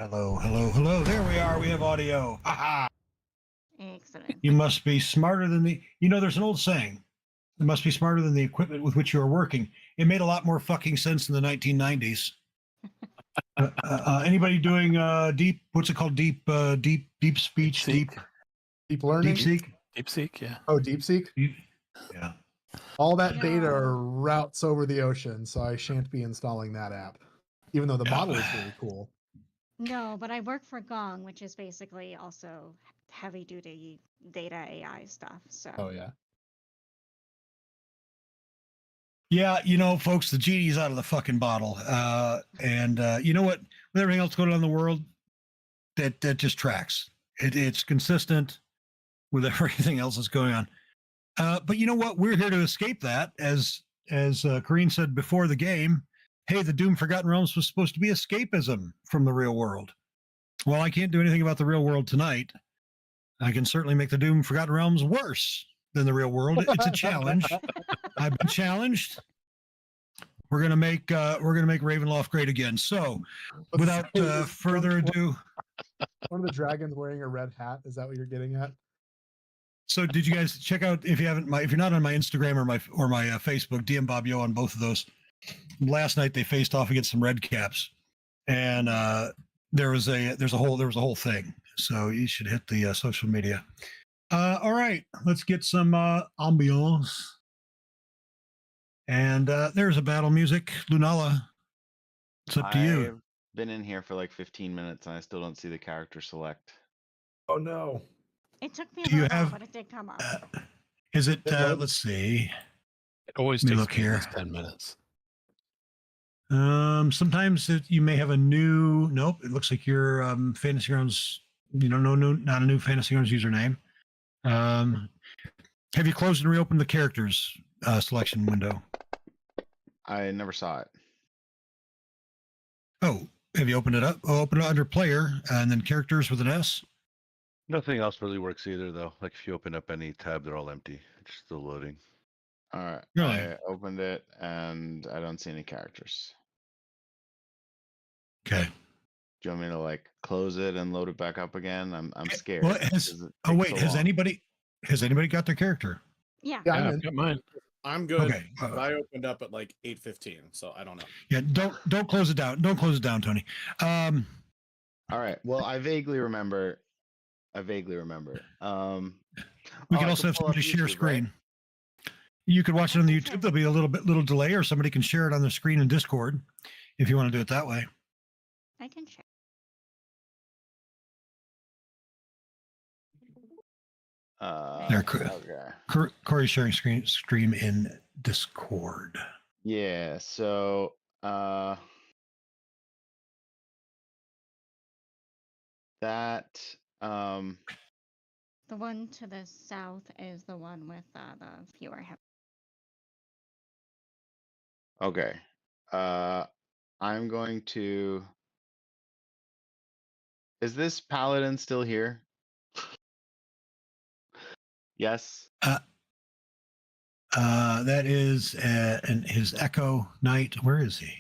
Hello, hello, hello. There we are. We have audio. Aha. Excellent. You must be smarter than the. There's an old saying. You must be smarter than the equipment with which you are working. It made a lot more fucking sense in the 1990s. Anybody doing deep? What's it called? Deep speech. Deep learning. DeepSeek. Yeah. Oh, DeepSeek. Yeah. All that No. data routes over the ocean, so I shan't be installing that app, even though the model is really cool. No, but I work for Gong, which is basically also heavy duty data AI stuff. So Oh yeah. Yeah, folks, the genie's out of the fucking bottle. And you know what? With everything else going on in the world, that just tracks. It's consistent with everything else that's going on. But you know what? We're here to escape that. As Corrine said before the game, hey, the Doom Forgotten Realms was supposed to be escapism from the real world. Well, I can't do anything about the real world tonight. I can certainly make the Doom Forgotten Realms worse than the real world. It's a challenge. I've been challenged. We're gonna make Ravenloft great again. So, without further ado, One of the dragons wearing a red hat. Is that what you're getting at? so did you guys check out if you're not on my Instagram or my Facebook, DM Bob Yo on both of those. Last night they faced off against some red caps, and there was a whole thing. So you should hit the social media. All right, let's get some ambiance. And there's a battle music. Lunala, it's up to you. I've been in here for like 15 minutes and I still don't see the character select. Oh no. it took me a Do you little while, have- but it did come up. Is it? It was. Let's see. It always Let me takes look me at here. least 10 minutes. Sometimes you may have a new. Nope, it looks like your Fantasy Grounds. No, not a new Fantasy Grounds username. Have you closed and reopened the characters selection window? I never saw it. Oh, have you opened it up? Oh, open it under player and then characters with an S. Nothing else really works either, though. Like if you open up any tab, they're all empty. It's still loading. All right. Really? I opened it and I don't see any characters. Okay. Do you want me to like close it and load it back up again? I'm scared. Well, 'cause it oh takes wait, so has long. anybody got their character? Yeah. Yeah, Yeah, I'm I've in. got mine. I'm good. Okay. I opened up at like 8:15, so I don't know. Yeah. Don't close it down. Don't close it down, Tony. All right. Well, I vaguely remember. We oh, can I also have pull up somebody share YouTube, right? screen. You could watch it on the Okay, YouTube. sure. There'll be a little delay, or somebody can share it on the screen in Discord if you want to do it that way. I can check. There, cool. Okay. Corey's sharing stream in Discord. Yeah. So. That. The one to the south is the one with the fewer hit. Okay. I'm going to. Is this paladin still here? Yes. That is his Echo Knight. Where is he?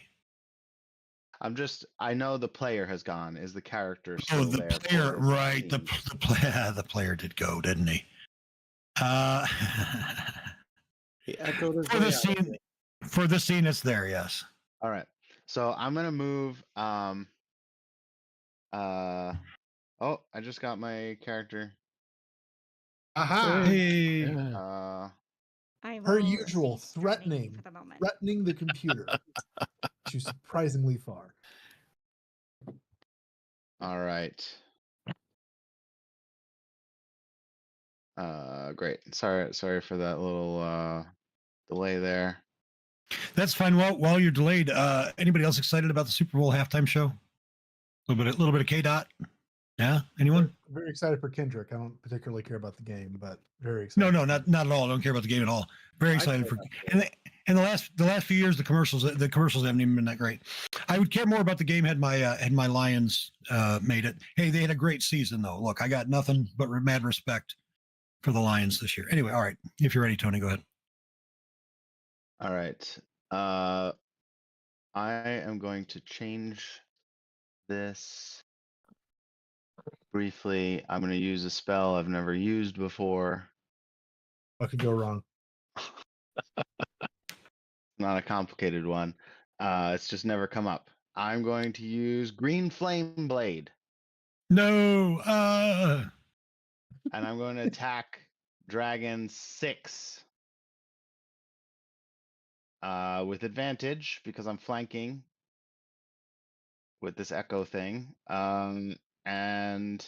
I know the player has gone. Is the character still Oh, the there? player, for his right? The team? the player did go, didn't he? He echoed his For way the out. scene, for the scene, it's there. Yes. All right. So I'm gonna move. Oh, I just got my character. Aha! Hey. Yeah. I Her will usual cease joining threatening, for the moment. threatening the computer. She's surprisingly far. All right. Great. Sorry for that little delay there. That's fine. While you're delayed, anybody else excited about the Super Bowl halftime show? A little bit of K Dot. Yeah. Anyone? Very excited for Kendrick. I don't particularly care about the game, but very excited. No, not at all. I don't care about the game at all. Very excited for. And the last few years, the commercials haven't even been that great. I would care more about the game had my Lions made it. Hey, they had a great season though. Look, I got nothing but mad respect for the Lions this year. Anyway, all right. If you're ready, Tony, go ahead. All right. I am going to change this briefly, I'm going to use a spell I've never used before. What could go wrong? Not a complicated one. It's just never come up. I'm going to use Green Flame Blade, No. and I'm going to attack Dragon 6 with advantage because I'm flanking with this echo thing. And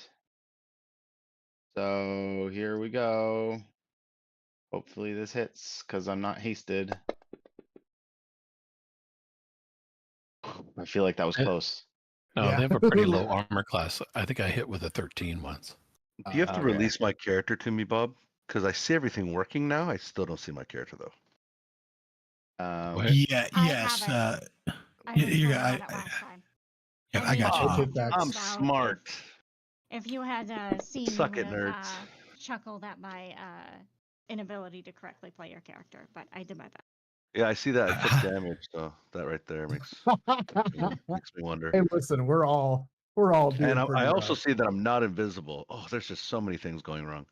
so here we go. Hopefully this hits because I'm not hasted. I feel like that was Yeah. close. No, Yeah. they have a pretty low armor class. I think I hit with a 13 once. Do you have to Okay. release my character to me, Bob? Because I see everything working now. I still don't see my character though. What? Yeah. I Yes. have it. I you- was you told got- about it last time. yeah, And I then got you. you I'll Bob. take back. I'm just about smart. If you had seen, Suck you it, would have nerds. chuckled at my inability to correctly play your character, but I did my best. Yeah, I see that. I took damage, so that right there makes makes me wonder. Hey, listen, we're all doing And pretty I also rough. see that I'm not invisible. Oh, there's just so many things going wrong.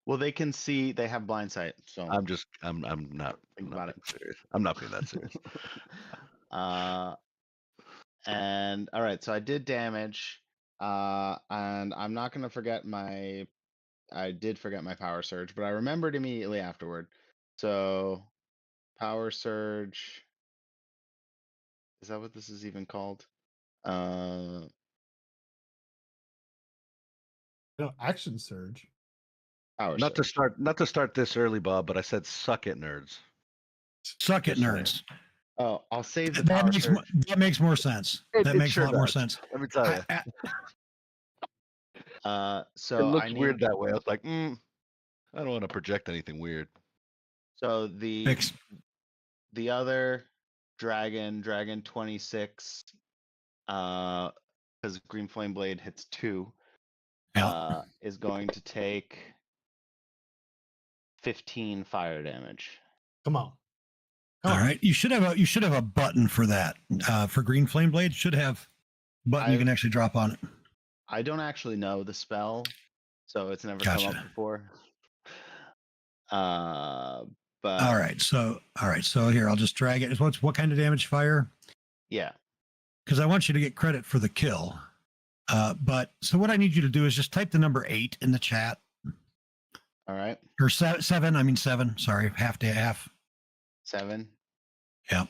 Well, they can see. They have blind sight. So I'm not Think I'm about not it. being serious. I'm not being that serious. And all right, so I did damage. And I'm not gonna forget my. I did forget my power surge, but I remembered immediately afterward. So, power surge. Is that what this is even called? No, action surge. Power Not surge. to start this early, Bob, but I said suck it, nerds. Suck it, Just saying. nerds. Oh, I'll save the That power makes surge. that makes more sense. That It makes sure a lot more does. sense. Let me tell you. It So looks I weird need. that way. I was like, I don't want to project anything weird. So Fix. the other dragon 26, because Green Flame Blade hits 2, Yeah. is going to take 15 fire damage. Come on. All right. You should have a button for that. For Green Flame Blade, should have button you I've- can actually drop on it. I don't actually know the spell, so it's never come Gotcha. up before. But All right. So here I'll just drag it. What kind of damage? Fire? yeah, Because I want you to get credit for the kill. But so what I need you to do is just type the number 8 in the chat, all right, or 7. I mean 7. Sorry, half to half. 7. Yeah.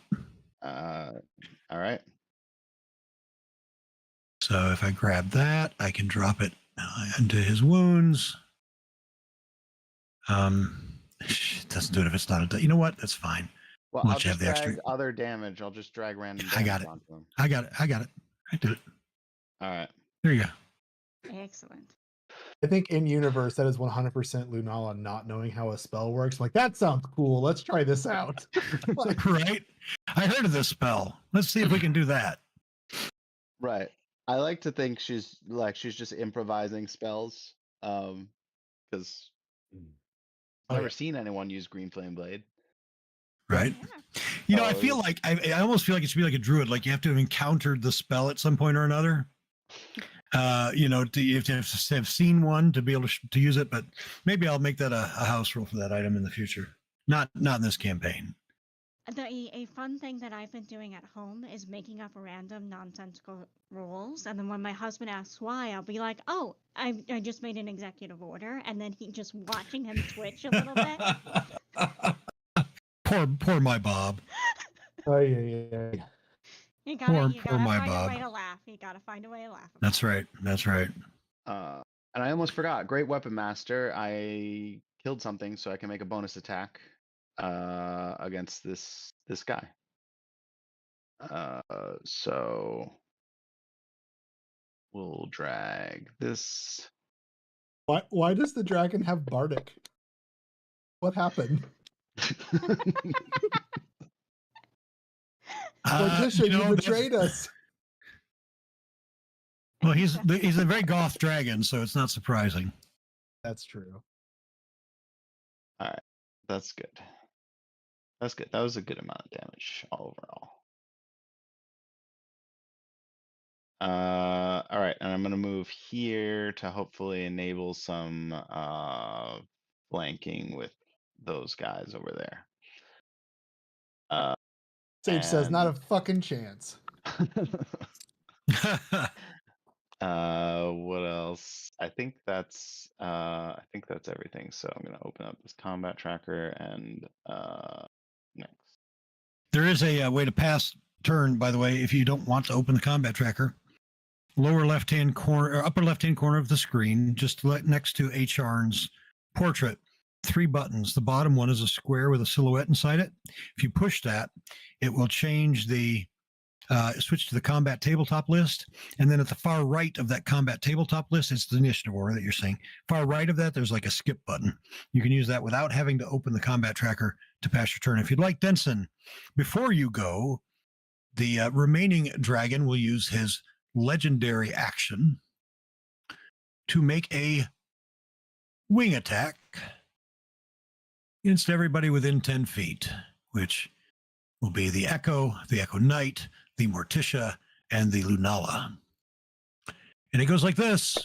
All right. So if I grab that, I can drop it into his wounds. It doesn't do it if it's not a. You know what? That's fine. Well, Why I'll don't you have just the drag extra? other damage. I'll just drag random I damage got it. onto him. I got it. I did it. All right. There you go. Excellent. I think in universe that is 100% Lunala not knowing how a spell works. Like that sounds cool. Let's try this out. Like, Right? I heard of this spell. Let's see if we can do that. Right. I like to think she's just improvising spells. Because Oh, never yeah. seen anyone use Green Flame Blade. Right? Yeah. You know, I Oh, feel like I almost feel like it should be like a druid. Like you have to have encountered the spell at some point or another. You have to have seen one to be able to use it. But maybe I'll make that a house rule for that item in the future. Not in this campaign. A fun thing that I've been doing at home is making up random nonsensical rules, and then when my husband asks why, I'll be like, "Oh, I just made an executive order," and then he just watching him twitch a little bit. Poor my Bob. Oh yeah. You Poor gotta my find Bob. a way to laugh. You gotta find a way to laugh. That's right. That's right. And I almost forgot. Great Weapon Master. I killed something, so I can make a bonus attack against this guy. So we'll drag this. Why does the dragon have Bardic? What happened? Letitia, you betrayed us. Well, he's a very goth dragon, so it's not surprising. That's true. All right, that's good. That's good. That was a good amount of damage overall. All right. right, and I'm gonna move here to hopefully enable some flanking with those guys over there. Sage says, not a And fucking chance. what else? I think that's everything. So I'm gonna open up this combat tracker and next. There is a way to pass turn, by the way, if you don't want to open the combat tracker. Lower left-hand corner or upper left-hand corner of the screen, just next to H.R.'s portrait, 3 buttons. The bottom one is a square with a silhouette inside it. If you push that, it will change the switch to the combat tabletop list. And then at the far right of that combat tabletop list, it's the initiative order that you're seeing. Far right of that, there's like a skip button. You can use that without having to open the combat tracker to pass your turn. If you'd like, Denson, before you go, the remaining dragon will use his legendary action to make a wing attack against everybody within 10 feet, which will be the Echo Knight, the Morticia, and the Lunala. And it goes like this.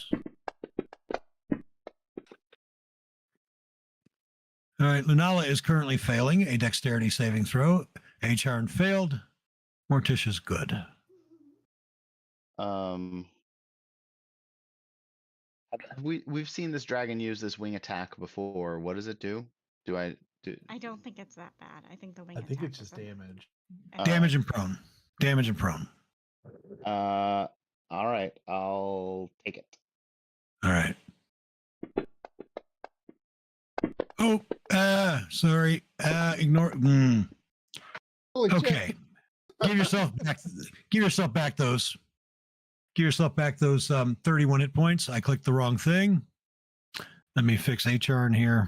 All right, Lunala is currently failing a dexterity saving throw. H.R. failed. Morticia's good. We've seen this dragon use this wing attack before. What does it do? I don't think it's that bad. I think the wing I think attack it's just is a- damage. Damage and prone. Damage and prone. All right, I'll take it. All right. Oh, sorry. Ignore. Holy Okay. Give yourself back. Give yourself back those. Give yourself back those 31 hit points. I clicked the wrong thing. Let me fix HR in here.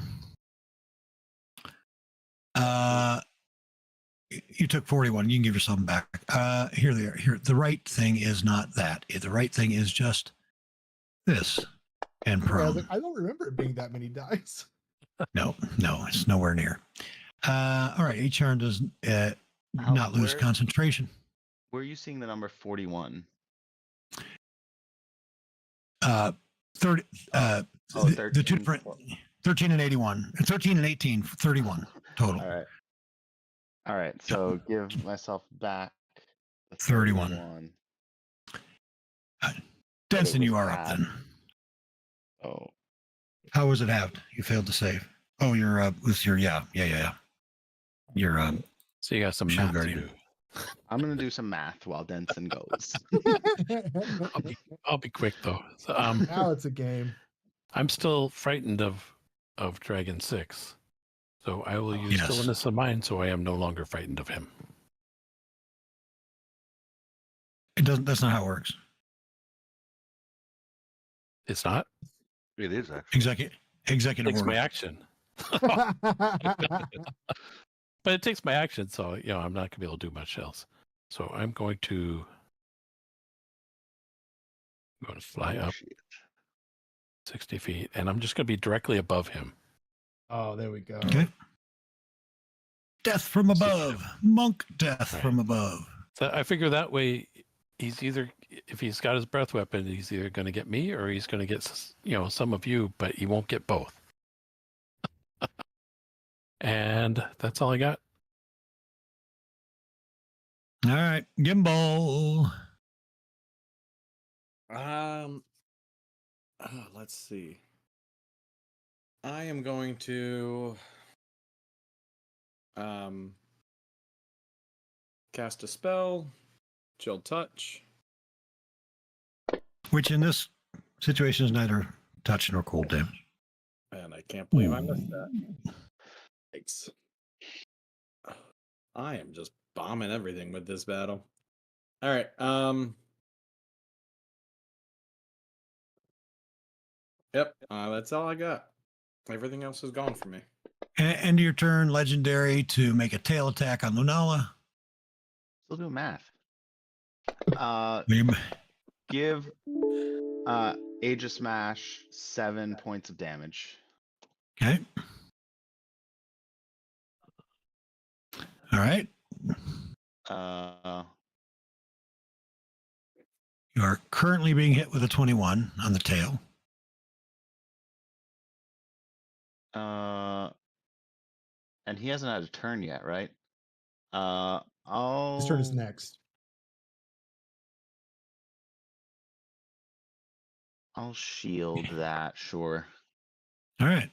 You took 41. You can give yourself them back. Here they are. Here, the right thing is not that. The right thing is just this and I was prone. like, I don't remember it being that many dice. No, it's nowhere near. All right, HR does not lose where- concentration. Where are you seeing the number 41? 30. Oh, the two 13. different 13 and 81, 13 and 18, 31 total. All right. So give myself back the 31. Denson, you are up then. Oh, How was it halved? You failed to save. Oh, you're with your yeah. You're So you got some Shield math to Guardian. do. I'm gonna do some math while Denson goes. I'll be quick though. So, Now it's a game. I'm still frightened of Dragon 6. So I will use Yes. Stillness of Mind so I am no longer frightened of him. It doesn't. That's not how it works. It's not? It is actually. Executive Takes order. my action. But it takes my action, so I'm not gonna be able to do much else. So I'm going to fly up Shit. 60 feet, and I'm just gonna be directly above him. Oh, there we go. Okay. Death from above. Monk death Right. from above. So I figure that way, he's either, if he's got his breath weapon, he's either going to get me or he's going to get some of you, but he won't get both. And that's all I got. All right, Gimbal. Let's see. I am going to cast a spell, chill touch. Which in this situation is neither touch nor cold damage. And I can't believe I missed that. Thanks. I am just bombing everything with this battle. All right. Yep. That's all I got. Everything else is gone for me. End of your turn, legendary to make a tail attack on Lunala. Still doing math. You- Give Aegis Smash 7 points of damage. Okay. All right. You are currently being hit with a 21 on the tail. And he hasn't had a turn yet, right? His turn is I'll next. shield that, sure. All right.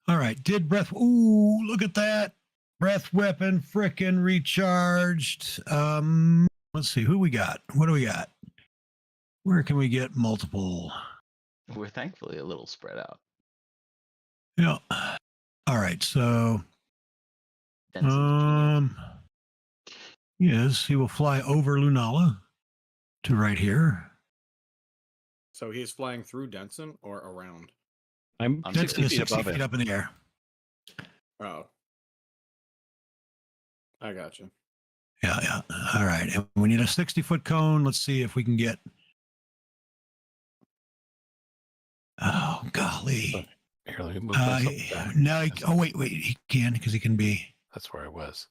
All right. Did breath. Ooh, look at that. Breath weapon frickin' recharged. Let's see who we got. What do we got? Where can we get multiple? We're thankfully a little spread out. Yeah. All right. So, Denson yes, he will fly over Lunala to right here. So he's flying through Denson or around? I'm I'm 60 Denson is feet 60 above feet it. up in the air. Oh. I got you. Yeah, yeah. All right. And we need a 60-foot cone. Let's see if we can get. Oh, golly. Here, let me move myself back. No, wait. He can because he can be. That's where I was.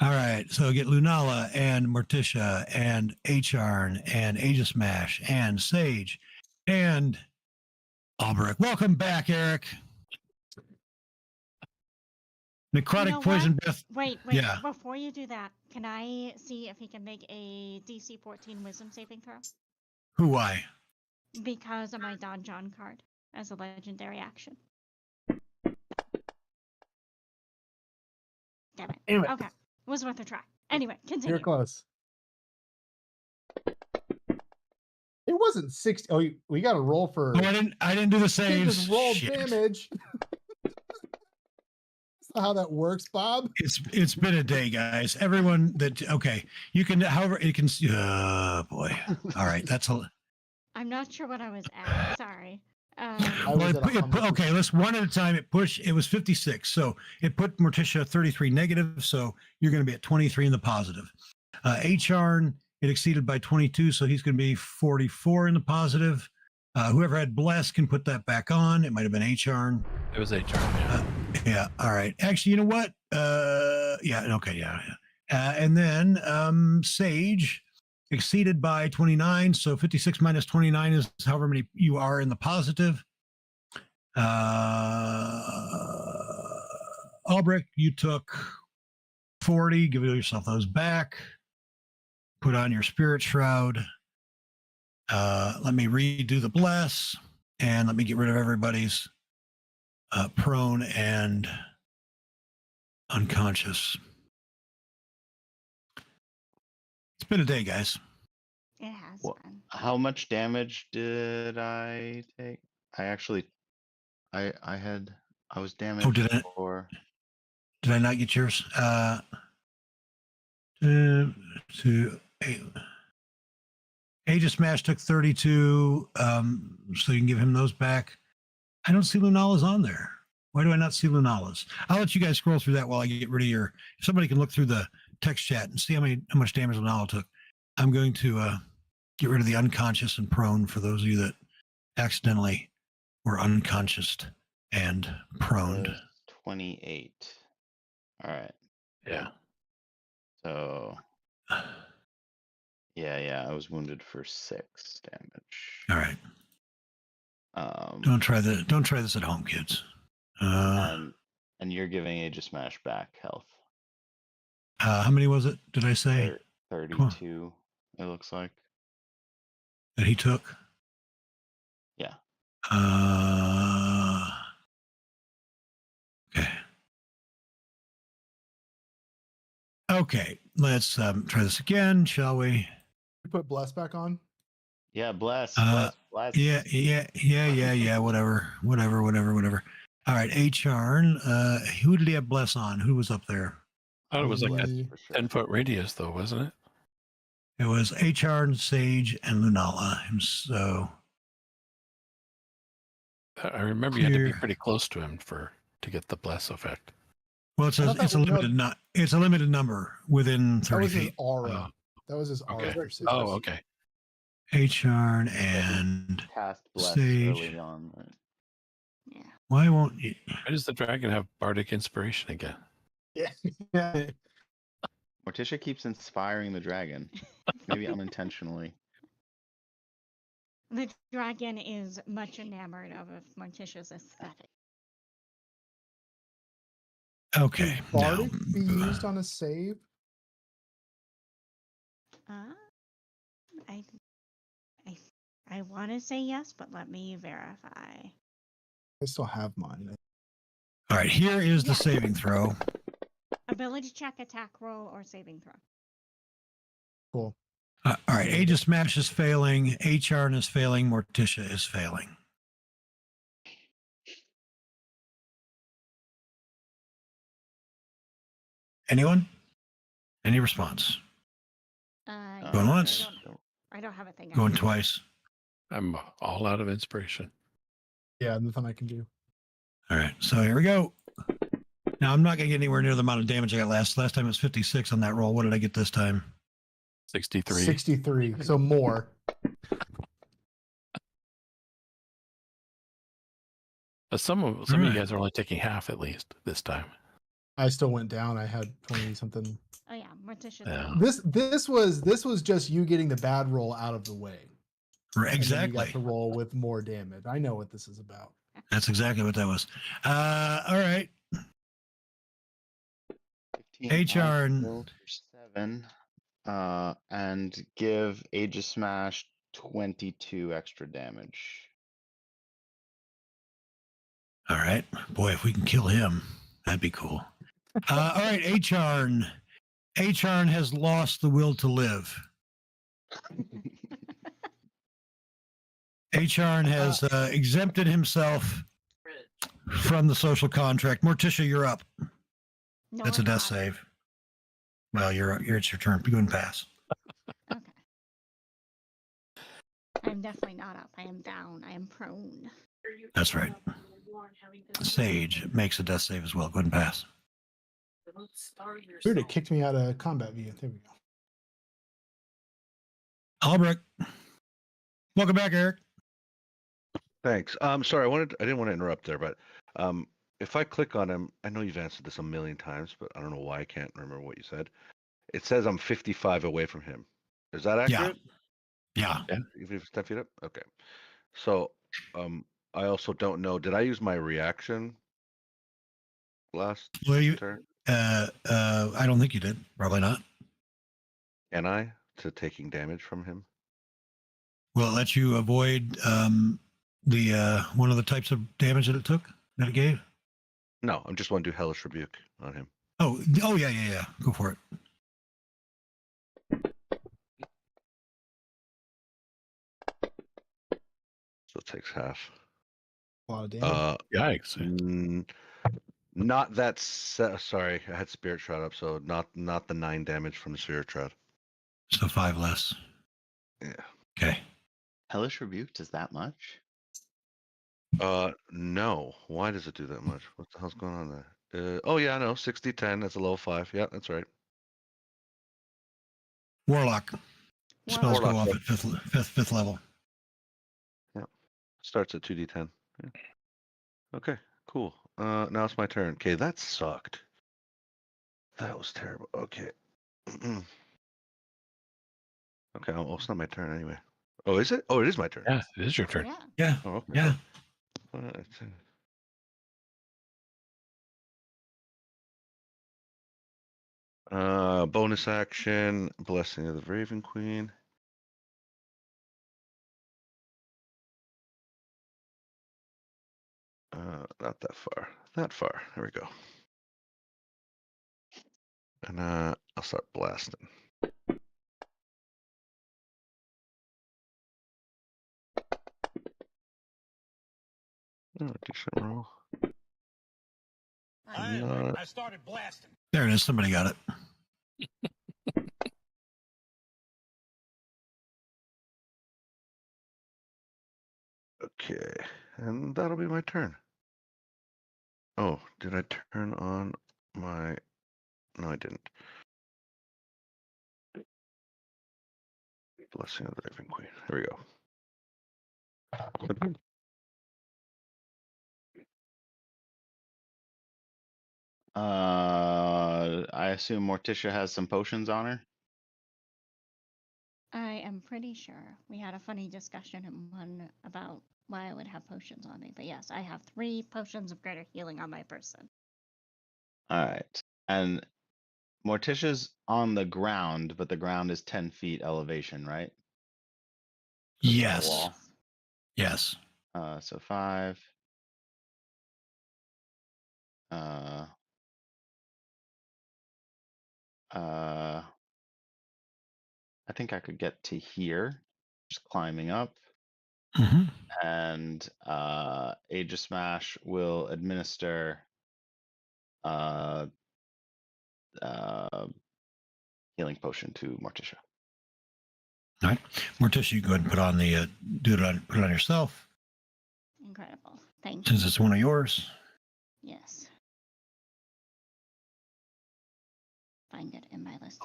All right. So get Lunala and Morticia and Acharn and Aegis Mash and Sage and Albrecht. Welcome back, Eric. Necrotic You know poison what? breath. Wait. Yeah. Before you do that, can I see if he can make a DC 14 Wisdom saving throw? Who? Why? Because of my Donjon card as a legendary action. Damn it. Damn it. Okay. Was worth a try. Anyway, You're continue. close. It wasn't 60. Oh, we got to roll for. Oh, I didn't do the You saves. can't just roll Shit. damage. That's not how that works, Bob. It's been a day, guys. Everyone that okay, you can. However, it can. Boy. All right, that's a. I'm not sure what I was at. Sorry. I Well, was at 100%. okay, let's one at a time. It was 56. So it put Morticia 33 negative. So you're going to be at 23 in the positive. Acharn, it exceeded by 22. So he's going to be 44 in the positive. Whoever had Bless can put that back on. It might have been Acharn. It was HR. Yeah. Yeah. All right. Actually, you know what? Yeah. Okay. Yeah. And then Sage exceeded by 29. So 56 minus 29 is however many you are in the positive. Albrecht, you took 40. Give yourself those back. Put on your spirit shroud. Let me redo the bless. And let me get rid of everybody's prone and unconscious. It's been a day, guys. It has Well, been. How much damage did I take? I actually, I was damaged did I- for. Did I not get yours? 2, 8. Aegis Smash took 32. So you can give him those back. I don't see Lunala's on there. Why do I not see Lunala's? I'll let you guys scroll through that while I get rid of your. If somebody can look through the text chat and see how much damage Lunala took. I'm going to get rid of the unconscious and prone for those of you that accidentally were unconscious and proned. 28. All right. Yeah. So. Yeah, I was wounded for 6 damage. All right. Um, Don't try this at home, kids. and you're giving Aegis Smash back health. How many was it? Did I say 32? It looks like. that he took? Yeah. Okay. Okay. Let's try this again, shall we? You put bless back on. Yeah, bless. Yeah. Whatever. All right, Acharn. Who did he have bless on? Who was up there? I thought it was like a Probably- For sure. 10-foot radius, though, wasn't it? It was Acharn, Sage, and Lunala. So I remember you had to be Here. pretty close to him to get the bless effect. well, I thought it's a that was limited it's a limited number within That 30 was his feet. aura. Oh. That was his aura. Okay. for Sage. Oh, okay. HR and Cast bless Sage. early on. Right? Yeah. Why won't you? Why does the dragon have bardic inspiration again? Yeah. Morticia keeps inspiring the dragon, maybe unintentionally. The dragon is much enamored of Morticia's aesthetic. Okay. Can Now, Bardic be used on a save? I I want to say yes, but let me verify. I still have mine. all right. Here is the Yeah. saving throw. Ability check, attack roll, or saving throw. Cool. All right. Aegis Smash is failing. HR is failing. Morticia is failing. Anyone? Any response? Going once? I don't have a thing. Going twice? I'm all out of inspiration. Yeah, nothing I can do. All right. So here we go. Now, I'm not going to get anywhere near the amount of damage I got last. Last time it was 56 on that roll. What did I get this time? 63. 63. So more. But some of All you right. guys are only taking half at least this time. I still went down. I had 20 something. Oh yeah, Morticia. Yeah. This was just you getting the bad roll out of the way. Right, And then you exactly. got to roll with more damage. I know what this is about. That's exactly what that was. All right. 15 HR and- roll for 7, and give Aegis Smash 22 extra damage. All right. Boy, if we can kill him, that'd be cool. All right. Acharn. Acharn has lost the will to live. Acharn has exempted himself from the social contract. Morticia, you're up. No, That's a I'm death not. save. Well, it's your turn. Go and pass. Okay. I'm definitely not up. I am down. I am prone. That's right. Sage makes a death save as well. Go ahead and pass. Weird, it kicked me out of combat view. There we go. Albrecht. Welcome back, Eric. Thanks. Sorry, I didn't want to interrupt there, but if I click on him, I know you've answered this a million times, but I don't know why I can't remember what you said. It says I'm 55 away from him. Is that accurate? Yeah. Even if it's 10 feet up? Okay. So I also don't know. Did I use my reaction last Well, turn? I don't think you did. Probably not. Can I to taking damage from him? Will it let you avoid the one of the types of damage that it gave? No, I'm just want to do hellish rebuke on him. Oh, yeah. Go for it. So it takes half. A lot of damage. Yikes. Not that. Sorry, I had Spirit Shroud up, so not the 9 damage from the Spirit Shroud. So 5 less. Yeah. Okay. Hellish Rebuke does that much? No. Why does it do that much? What the hell's going on there? Oh yeah, no. 60-10. That's a level 5. Yeah, that's right. Warlock. Spells go Warlock, off at fifth level. Starts at 2d10. Yeah. Okay, cool. Now it's my turn. Okay, that sucked. That was terrible. Okay. Okay, well, it's not my turn anyway. Oh, is it? Oh, it is my turn. Yeah, it is your turn. Yeah. Yeah. Oh, okay. Yeah. Bonus action, Blessing of the Raven Queen. Not that far. That far. There we go. And I'll start blasting. Oh, decent roll. I started blasting. There it is. Somebody got it. Okay, and that'll be my turn. Oh, did I turn on my... No, I didn't. Blessing of the Raven Queen. Here we go. I assume Morticia has some potions on her. I am pretty sure we had a funny discussion in one about why I would have potions on me. But yes, I have 3 potions of greater healing on my person. All right. And Morticia's on the ground, but the ground is 10 feet elevation, right? It's not a Yes. wall. Yes. So 5. I think I could get to here, just climbing up. Hmm. And Aegis Smash will administer healing potion to Morticia. All right. Morticia, you go ahead and put on the put it on yourself Incredible. Thank you. since it's one of yours. Yes. Find it in my list.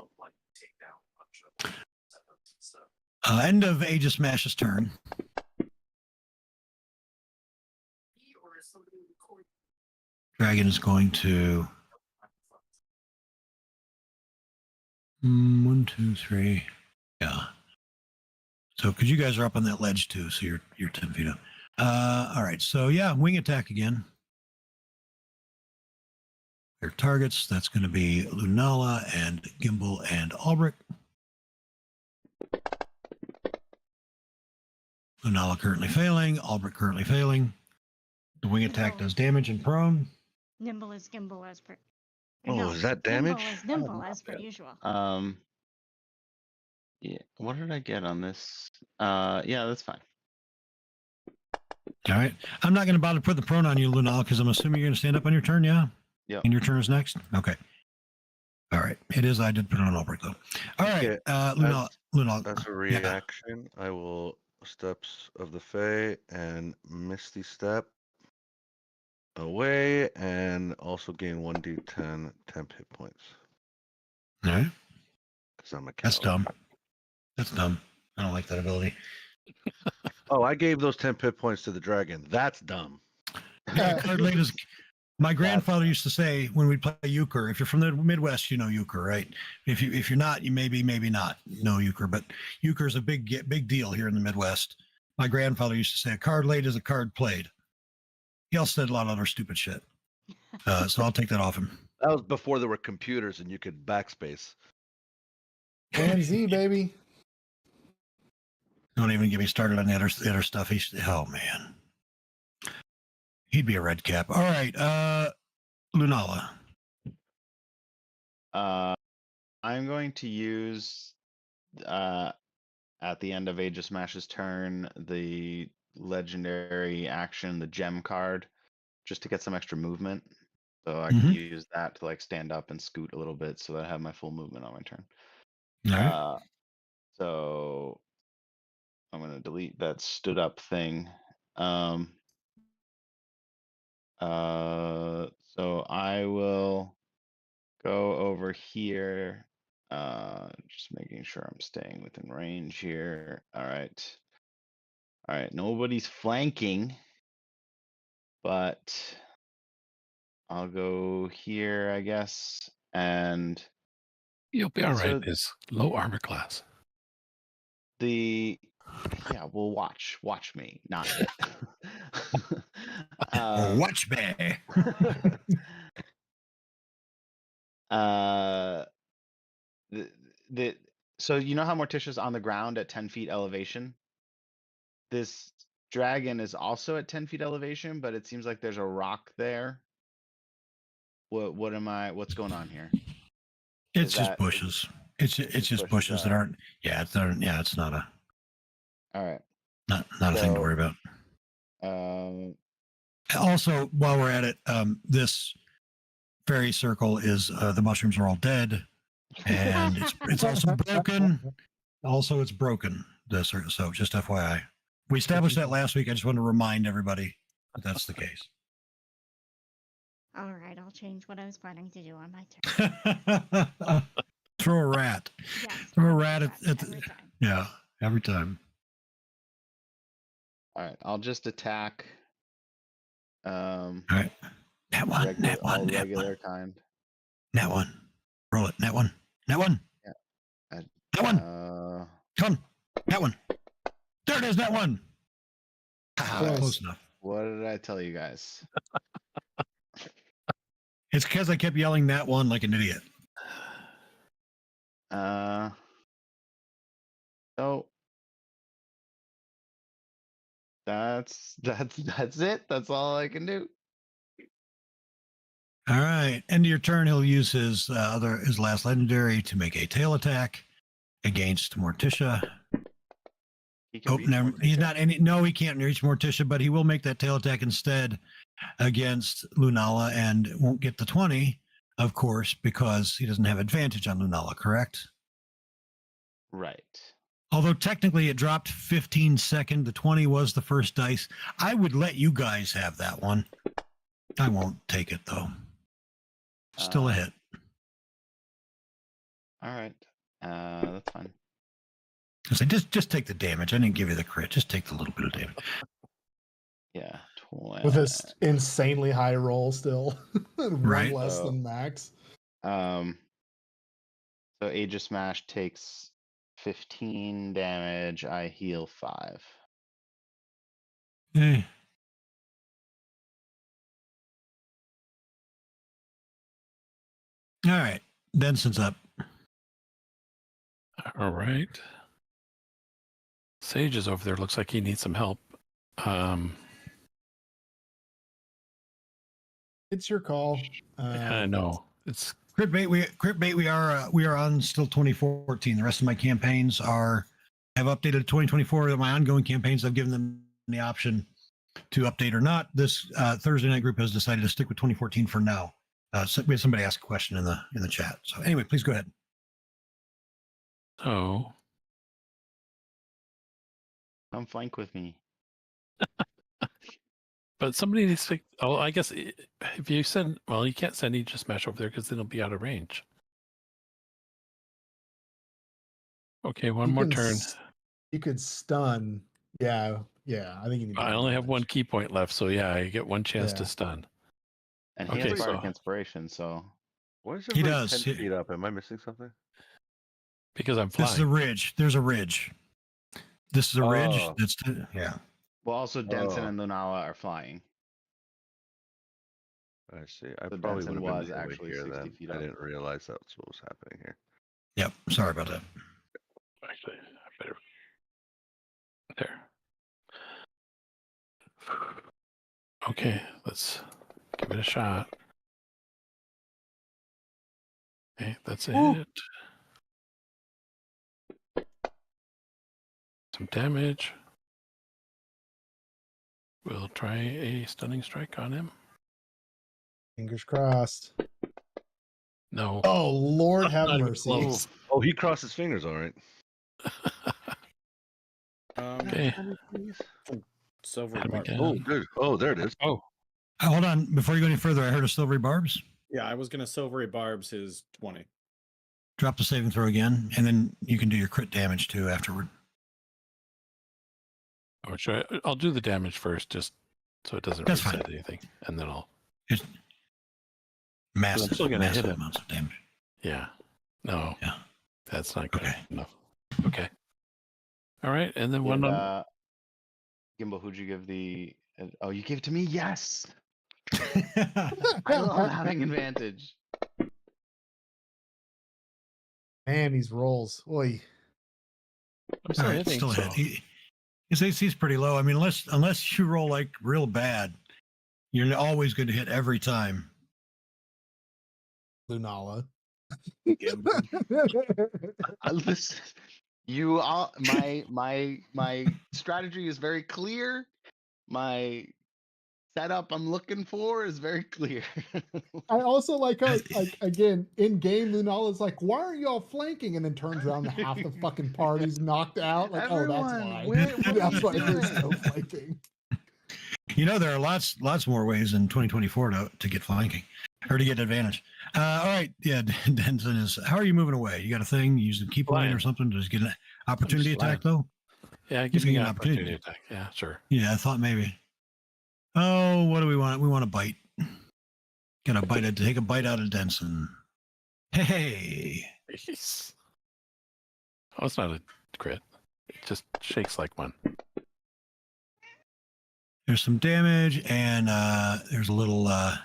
End of Aegis Smash's turn. Dragon is going to 1, 2, 3. Yeah. So because you guys are up on that ledge too, so you're 10 feet up. All right. So yeah, wing attack again. Their targets. That's going to be Lunala and Gimbal and Albrecht. Lunala currently failing. Albrecht currently failing. The wing attack does damage and prone. Nimble as Gimbal as per. Oh, no, is that Nimble damage? as Nimble as per usual. Yeah. What did I get on this? Yeah, that's fine. All right. I'm not going to bother to put the prone on you, Lunala, because I'm assuming you're going to stand up on your turn. Yeah. Yep. And your turn is next. Okay. All right. It is. I did put it on Albrecht though. All right. Okay, Lunala. As a reaction, I will Steps of the Fae and Misty Step away and also gain 1d10 temp hit points. All right. Because I'm a coward. That's dumb. That's dumb. I don't like that ability. Oh, I gave those 10 hit points to the dragon. That's dumb. My grandfather used to say when we play euchre, if you're from the Midwest, you know euchre, right? If you're not, you maybe not know euchre, but euchre is a big deal here in the Midwest. My grandfather used to say a card laid is a card played. He also said a lot of other stupid shit. So I'll take that off him. That was before there were computers and you could backspace. And Z, baby. Don't even get me started on the other stuff. Oh man, he'd be a red cap. All right, Lunala. I'm going to use at the end of Aegis Smash's turn the legendary action, the gem card, just to get some extra movement. So I can use that to like stand up and scoot a little bit so that I have my full movement on my turn. All right. So I'm going to delete that stood up thing. So I will go over here. Just making sure I'm staying within range here. All right. All right. Nobody's flanking, but I'll go here, I guess. And You'll be all right. So- It's low armor class. yeah, well, watch me, not it. Watch me. So you know how Morticia's on the ground at 10 feet elevation? This dragon is also at 10 feet elevation, but it seems like there's a rock there. What's going on here? It's just bushes. It's just bushes that aren't. Yeah, it's not a. All right. Not a thing to worry about. Also, while we're at it, this fairy circle is the mushrooms are all dead, and it's also broken. Also, it's broken. The circle. So just FYI, we established that last week. I just want to remind everybody that that's the case. All right, I'll change what I was planning to do on my turn. Throw a rat. Yes. Throw a rat at every time. yeah. every time. All right, I'll just attack. All right. Nat one, Regular, nat one, all nat regular one, kind. nat one. Roll it. Nat one, nat one, I- nat one. Uh, Come on, nat one. There it is, nat one. Haha, Nice. close enough. what did I tell you guys? It's because I kept yelling that one like an idiot. So that's it. That's all I can do. All right. End of your turn. He'll use his his last legendary to make a tail attack against Morticia. He can Oh, reach never, Morticia. he's not any. No, he can't reach Morticia, but he will make that tail attack instead against Lunala and won't get the 20, of course, because he doesn't have advantage on Lunala. Correct? Right. Although technically it dropped 15 second. The 20 was the first dice. I would let you guys have that one. I won't take it though. Still a hit. All right. That's fine. I say just take the damage. I didn't give you the crit. Just take the little bit of damage. Yeah. With this insanely high roll still. One Right. less So- than max. So Aegis Smash takes 15 damage. I heal 5. Eh. All right. Benson's up. All right. Sage is over there. Looks like he needs some help. It's your call. I know it's Crit bait. We are on still 2014. The rest of my campaigns have updated to 2024. My ongoing campaigns, I've given them the option to update or not. This Thursday night group has decided to stick with 2014 for now. So we had somebody ask a question in the chat. So anyway, please go ahead. so. Come flank with me. But somebody needs to. Oh, I guess if you send, well, you can't send Aegis Smash over there because then it'll be out of range. Okay, one You more can turn. You could stun. Yeah. I think you need to I do only have one damage. key point left, so yeah, I get one chance to Yeah. stun. And he Okay, has Bardic so- Inspiration, so Why is He everybody does. 10 feet up? Am I missing something? Because I'm This is a flying. ridge. There's a ridge. This is a ridge. Oh. That's yeah. well also Denson Oh. and Lunala are flying. I see. I So probably Denson would have was been over actually here 60 then. feet I up. didn't realize that's what was happening here. Yep. Sorry about that. Actually, I better. There. Okay, let's give it a shot. Okay, that's Ooh. it. Some damage. We'll try a stunning strike on him. Fingers crossed. No. Oh, Lord have Not even mercy. close. Oh, he crossed his fingers, all right. Okay. Silver Hit him barb. again. Oh, good. Oh, there it is. Oh, Hold on. Before you go any further, I heard of silvery barbs. Yeah, I was gonna silvery barbs his 20. Drop the saving throw again, and then you can do your crit damage too afterward. or should I'll do the damage first, just so it doesn't That's reset fine. anything, and then I'll. It's massive, still gonna hit massive him. amounts of damage. Yeah. No. Yeah. That's not good Okay. enough. Okay. All right, and then Did, one on. Gimbal, who'd you give the oh you gave it to me? Yes. Yeah. I love having advantage. Man, these rolls. Oy. I'm All still right, hitting. still a so- hit. His AC is pretty low. I mean, unless you roll like real bad, you're always going to hit every time. Lunala. Listen, you all my strategy is very clear. My setup I'm looking for is very clear. I also like how, like, again, in game, Lunala's like, why are y'all flanking? And then turns around and half the fucking party's knocked out. Like, oh, that's Everyone, why. what are That's you why there's no doing? flanking. You know, there are lots more ways in 2024 to get flanking or to get advantage. All right, yeah, Denson is. How are you moving away? You got a thing? You using key point or Flying. something to just get it? Opportunity just lying. attack, though? Yeah, He's give me gonna an get an opportunity. opportunity attack. Yeah, sure. Yeah, I thought maybe. Oh, what do we want? We want a bite. Gonna bite it. Take a bite out of Denson. Hey. Jeez. Oh, it's not a crit. It just shakes like one. There's some damage, and there's a little a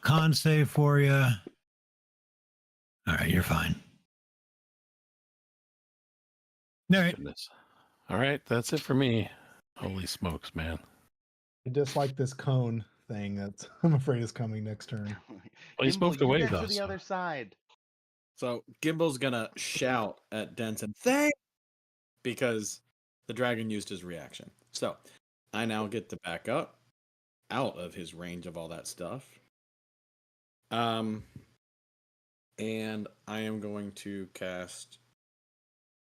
con save for you. All right, you're fine. All right. Goodness. All right, that's it for me. Holy smokes, man. I dislike this cone thing. That's I'm afraid is coming next turn. Well, he's Gimbal, moved you away, get though. to the so- other side. So Gimbal's gonna shout at Denson, "Thank!" because the dragon used his reaction. So I now get to back up out of his range of all that stuff. And I am going to cast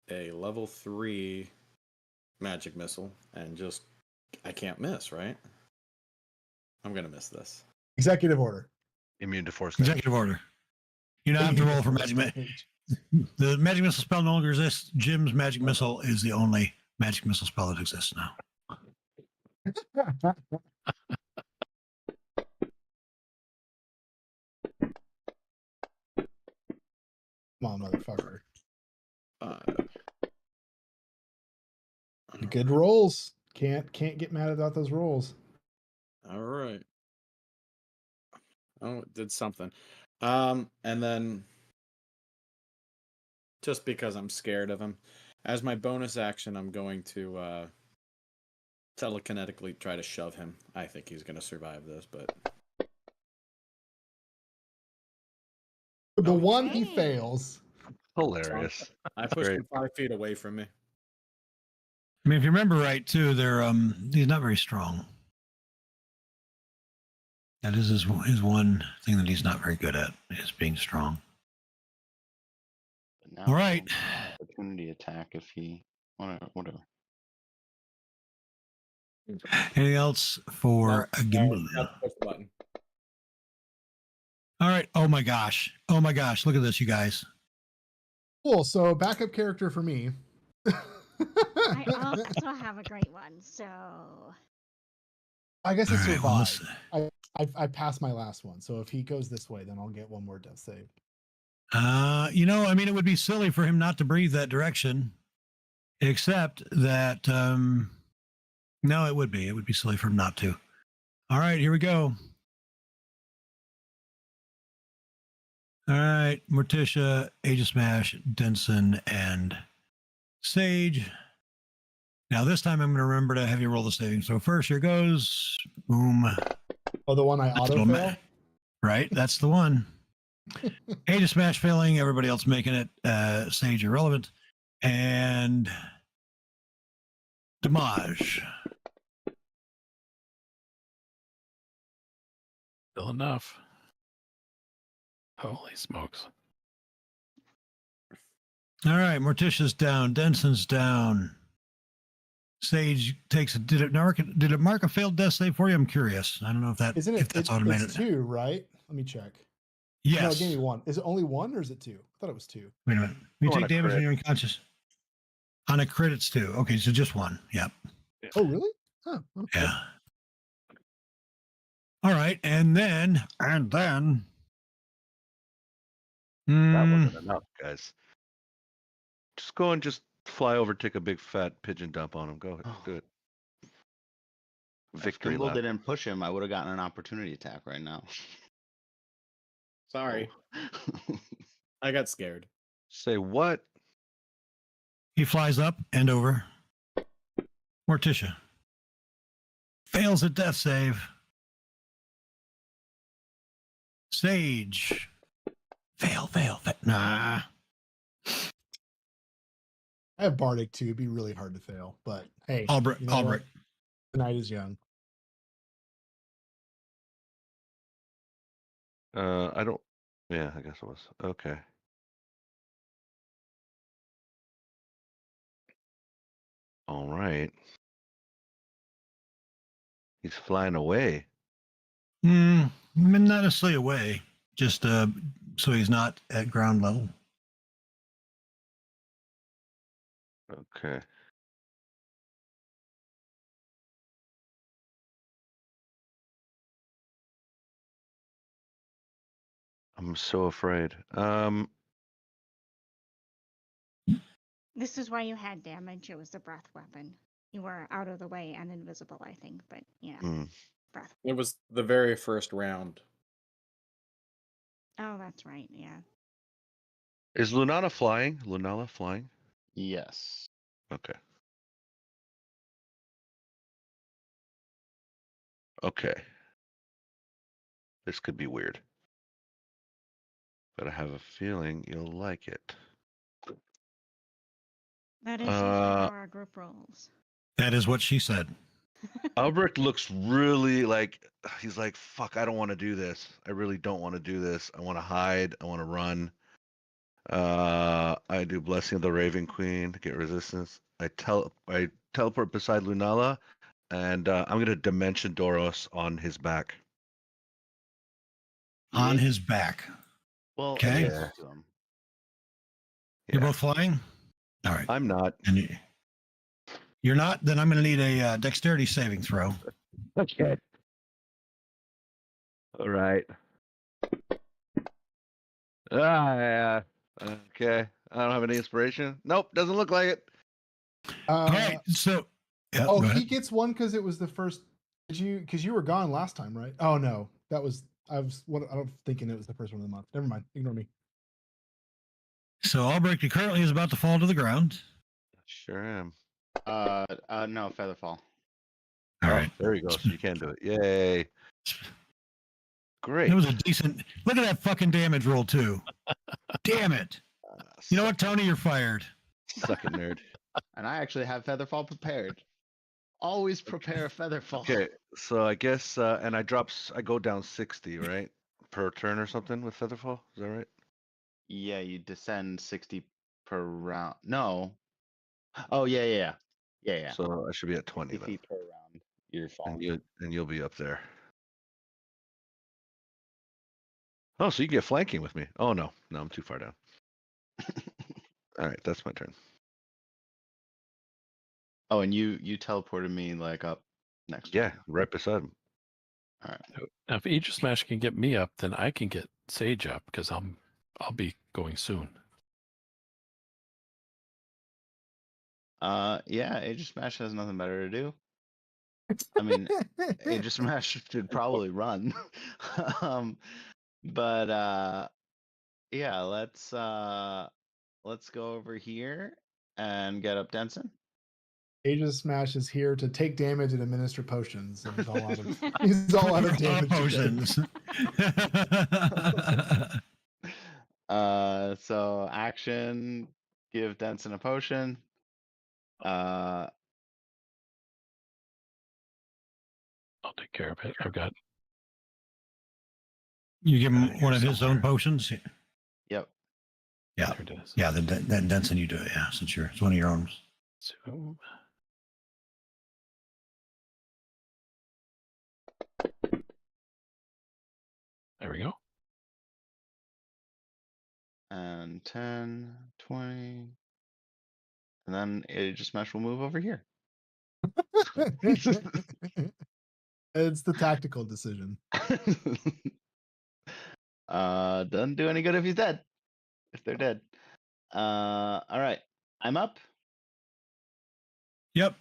a level 3 magic missile and just I can't miss, right? I'm gonna miss this. Executive order. Immune to force damage. Executive order. You don't have to roll for magic. The magic missile spell no longer exists. Jim's magic missile is the only magic missile spell that exists now. Come on, motherfucker. 5. Good rolls. Can't get mad about those rolls. All right. Oh, it did something. And then just because I'm scared of him, as my bonus action, I'm going to telekinetically try to shove him. I think he's going to survive this, but The one he Okay. fails. Hilarious. I pushed Great. him 5 feet away from me. I mean, if you remember right, too, they're he's not very strong. That is his one thing that he's not very good at, is being strong. But now All I right. don't have opportunity attack if he whatever. Anything else for a gimbal? Push the button. All right. Oh my gosh. Oh my gosh. Look at this, you guys. Cool. So backup character for me. I also have a great one. So I guess All it right, well, survived. I passed my last one. So if he goes this way, then I'll get one more death save. you know, I mean, it would be silly for him not to breathe that direction, except that, no, it would be. It would be silly for him not to. All right, here we go. All right, Morticia, Age of Smash, Denson, and Sage. Now, this time I'm going to remember to have you roll the saving. So first, here goes. Boom. Oh, the one I That's auto what fail? Right, that's the one. Age of Smash failing, everybody else making it. Sage irrelevant. And Damage. Still enough. Holy smokes. All right, Morticia's down. Denson's down. Sage takes a. Did it mark a failed death save for you? I'm curious. I don't know if that Isn't it? if that's It's automated. 2, right? Let me check. Yes. No, give me 1. Is it only 1 or is it 2? I thought it was 2. Wait a minute. You Oh, on take a damage when crit. you're unconscious. On a crit, it's 2. Okay, so just 1. Yep. Oh, really? Huh. Okay. Yeah. All right, and then. That Hmm, wasn't enough, guys. Just go and just fly over, take a big fat pigeon dump on him. Go ahead, do it. Victory If Gimbal lap. didn't push him, I would have gotten an opportunity attack right now. Sorry, Oh. I got scared. Say what? he flies up and over. Morticia fails a death save. Sage. Fail. Nah. I have Bardic too. It'd be really hard to fail. But hey, Albrecht. you know what? Albrecht. The night is young. I don't. Yeah, I guess it was. Okay. All right. He's flying away. Not necessarily away. Just so he's not at ground level. Okay. I'm so afraid. This is why you had damage. It was the breath weapon. You were out of the way and invisible, I think, but yeah, hmm. breath. It was the very first round. Oh, that's right. Yeah. Is Lunala flying? Lunala flying? Yes. Okay. Okay. This could be weird. But I have a feeling you'll like it. That is usually how our group rolls. That is what she said. Albrecht looks really like he's like, fuck, I don't want to do this. I really don't want to do this. I want to hide. I want to run. I do Blessing of the Raven Queen to get resistance. I teleport beside Lunala, and I'm gonna Dimension Doros on his back. On Yeah. his back. Well, Okay. it's Yeah. up to him. You're Yeah. both flying? All right. I'm not. And you're not? Then I'm going to need a dexterity saving throw. Okay. All right. Yeah. Okay. I don't have any inspiration. Nope. Doesn't look like it. All right. So, yeah, Oh, go he ahead. gets one because it was the first. Because you were gone last time, right? Oh no, that was I'm thinking it was the first one of the month. Never mind. Ignore me. So, Albrecht currently is about to fall to the ground. Sure am. No, Featherfall. All Oh, right. there you go. So you can do it. Yay. Great. It was a decent. Look at that fucking damage roll, too. Damn it. You know what, Tony? You're fired. Suck it, nerd. And I actually have Featherfall prepared. Always prepare a Featherfall. Okay, so I guess, and I go down 60, right? Per turn or something with Featherfall? Is that right? Yeah, you descend 60 per round. No. Oh, yeah. So I should be at 20 50 then. feet per round. You're falling. And you'll be up there. Oh, so you can get flanking with me. Oh, no. No, I'm too far down. All right, that's my turn. Oh, and you teleported me like up next. Yeah, right beside him. All right. Now, if Aegis Smash can get me up, then I can get Sage up because I'll be going soon. Yeah, Aegis Smash has nothing better to do. I mean, Aegis Smash should probably run. But yeah, let's go over here and get up Denson. Aegis Smash is here to take damage and administer potions. And he's all out of damage. Potions. So action, give Denson a potion. I'll take care of it. I've got. You give him Here one of his own somewhere. potions? Yep. Yeah. There it is. Yeah, then Denson, you do it. Yeah, since it's one of your own. So, there we go. And 10, 20. And then Aegis Smash will move over here. It's the tactical decision. Doesn't do any good if he's dead. If they're dead. All right. I'm up. Yep.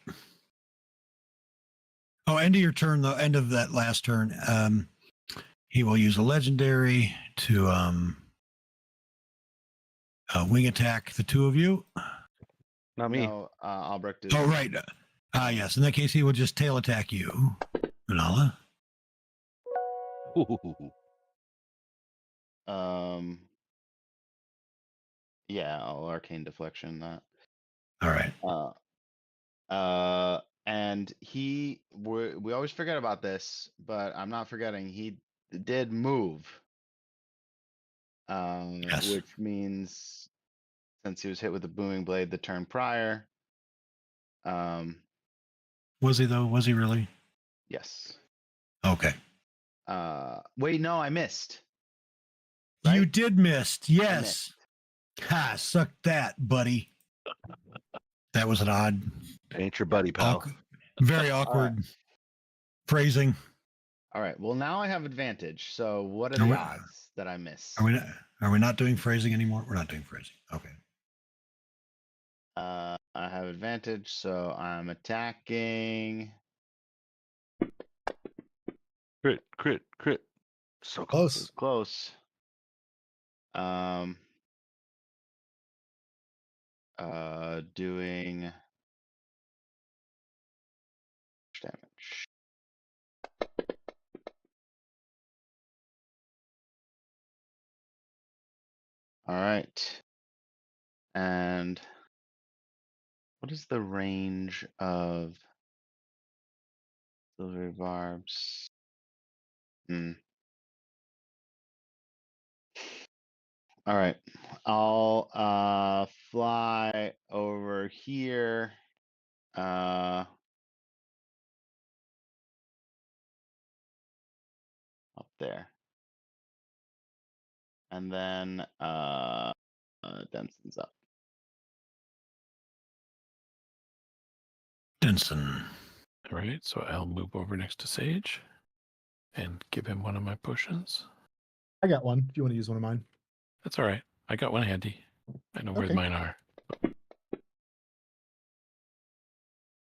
Oh, end of your turn, the end of that last turn. He will use a legendary to wing attack the two of you. Not me. No, Albrecht is. Oh, right. Yes. In that case, he will just tail attack you, Manala. Yeah, I'll arcane deflection that. All right. And we always forget about this, but I'm not forgetting he did move. Yes. Which means since he was hit with the booming blade the turn prior. Was he though? Was he really? Yes. Okay. Wait, no, I missed. You Right? did miss. Yes. missed. Ha, suck that, buddy. That was an odd, Ain't your buddy, pal. very awkward phrasing. All right. Well, now I have advantage. So what are Are the we- odds that I miss? Are we not doing phrasing anymore? We're not doing phrasing. Okay. I have advantage, so I'm attacking. Crit, crit, crit. So Close. Close. Doing damage. All right. And what is the range of silver barbs? All right. I'll fly over here. Up there. And then Denson's up. Denson. All right, so I'll move over next to Sage and give him one of my potions. I got one. If you want to use one of mine. That's all right. I got one handy. I know where Okay. mine are.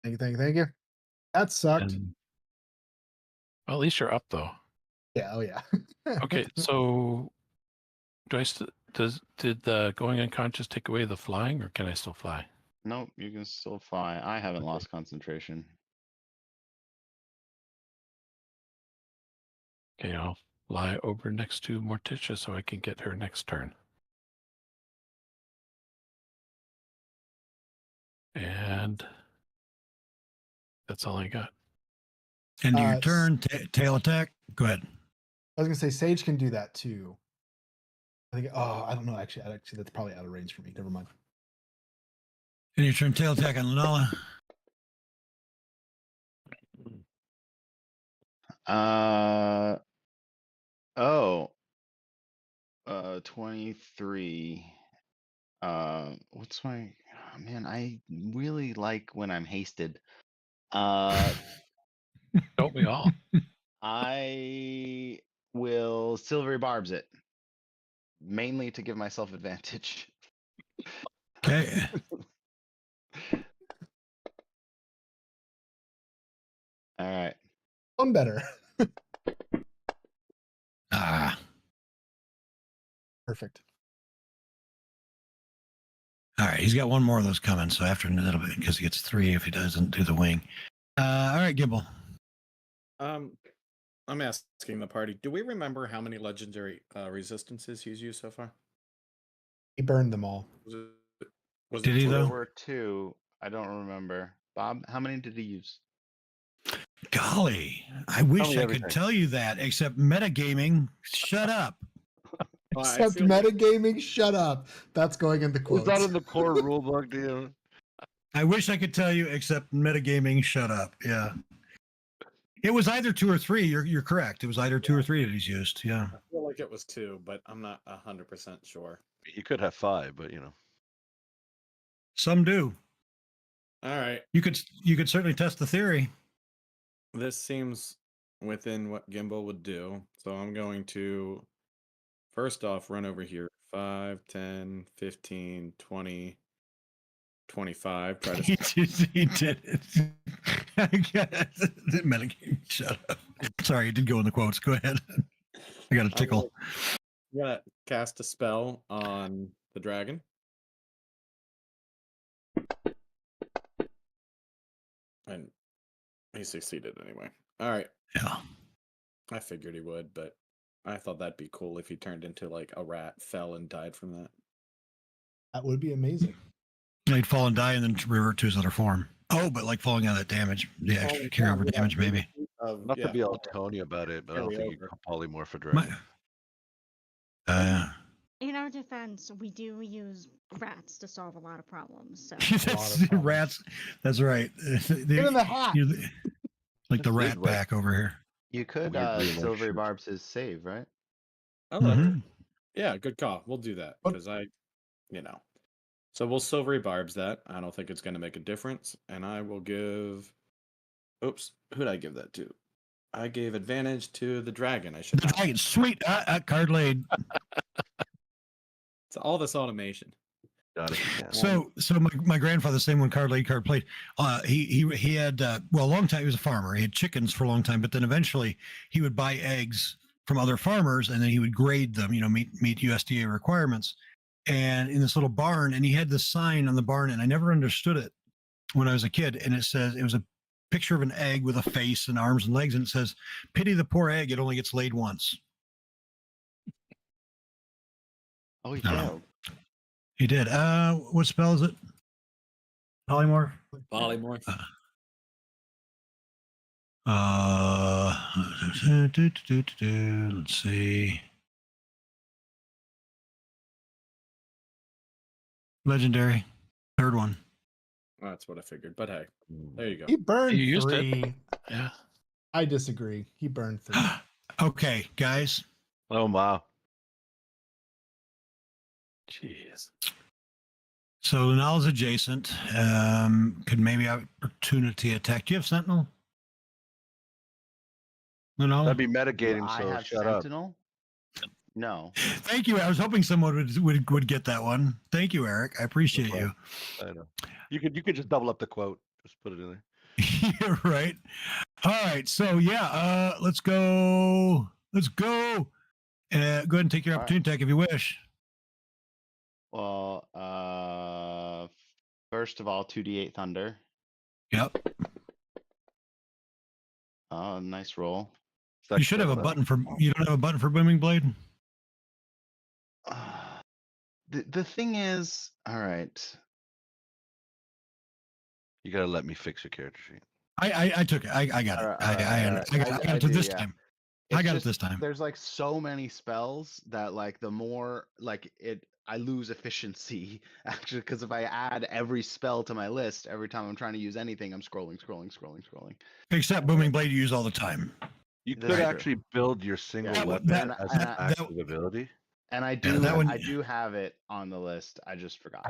Thank you. That sucked. And, well, at least you're up though. Yeah. Oh yeah. Okay, so did the going unconscious take away the flying, or can I still fly? Nope, you can still fly. I haven't lost concentration. Okay, I'll fly over next to Morticia so I can get her next turn. And that's all I got. End of your Uh, turn. Tail attack. Go ahead. I was gonna say Sage can do that too. I think. Oh, I don't know. Actually, that's probably out of range for me. Never mind. End of your turn. Tail attack on Lunala. Oh. 23. What's my man? I really like when I'm hasted. Don't we all? I will silvery barbs it. Mainly to give myself advantage. Okay. All right. I'm better. Ah. Perfect. All right. He's got one more of those coming. So after a little bit, because he gets 3 if he doesn't do the wing. All right, Gimble. I'm asking the party, do we remember how many legendary resistances he's used so far? He burned them all. Did he, There though? were 2. I don't remember. Bob, how many did he use? Golly, I wish me I everything. could tell you that, except metagaming. Shut up. Well, I Except feel like- metagaming. Shut up. That's going in the It's quotes. not in the core rulebook, dude. I wish I could tell you, except metagaming. Shut up. Yeah. It was either 2 or 3. You're correct. It was either 2 or 3 that he's used. Yeah. I feel like it was 2, but I'm not 100% sure. You could have 5, but Some do. All right. You could certainly test the theory. This seems within what Gimbal would do. So I'm going to, first off, run over here. 5, 10, 15, 20, 25. Try to He did it. Metagaming. Shut up. Sorry, it did go in the quotes. Go ahead. I got a tickle. I'm gonna cast a spell on the dragon. And he succeeded anyway. All right. Yeah. I figured he would, but I thought that'd be cool if he turned into like a rat, fell and died from that. That would be amazing. He'd fall and die and then revert to his other form. Oh, but like falling out of that damage. The extra carryover damage, maybe. not to be all Tony about it, but I don't Carry think you over. can polymorph a My- dragon. In our defense, we do use rats to solve a lot of problems. So That's of problems. rats. That's right. Get in the hat. Like the This is rat like- pack over here. You could Weird real life silvery shit. barbs his save, right? Oh, that's- Mhm. yeah, good call. We'll do that But- because I, you know, So we'll silvery barbs that. I don't think it's going to make a difference. And I will give. Oops. Who'd I give that to? I gave advantage to the dragon. I should The not. dragon, sweet card laid. It's all this automation. Got it. Yeah. So my grandfather, same one, card laid, card played. He had well, a long time he was a farmer. He had chickens for a long time, but then eventually he would buy eggs from other farmers and then he would grade them, meet USDA requirements. And in this little barn, and he had this sign on the barn, and I never understood it when I was a kid. And it was a picture of an egg with a face and arms and legs, and it says, "Pity the poor egg; it only gets laid once." Oh, he I don't know. failed. He did. What spell is it? Polymorph. Polymorph. Let's see. Legendary, third one. That's what I figured. But hey, there you go. He burned You used it. 3. Yeah. I disagree. He burned 3. Okay, guys. Oh wow. Jeez. So Lunala's adjacent. Could maybe opportunity attack. Do you have Sentinel? Lunala? That'd be metagaming. I So have shut up. Sentinel. No. Thank you. I was hoping someone would get that one. Thank you, Eric. I appreciate you. I know. You could just double up the quote. Just put it in there. You're right. All right. So yeah, let's go. Let's go. Go ahead and take your All right. opportunity attack if you wish. Well, first of all, 2d8 thunder. Yep. Oh, nice roll. You should have a button for. You don't have a button for Booming Blade. The thing is, all right. You gotta let me fix your character sheet. I took it. I got it. I got it this time. I got it this time. There's like so many spells that like the more like I lose efficiency actually, because if I add every spell to my list every time I'm trying to use anything, I'm scrolling. Except Booming Blade you use all the time. You That's could true. actually build your single Yeah, weapon that- as and an I- active ability. And I Yeah, do that one- I do have it on the list. I just forgot.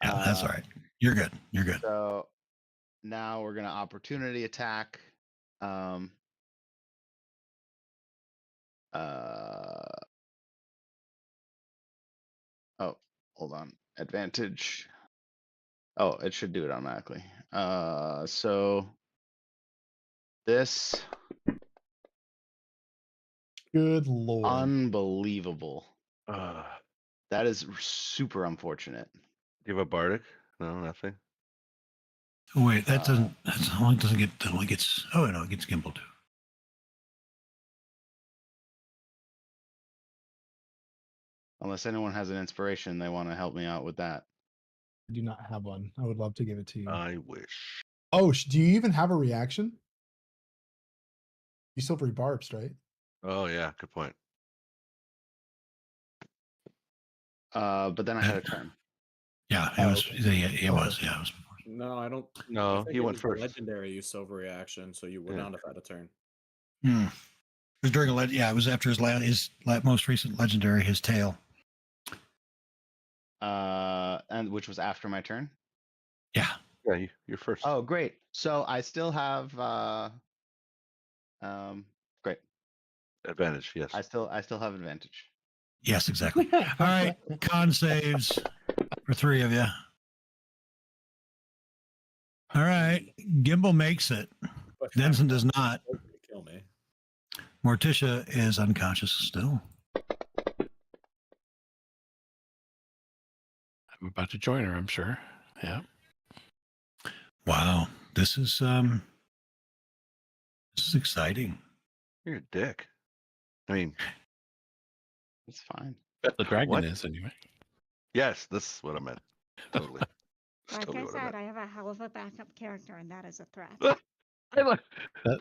Yeah, that's all right. You're good. You're good. So now we're gonna opportunity attack. Oh, hold on. Advantage. Oh, it should do it automatically. So this Good lord. unbelievable. Do That is super unfortunate. you have a bardic? No, nothing. Wait, that doesn't. That's only doesn't get. That only gets. Oh no, it gets Gimbal too. Unless anyone has an inspiration, they want to help me out with that. I do not have one. I would love to give it to you. I wish. Oh, do you even have a reaction? You silvery barbs, right? Oh yeah, good point. But then I had a turn. Yeah, it Oh, was. okay. It was. Yeah, it was. No, I don't. I No, think he it went was the first. Legendary use silver reaction, so you would Yeah. not have had a turn. It was during a yeah. It was after his most recent legendary, his tail. And which was after my turn. Yeah. Yeah, you're first. Oh, great. So I still have great. Advantage, yes. I still have advantage. Yes, exactly. All right. Con saves for 3 of you. All right. Gimbal makes it. But Denson does not. Gonna kill me. Morticia is unconscious still. I'm about to join her, I'm sure. Yeah. Wow. This is exciting. You're a dick. I mean, It's fine. The dragon What? is anyway. yes, this is what I meant. Totally. That's Like totally I what said, meant. I have a hell of a backup character, and that is a threat. I like,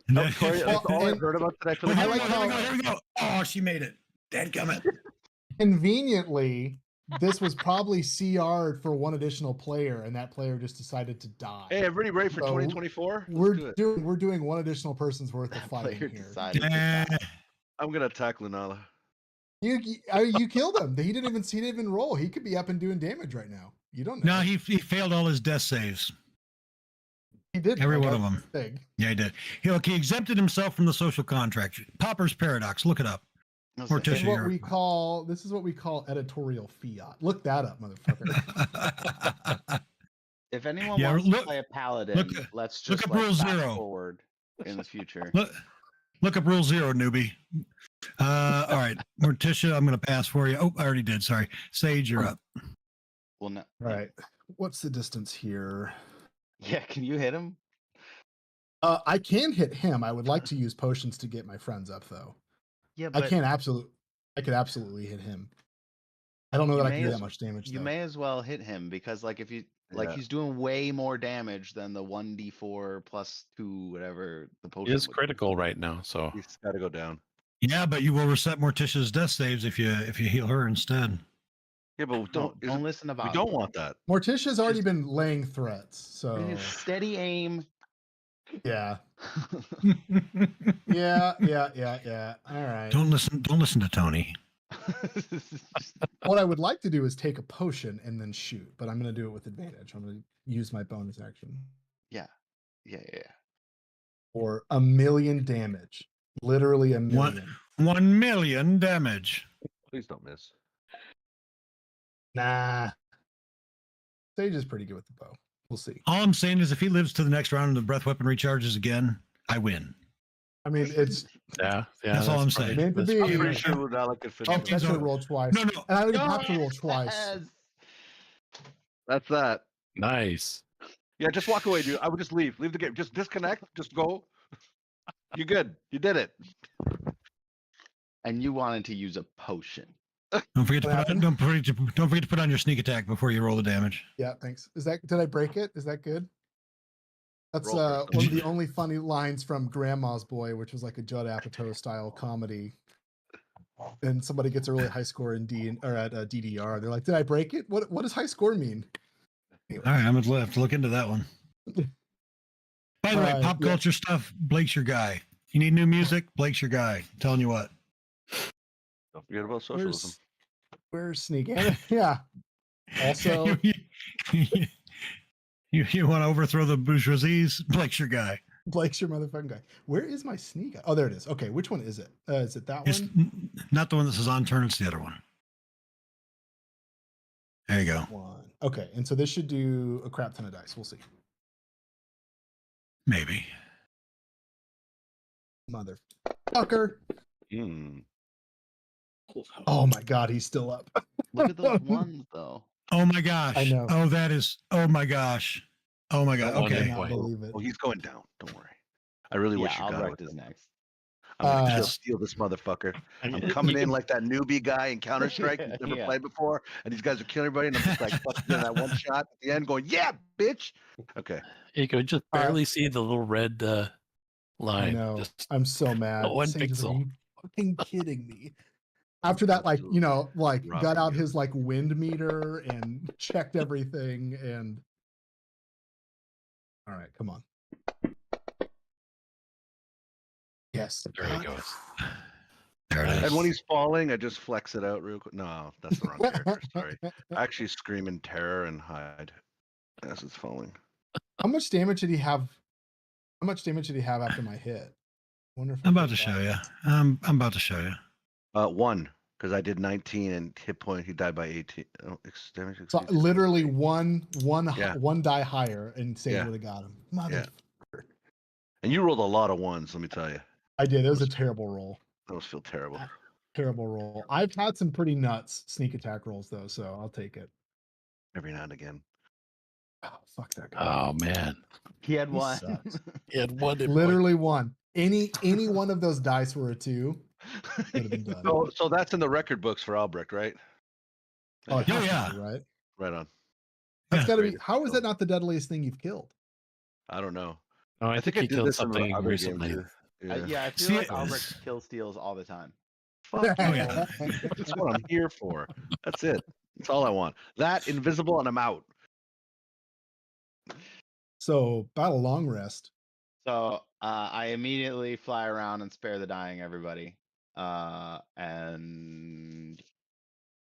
that's, Corey, that's all I've and- heard about today for the Wait, I here we like go, here we how- go, here we go. Oh, she made it. Dadgummit. Conveniently, this was probably CR'd for one additional player, and that player just decided to die. Hey, everybody ready for So, 2024? We're doing one additional person's worth of That fighting player here. decided to Eh, die. I'm gonna attack Lunala. You killed him. He didn't even roll. He could be up and doing damage right now. You don't know. No, he failed all his death saves. He did Every though, one of that's them. the thing. Yeah, he did. He exempted himself from the social contract. Popper's paradox. Look it up. I was Or gonna This say, is Tisha, what we call editorial fiat. Look that up, motherfucker. if anyone Yeah, wants look- to play a paladin, let's look just up like Rule fast 0. forward in the future. Look up Rule 0, newbie. All right, Morticia, I'm going to pass for you. Oh, I already did. Sorry. Sage, you're up. Well, no. All right. What's the distance here? Yeah, can you hit him? I can hit him. I would like to use potions to get my friends up, though. Yeah, I but could absolutely hit him. I don't know You that I may can do as- that much damage. you though. may as well hit him because, like, if you like, Yeah. he's doing way more damage than the 1d4 plus 2, whatever the It potion is would do. critical right now, so He's got to go down. Yeah, but you will reset Morticia's death saves if you heal her instead. Yeah, but Don't listen to we Bob. don't want that. Morticia's already Just- been laying threats, so Steady aim. yeah. Yeah. All right. Don't listen to Tony. What I would like to do is take a potion and then shoot, but I'm going to do it with advantage. I'm going to use my bonus action yeah. for 1,000,000 damage. Literally 1,000,000. 1 million damage. Please don't miss. Nah. Sage is pretty good with the bow. We'll see. All I'm saying is if he lives to the next round and the breath weapon recharges again, I win. I mean, it's yeah. That's all I'm probably- saying. meant to that's be. I'm probably pretty right. sure Ludala could finish. Oh, it. I should so- roll twice. No. And I don't even have to roll twice. Yes! That's that. Nice. Yeah, just walk away, dude. I would just leave. Leave the game. Just disconnect. Just go. You're good. You did it. And you wanted to use a potion. Don't forget to What happened? don't forget to put on your sneak attack before you roll the damage. Yeah, thanks. Did I break it? Is that good? That's Roll first, one don't of the you? only funny lines from Grandma's Boy, which was like a Judd Apatow style comedy. And somebody gets a really high score in DDR. They're like, "Did I break it? What does high score mean?" All right, I'm gonna have to look into that one. By the way, Alright, pop yeah. culture stuff. Blake's your guy. You need new music. Blake's your guy. I'm telling you what. Don't forget about socialism. Where's Sneak? Yeah. Also, you want to overthrow the bourgeoisies? Blake's your guy. Blake's your motherfucking guy. Where is my Sneak? Oh, there it is. Okay, which one is it? Is it that It's one? not the one that says on turn. It's the other one. There you go. One. Okay, and so this should do a crap ton of dice. We'll see. Maybe. Motherfucker. Hmm. Oh my god, he's still up. Look at those ones, though. Oh my gosh. I know. Oh, that is. Oh my gosh. Oh my god. That one I is Okay. cannot boy. believe it. Oh, he's going down. Don't worry. I really Yeah, wish you got Albrecht it. is next. I'm gonna Uh, steal this motherfucker. I mean, I'm you coming in can- like that newbie guy in Counter Strike who's never Yeah. played before, and these guys are killing everybody, and I'm just like fucking doing that one shot at the end, going, "Yeah, bitch." Okay. You could just Uh, barely see the little red I line. know. Just I'm so mad. one Sage is like, pixel. "Are you fucking kidding me?" After that, like, Absolutely like got robbing out you. his like wind meter and checked everything and all right, come on. Yes. there he goes. There it is. And when he's falling, I just flex it out real quick. No, that's the wrong character. Sorry. I actually scream in terror and hide as it's falling. How much damage did he have? How much damage did he have after my hit? I wonder if I I'm about can to show find you. that. I'm about to show you. 1, because I did 19 and hit point. He died by 18. Oh, damage. So exceeds- literally one Yeah. die higher and Sage Yeah. would have got him. Mother. And you rolled a lot of ones. Let me tell you, I did. It was a terrible roll. I almost feel terrible. Terrible roll. I've had some pretty nuts sneak attack rolls though, so I'll take it. Every now and again. Oh, fuck that guy. Oh man, He had He one. sucks. he had one. hit point. Literally one. Any one of those dice were a 2, would have been done. So that's in the record books for Albrecht, right? Oh, it Oh, has to yeah. be, right? Right on. That's Yeah. got to be. Great. How is that not the deadliest thing you've killed? I don't know. No, I think he I did killed this in something other games, recently. too. Yeah. Yeah, I feel See, like it- Albrecht kill steals all the time. Fuck Oh, yeah. yeah. That's what I'm here for. That's it. That's all I want. That invisible and I'm out. So battle long rest. So I immediately fly around and spare the dying, everybody. And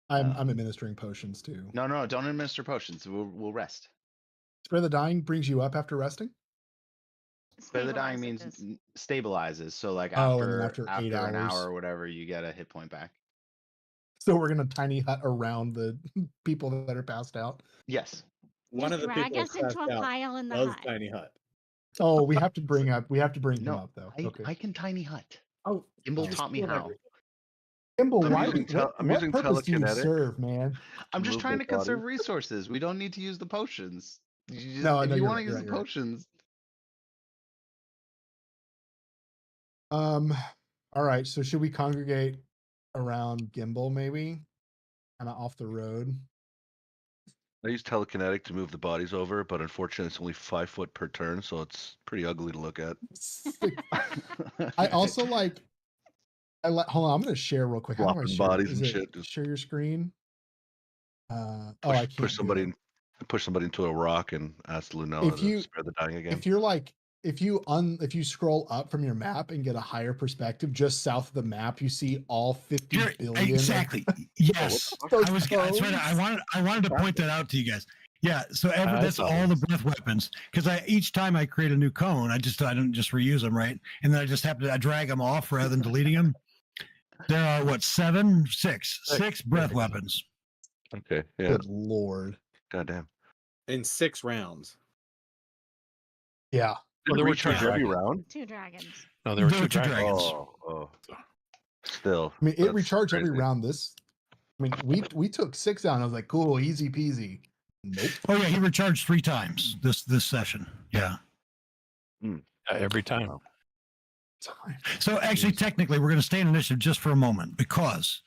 I'm administering potions too. No, don't administer potions. We'll rest. Spare the dying brings you up after resting. Spare the dying means Stabilizes. Stabilizes. So like Oh, and then after after 8 an hours. hour or whatever, you get a hit point back. So we're gonna tiny hut around the people that are passed out. Yes. One Just of the drag people us into a passed out pile in the was hut. Tiny Hut. Oh, we have to bring him No, up though. I, Okay. I can tiny hut. Oh, Gimbal just taught me steal how. everything. Kimball, I'm why using I'm what using purpose do you telekinetic. serve, man? I'm just move trying the to conserve body. resources. We don't need to use the potions. No, If no, you you're want right, to you're use right, the you're right. potions, All right. So should we congregate around Gimbal maybe? Kind of off the road. I use telekinetic to move the bodies over, but unfortunately, it's only 5 foot per turn, so it's pretty ugly to look at. I also like. Hold on, I'm gonna share real quick. How do I Flopping share? bodies Is and it shit, just share your screen? I can't push do somebody it. push somebody into a rock and ask Lunella If to you spare the dying again. if you're like if you scroll up from your map and get a higher perspective, just south of the map, you see all 50 Here, billion. exactly. Yes, Those I was. That's right. codes. I wanted to point that out to you guys. Yeah. So that's saw all the this. breath weapons. Because each time I create a new cone, I don't just reuse them, right? And then I just happen to drag them off rather than deleting them. There are what six breath weapons. Okay, yeah. Good lord. Goddamn. In 6 rounds. Yeah. Did it there were recharge two every dragons. round? 2 dragons. No, there were There two were two dragons. dragons. Oh. Still. I mean, it that's recharged every crazy. round. I mean, we took 6 down. I was like, cool, easy peasy. Nope. Oh yeah, he recharged 3 times this session. Yeah. Yeah, every time. So actually, technically, we're going to stay in initiative just for a moment because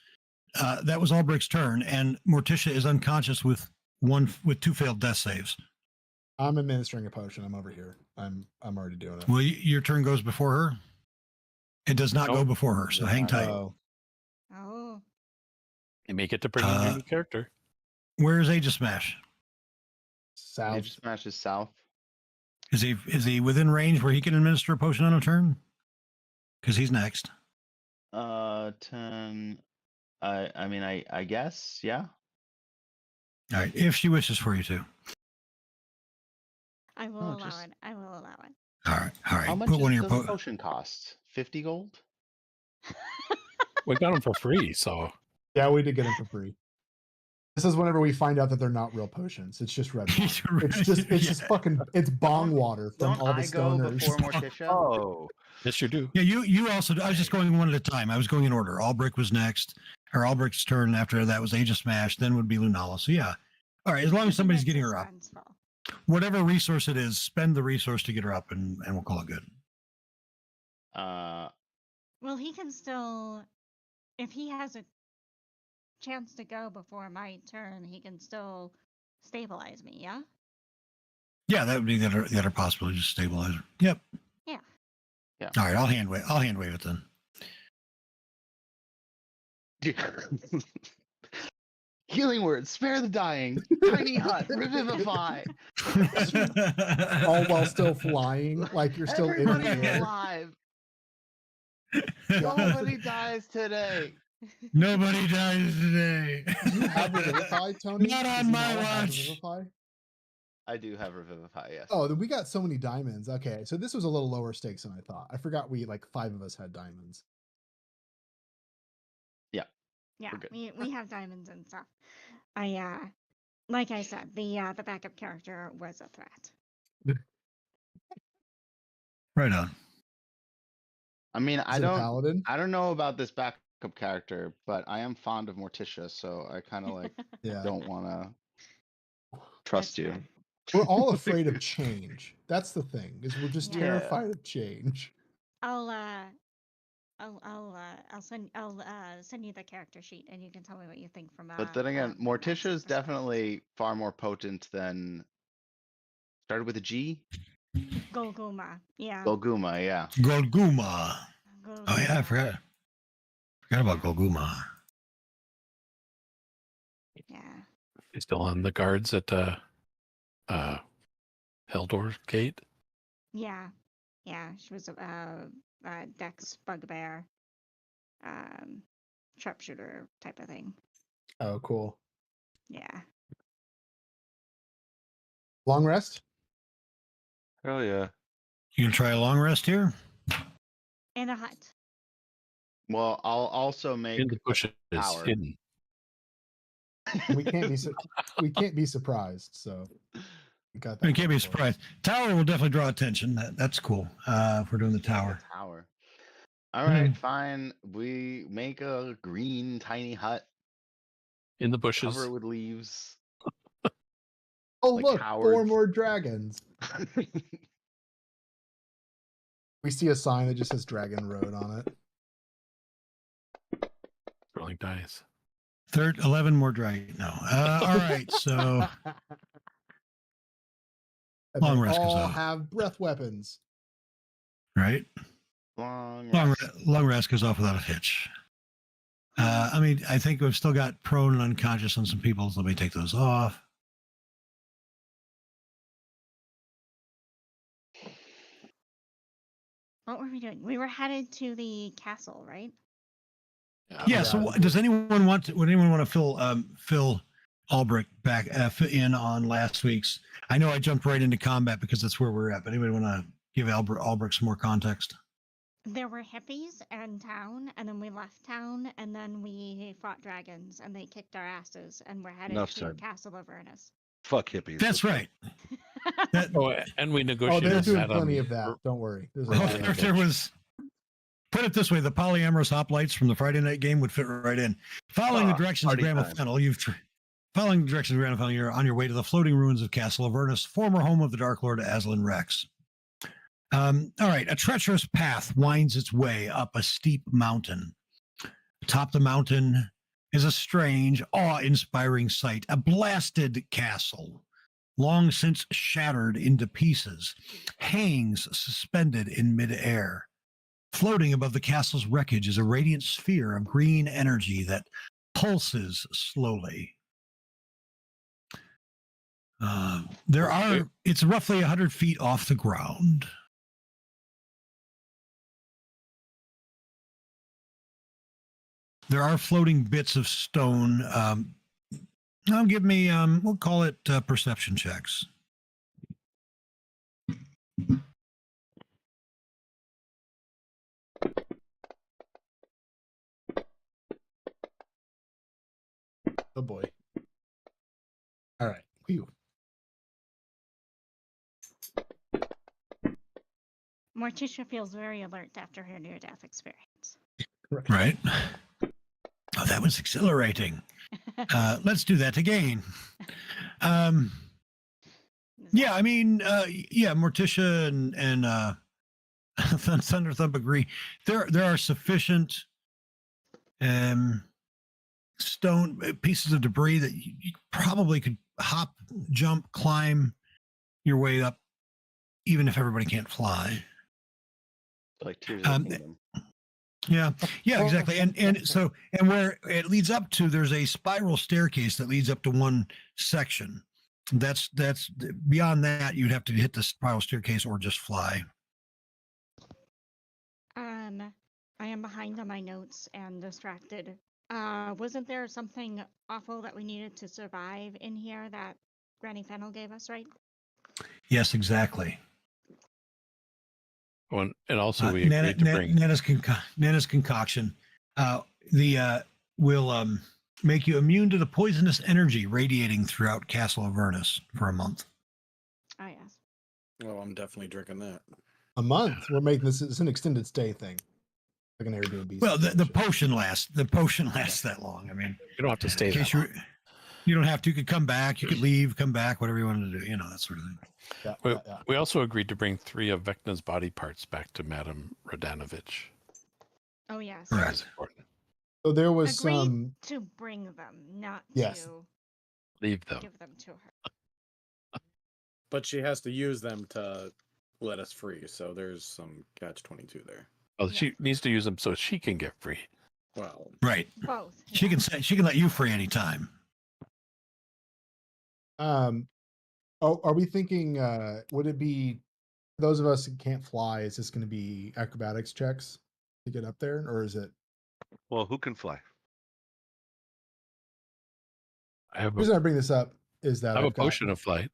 that was Albrecht's turn, and Morticia is unconscious with 2 failed death saves. I'm administering a potion. I'm over here. I'm already doing it. Well, your turn goes before her. It does not go Nope. before her, so hang tight. Oh, Oh. You may get to bring in your new character. Where is Aegis Smash? south. Age Smash is south. Is he within range where he can administer a potion on a turn? Because he's next. 10. I mean, I guess, yeah. All right, if she wishes for you to. I will No, allow just- it. I will allow it. All right. How much Put one of does your a potion cost? 50 gold? We got them for free, so Yeah, we did get them for free. This is whenever we find out that they're not real potions. It's just red wine. It's bong water from Don't all the I go stoners. before Morticia? Oh. yes, you do. Yeah, you also. I was just going one at a time. I was going in order. Albrecht was next, or Albrecht's turn. After that was Aegis Smash. Then would be Lunala. So yeah. All right. As long as Keeping somebody's it getting her up, suspenseful. whatever resource it is, spend the resource to get her up, and we'll call it good. Well, he can still, if he has a chance to go before my turn, he can still stabilize me. Yeah. Yeah, that would be the other possibility. Just stabilizer. Yep. Yeah. Yeah. All right. I'll hand wave it then. Healing words, spare the dying, tiny hut, revivify. All while still flying, like you're still in the Everybody's air. alive. Nobody dies today. Nobody dies today. Do you have Revivify, Tony? Not Does on my Lunala have watch. Revivify? I do have revivify, yes. Oh, then we got so many diamonds. Okay, so this was a little lower stakes than I thought. I forgot we like 5 of us had diamonds. Yeah, We're good. we have diamonds and stuff. Like I said, the backup character was a threat. Right on. I mean, Is it a paladin? I don't know about this backup character, but I am fond of Morticia, so I kind of like Yeah. don't want to trust That's you. fair. We're all afraid of change. That's the thing, is we're just Yeah. terrified of change. I'll send you the character sheet and you can tell me what you think from. But then again, from Morticia is Max's perspective. definitely far more potent than started with a G. Golguma. Yeah. Golguma, yeah. Golguma. Oh yeah, I forgot about Golguma. Yeah. He's still on the guards at Heldor Gate. Yeah. Yeah. She was a Dex bugbear, sharpshooter type of thing. Oh, cool. Yeah. Long rest? Hell yeah. You can try a long rest here. In a hut. Well, I'll also make In the bushes, tower. hidden. We can't be surprised. So we got that. You can't be going for us. surprised. Tower will definitely draw attention. That's cool. If we're doing the tower. Tower. All right, Mm. fine. We make a green tiny hut, In the bushes. cover it with leaves. Oh, like look, 4 cowards. more dragons. We see a sign that just says Dragon Road on it. Rolling dice. 11 more dragon. No. All right. So And Long they rest goes all off. have breath weapons. right. Long Long, rest. long rest goes off without a hitch. I mean, I think we've still got prone and unconscious on some people. So let me take those off. What were we doing? We were headed to the castle, right? Yeah. So does anyone want to? Would anyone want to fill Albrecht back in on last week's? I know I jumped right into combat because that's where we're at. But anybody want to give Albrecht some more context? There were hippies in town, and then we left town, and then we fought dragons, and they kicked our asses, and we're headed Enough to said. Castle Avernus. Fuck hippies. That's right. That, Oh, and we Oh, negotiated. they're doing Madame- plenty of that. Don't worry. There's a well, lot yeah. of if there was, put it this way, the polyamorous hoplites from the Friday night game would fit right in. Following the directions of party Grandma time. Fennel, following the directions of Grandma Fennel, you're on your way to the floating ruins of Castle Avernus, former home of the Dark Lord Aslan Rex. All right, a treacherous path winds its way up a steep mountain. Atop the mountain is a strange, awe-inspiring sight, a blasted castle, long since shattered into pieces, hangs suspended in midair. Floating above the castle's wreckage is a radiant sphere of green energy that pulses slowly. It's roughly 100 feet off the ground. There are floating bits of stone. Give me, we'll call it perception checks. Oh boy. All right. Whew. Morticia feels very alert after her near-death experience. Right. Oh, that was exhilarating. Let's do that again. Yeah, I mean, Morticia and Thunder Thump agree. There are sufficient stone pieces of debris that you probably could hop, jump, climb your way up, even if everybody can't fly. Like Tears of the Kingdom. Yeah, exactly. And where it leads up to, there's a spiral staircase that leads up to one section. That's beyond that, you'd have to hit the spiral staircase or just fly. I am behind on my notes and distracted. Wasn't there something awful that we needed to survive in here that Granny Fennel gave us, right? Yes, exactly. And also we agreed to bring Nana's concoction. Will make you immune to the poisonous energy radiating throughout Castle Avernus for a month. Oh, yes. Well, I'm definitely drinking that. A month. We're making this. It's an extended stay thing, like an Airbnb. Well, the situation. potion lasts. The potion lasts that long. I mean, you don't have to stay in case there. you don't have to. You could come back. You could leave. Come back. Whatever you wanted to do. That sort of thing. Yeah. We also agreed to bring 3 of Vecna's body parts back to Madame Radanovich. Oh, yes. Right. That's important. So there was Agreed some. to bring them, not Yes. to Leave them. give them to her. But she has to use them to let us free, so there's some catch-22 there. Well, she needs to use them so she can get free. Well, Right. Both. She can let you free anytime. Are we thinking? Would it be those of us who can't fly? Is this going to be acrobatics checks to get up there, or is it? Well, who can fly? I have The reason I bring this up is I that have a I've got, potion of flight.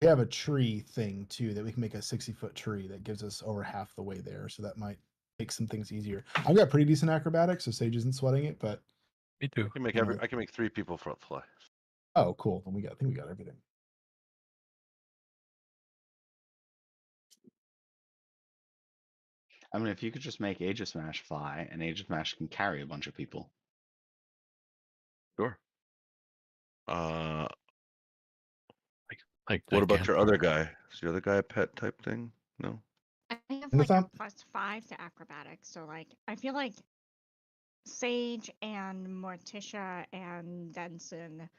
we have a tree thing too that we can make a 60-foot tree that gives us over half the way there. So that might make some things easier. I've got pretty decent acrobatics, so Sage isn't sweating it. But Me too. I can make 3 people fly. oh, cool. Then I think we got everything. I mean, if you could just make Aegis Smash fly, and Aegis Smash can carry a bunch of people. Sure. Like What about gigantic. your other guy? Is your other guy a pet type thing? No. I have And like a the +5 to acrobatics, so like I feel like Sage and Morticia and Denson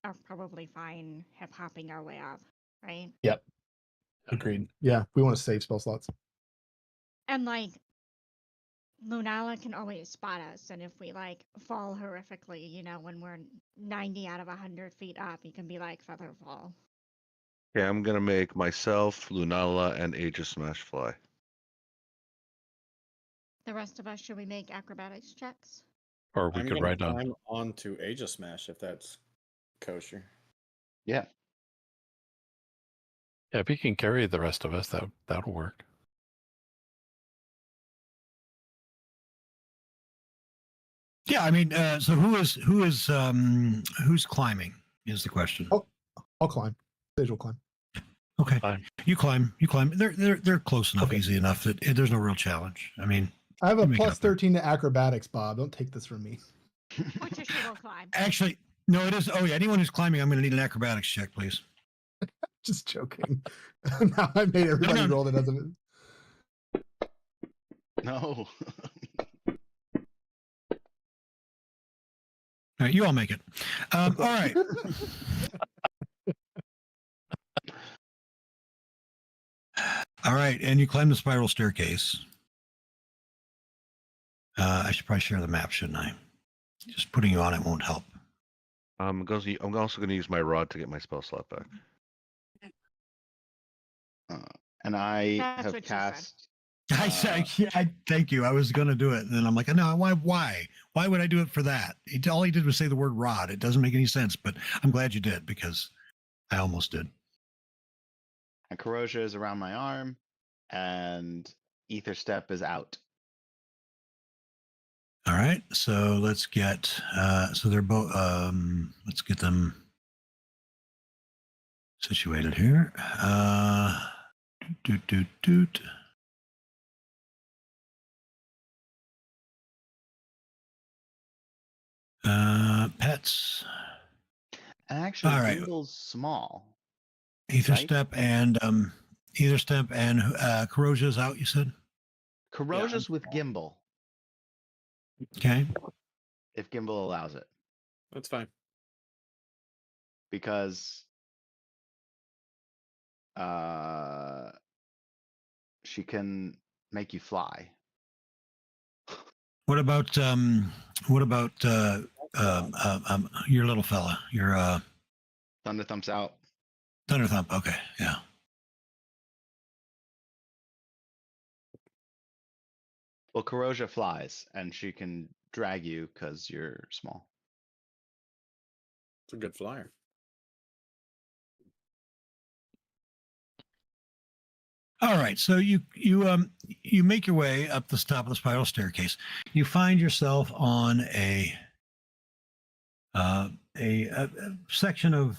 are probably fine hip hopping our way up, right? Yep. Agreed. Yeah, we want to save spell slots. And like Lunala can always spot us, and if we like fall horrifically, you know, when we're 90 out of 100 feet up, you can be like feather fall. Okay, I'm gonna make myself, Lunala, and Aegis Smash fly. The rest of us, should we make acrobatics checks? Or we I'm could gonna ride on. climb onto Aegis Smash if that's kosher. Yeah. Yeah, if he can carry the rest of us, that'll work. Yeah, I mean, so who's climbing is the question. Oh. I'll climb. Sage will climb. Okay, Fine. you climb. They're close enough, Okay. easy enough that there's no real challenge. I mean, I have a You make it plus up there. 13 to acrobatics, Bob. Don't take this from me. Morticia will climb. actually, no, it is. Oh yeah, anyone who's climbing, I'm going to need an acrobatics check, please. Just joking. Now I made everybody no. roll that doesn't. No. All right, you all make it. All right. All right, and you climb the spiral staircase. I should probably share the map, shouldn't I? Just putting you on it won't help. I'm also going to use my rod to get my spell slot back. And I That's have what you said. cast. I thank you. I was going to do it, and then I'm like, no, why? Why would I do it for that? All he did was say the word rod. It doesn't make any sense, but I'm glad you did because I almost did. And Corrosia is around my arm, and Ether Step is out. All right, so let's get so they're both let's get them situated here. Doot. Pets, And actually, All right. Gimble's small. Ether Right. Step and Corrosia's out, you said? Corrosia's with Gimbal, Okay. if Gimbal allows it, That's fine. because she can make you fly. What about your little fella, your Thunder Thump's out. Thunder Thump? Okay, yeah. Well, Corrosia flies, and she can drag you because you're small. It's a good flyer. All right, so you make your way up the top of the spiral staircase. You find yourself on a section of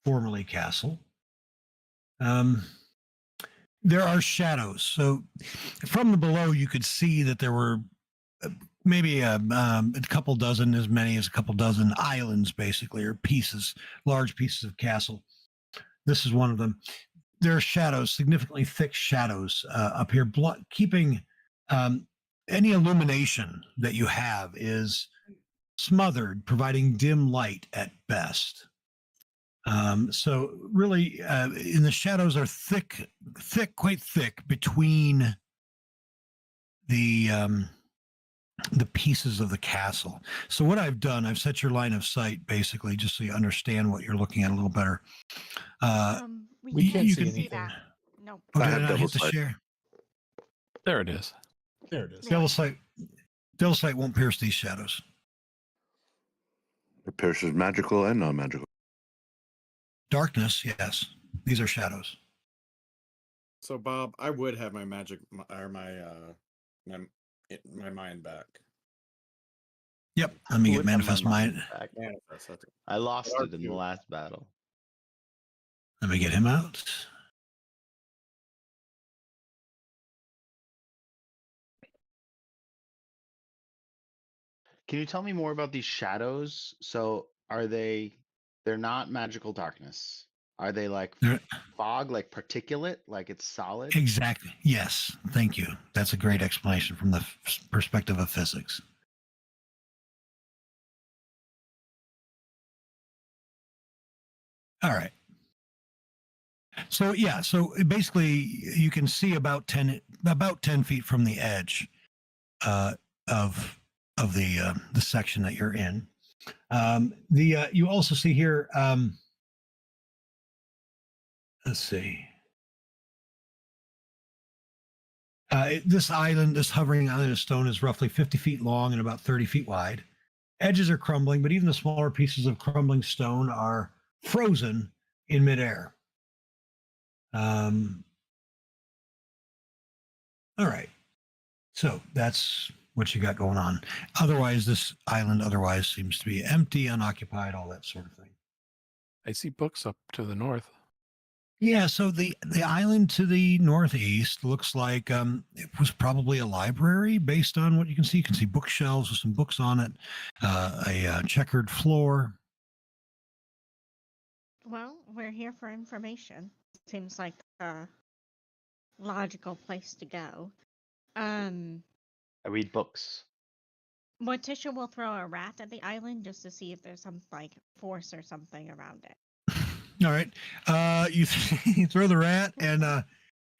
formerly castle. There are shadows. So from the below, you could see that there were maybe a couple dozen, as many as a couple dozen islands, basically, or pieces, large pieces of castle. This is one of them. There are shadows, significantly thick shadows up here, keeping any illumination that you have is smothered, providing dim light at best. So really, in the shadows are thick, quite thick between the pieces of the castle. So what I've done, I've set your line of sight basically, just so you understand what you're looking at a little better. We can't you see can- anything. that. No. Oh, I did I have not double hit the sight. share? There it is. There it is. Yeah. Devil sight won't pierce these shadows. It pierces magical and non-magical. Darkness, yes. These are shadows. So Bob, I would have my magic or my mind back. Yep. Let me get Would have my manifest mind. back. Manifest, that's it. I lost Are it in the you- last battle. Let me get him out. Can you tell me more about these shadows? So are they're not magical darkness. Are they like They're- fog, like particulate, like it's solid? Exactly. Yes. Thank you. That's a great explanation from the perspective of physics. All right. So yeah, so basically you can see about 10 feet from the edge of the section that you're in. You also see here, let's see. This island, this hovering island of stone, is roughly 50 feet long and about 30 feet wide. Edges are crumbling, but even the smaller pieces of crumbling stone are frozen in midair. All right. So that's what you got going on. Otherwise, this island seems to be empty, unoccupied, all that sort of thing. I see books up to the north. Yeah, so the island to the northeast looks like it was probably a library based on what you can see. You can see bookshelves with some books on it, a checkered floor. Well, we're here for information. Seems like a logical place to go. I read books. Morticia will throw a rat at the island just to see if there's some like force or something around it. All right, you you throw the rat, and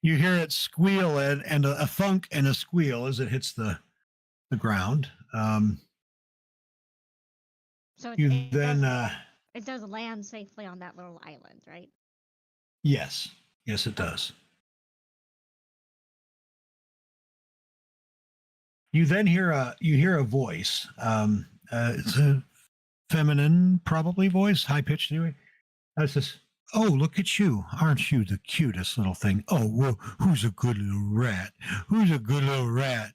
you hear it squeal and a thunk and a squeal as it hits the ground. So You it then it does land safely on that little island, right? yes, it does. You then hear a voice. It's a feminine, probably voice, high pitched anyway. It says, "Oh, look at you! Aren't you the cutest little thing? Oh, well, who's a good little rat? Who's a good little rat?"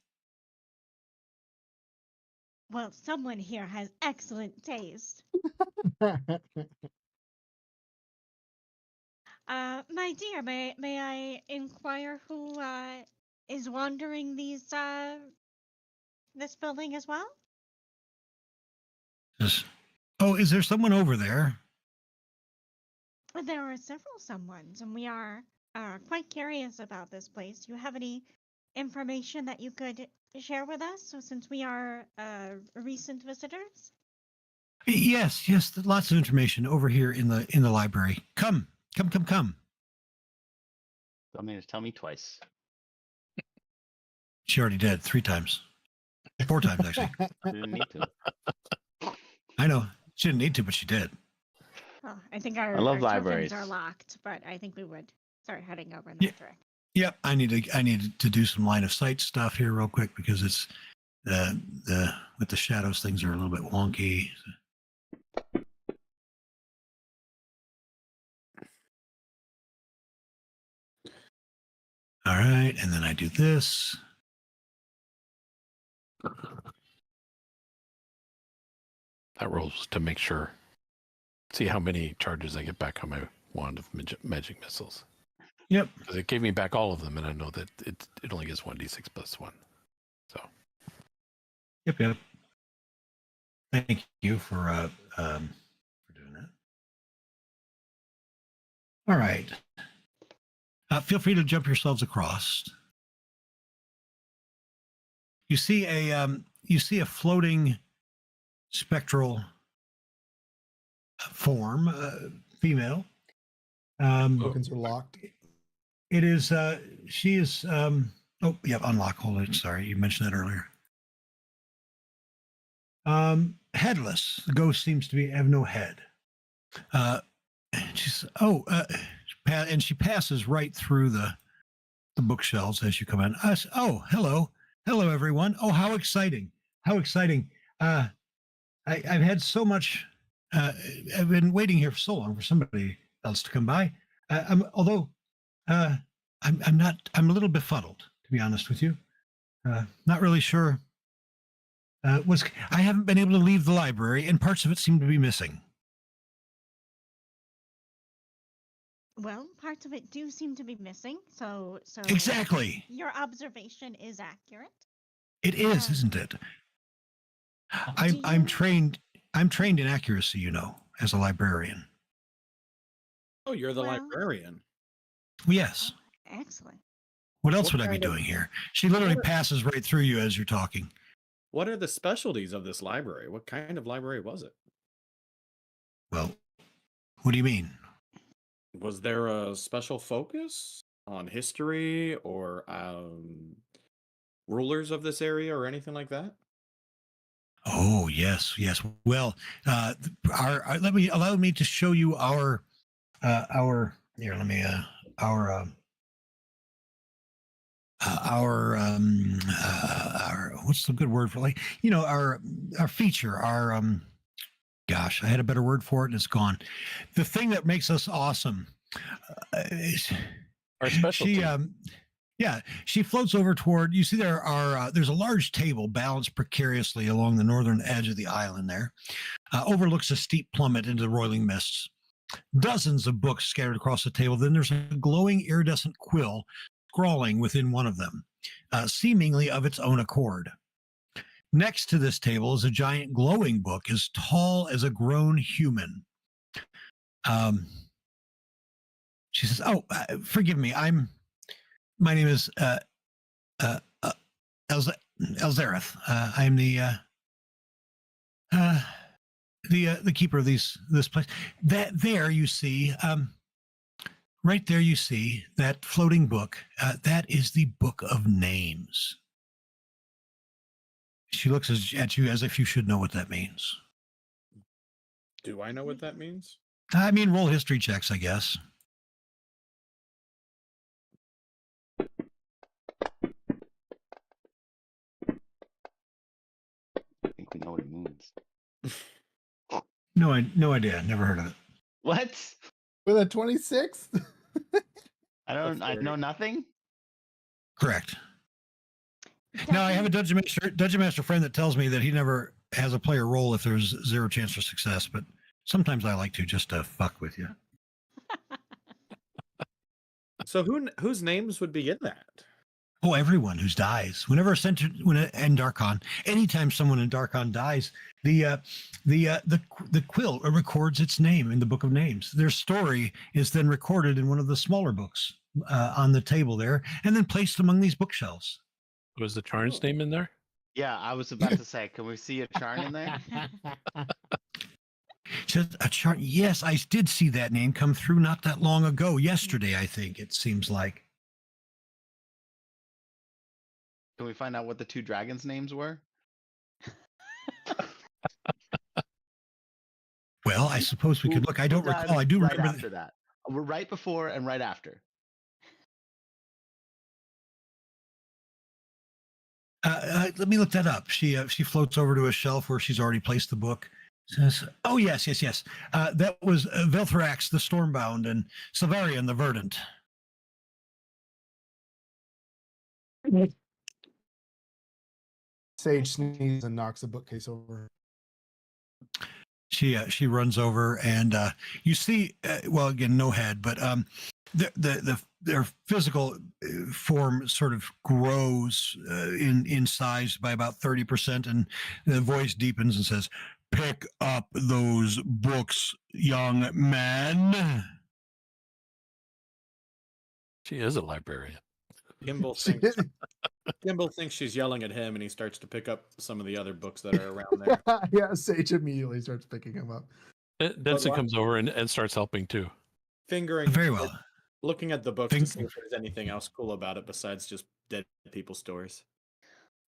Well, someone here has excellent taste. My dear, may I inquire who is wandering this building as well? Says, "Oh, is there someone over there?" Well, there are several someones, and we are quite curious about this place. Do you have any information that you could share with us? So, since we are recent visitors. Yes, lots of information over here in the library. Come. I mean, tell me twice. She already did 3 times, 4 times actually. I didn't need to. I know she didn't need to, but she did. Oh, I think our love tokens libraries. are locked, but I think we would start heading over in Yeah. that direction. Yep, I need to do some line of sight stuff here real quick because it's the with the shadows things are a little bit wonky. All right, and then I do this. That rolls to make sure. See how many charges I get back on my wand of magic missiles. Yep. Because it gave me back all of them, and I know that it only gets 1d6 plus 1. So. Yep. Thank you for doing that. All right. Feel free to jump yourselves across. You see a floating spectral form, female. Tokens are locked. It is. She is. Unlock. Hold it. Sorry, you mentioned that earlier. Headless. The ghost seems to have no head. And she passes right through the bookshelves as you come in. Hello, everyone. Oh, how exciting! I've had so much I've been waiting here for so long for somebody else to come by. Although I'm not. I'm a little befuddled, to be honest with you. Not really sure. I haven't been able to leave the library, and parts of it seem to be missing. Well, parts of it do seem to be missing, so Exactly. your observation is accurate. It is, Uh, isn't it? do I'm you- trained. I'm trained in accuracy, you know, as a librarian. Oh, you're the Well- librarian. Yes. Excellent. What else What would I be kind of- doing here? She literally what- passes right through you as you're talking. What are the specialties of this library? What kind of library was it? Well, what do you mean? Was there a special focus on history or rulers of this area or anything like that? Oh, yes, yes. Well, allow me to show you our here. Let me our what's the good word for, like, you know, our feature, our gosh, I had a better word for it and it's gone. The thing that makes us awesome is Our specialty. she yeah, she floats over toward, you see there are there's a large table balanced precariously along the northern edge of the island there. Overlooks a steep plummet into the roiling mists. Dozens of books scattered across the table. Then there's a glowing iridescent quill scrawling within one of them, seemingly of its own accord. Next to this table is a giant glowing book as tall as a grown human. She says, "Oh, forgive me. My name is Elzareth. I'm the keeper of this place. That there you see, right there you see that floating book. That is the Book of Names." She looks at you as if you should know what that means. Do I know what that means? I mean, roll history checks, I guess. I think we know what it means. No idea. Never heard of it. What? With a 26? I know nothing. Correct. Now I have a dungeon master friend that tells me that he never has a player roll if there's zero chance for success, but sometimes I like to, just to fuck with you. So whose names would be in that? Oh, everyone who dies. Whenever in Darkon, anytime someone in Darkon dies, the quill records its name in the Book of Names. Their story is then recorded in one of the smaller books on the table there, and then placed among these bookshelves. Was the Charn's name in there? Yeah, I was about to say, can we see a Charn in there? Just a chart. Yes, I did see that name come through not that long ago. Yesterday, I think it seems like. Can we find out what the two dragons' names were? Well, I suppose we could look. I don't Who died recall. I do right remember. after that. We're right before and right after. Let me look that up. She floats over to a shelf where she's already placed the book. Says, "Oh yes. That was Velthrax the Stormbound and Savarian the Verdant." Sage sneezes and knocks a bookcase over. She runs over and you see, well, again, no head, but their physical form sort of grows in size by about 30%, and the voice deepens and says, "Pick up those books, young man." She is a librarian. Gimbal thinks she's yelling at him, and he starts to pick up some of the other books that are around there. Yeah, Sage immediately starts picking him up. Denson why- comes over and starts helping too. Fingering, Very well. looking at the books to Think- see if there's anything else cool about it besides just dead people stories.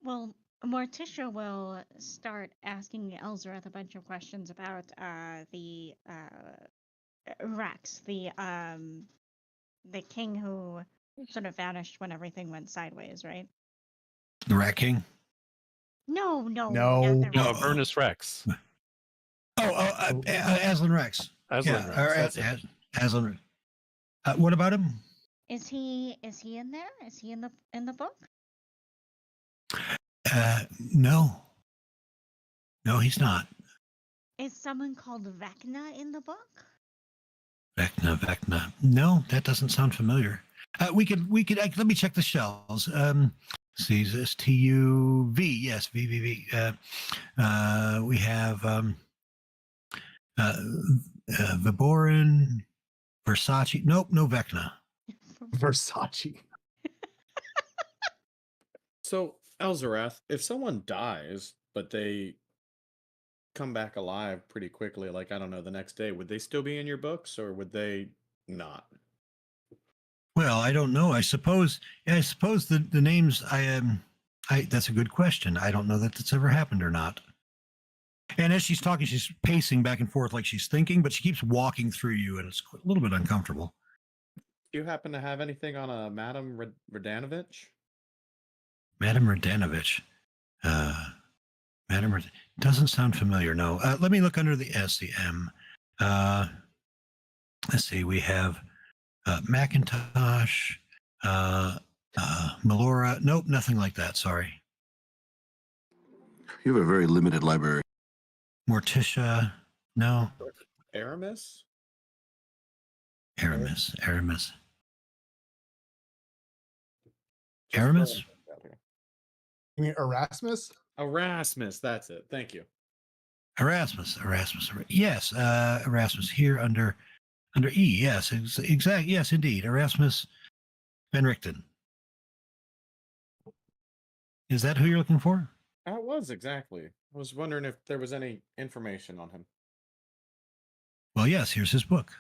Well, Morticia will start asking Elzareth a bunch of questions about the Rex, the king who sort of vanished when everything went sideways, right? The Rat King. No, No. not the No, Rex. Avernus Rex. Aslan Rex. Aslan Yeah, Rex, or that's it. Aslan Rex. What about him? Is he in there? Is he in the book? No. No, he's not. Is someone called Vecna in the book? Vecna. No, that doesn't sound familiar. We could. Let me check the shells. See, this TUV. Yes, VVV. We have Viborin, Versace. Nope, no Vecna. Versace. So, Elzarath, if someone dies, but they come back alive pretty quickly, like, I don't know, the next day, would they still be in your books or would they not? Well, I don't know. I suppose the names that's a good question. I don't know that that's ever happened or not. And as she's talking, she's pacing back and forth like she's thinking, but she keeps walking through you, and it's a little bit uncomfortable. Do you happen to have anything on a Madame Radanovich? Madame Radanovich. Madame doesn't sound familiar. No. Let me look under the SCM. Let's see. We have Macintosh, Melora. Nope, nothing like that. Sorry. You have a very limited library. Morticia. No. Aramis? Aramis. Just Aramis? throwing things out here. You mean Erasmus? Erasmus, that's it. Thank you. Erasmus. Yes, Erasmus here under E. Yes, exactly. Yes, indeed. Erasmus Van Richten. Is that who you're looking for? That was exactly. I was wondering if there was any information on him. Well, yes. Here's his book.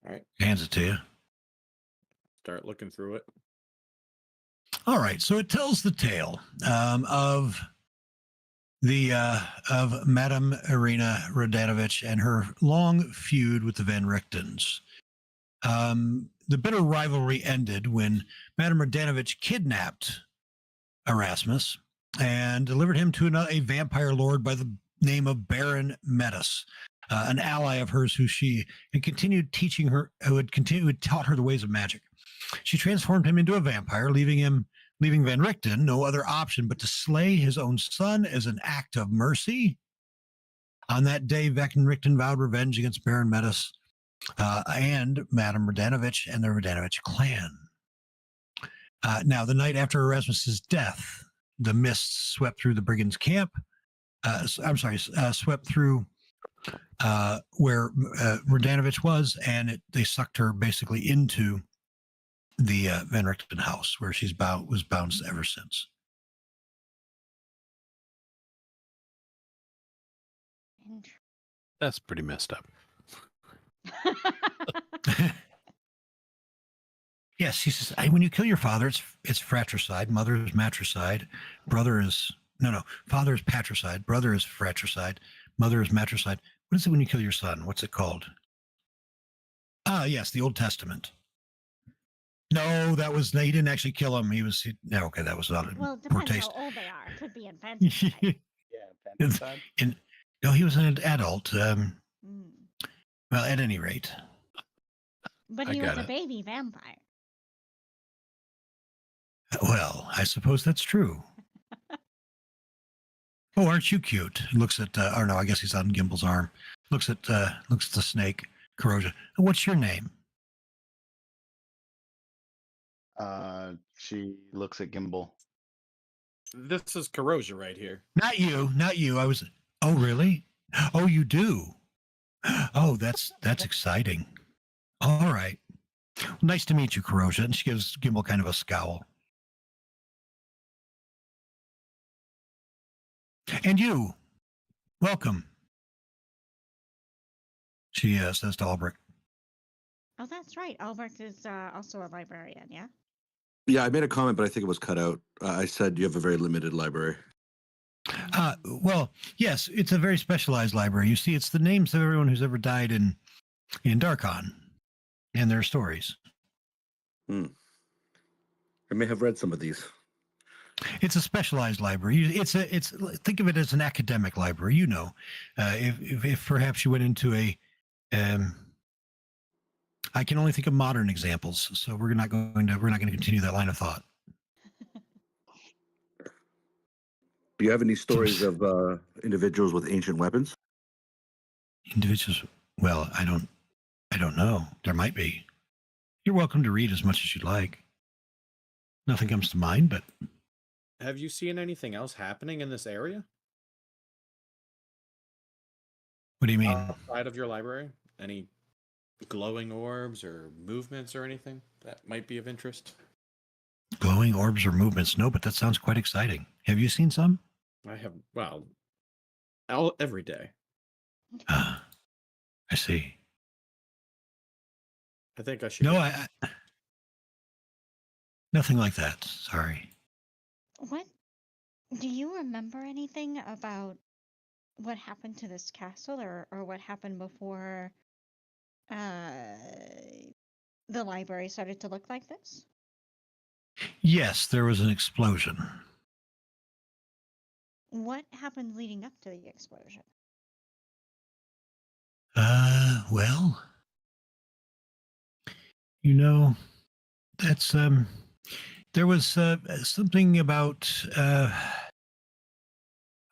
All right, Hands it to you. start looking through it. All right. So it tells the tale of Madame Irina Radanovich and her long feud with the Van Richtens. The bitter rivalry ended when Madame Radanovich kidnapped Erasmus and delivered him to a vampire lord by the name of Baron Metis, an ally of hers who she had continued teaching her, who had taught her the ways of magic. She transformed him into a vampire, leaving Van Richten no other option but to slay his own son as an act of mercy. On that day, Van Richten vowed revenge against Baron Metis and Madame Radanovich and the Radanovich clan. Now, the night after Erasmus's death, the mists swept through the brigands' camp. Swept through where Radanovich was, and they sucked her basically into the Van Richten house, where was bound ever since. That's pretty messed up. Yes, he says, when you kill your father, it's fratricide. Mother is matricide. Father is patricide. Brother is fratricide. Mother is matricide. What is it when you kill your son? What's it called? Yes, the Old Testament. No, he didn't actually kill him. That was not Well, in poor depends taste. how old they are. It could be infanticide. Yeah, infanticide. No, he was an adult. Mm. Well, at any rate. But I he was got a it. baby vampire. Well, I suppose that's true. Oh, aren't you cute? Looks at, or no, I guess he's on Gimble's arm. Looks at the snake, Corrosion. What's your name? She looks at Gimbal. This is Corrosia right here. Not you. Oh, really? Oh, you do? Oh, that's exciting. All right. Well, nice to meet you, Corrosion. And she gives Gimbal kind of a scowl. And you, welcome. She says to Albrecht. Oh, that's right. Albrecht is also a librarian, yeah? Yeah, I made a comment, but I think it was cut out. I said you have a very limited library. Well, yes, it's a very specialized library. You see, it's the names of everyone who's ever died in Darkon and their stories. I may have read some of these. It's a specialized library. It's think of it as an academic library. You know, if perhaps you went into a, I can only think of modern examples, so we're not going to continue that line of thought. Do you have any stories of individuals with ancient weapons? Individuals. Well, I don't know. There might be. You're welcome to read as much as you'd like. Nothing comes to mind, but Have you seen anything else happening in this area what do you mean? outside of your library? Any glowing orbs or movements or anything that might be of interest? Glowing orbs or movements? No, but that sounds quite exciting. Have you seen some? I have, well, every day. I see. I think I should. No, nothing like that. Sorry. What? Do you remember anything about what happened to this castle, or what happened before the library started to look like this? Yes, there was an explosion. What happened leading up to the explosion? Well, you know, that's there was something about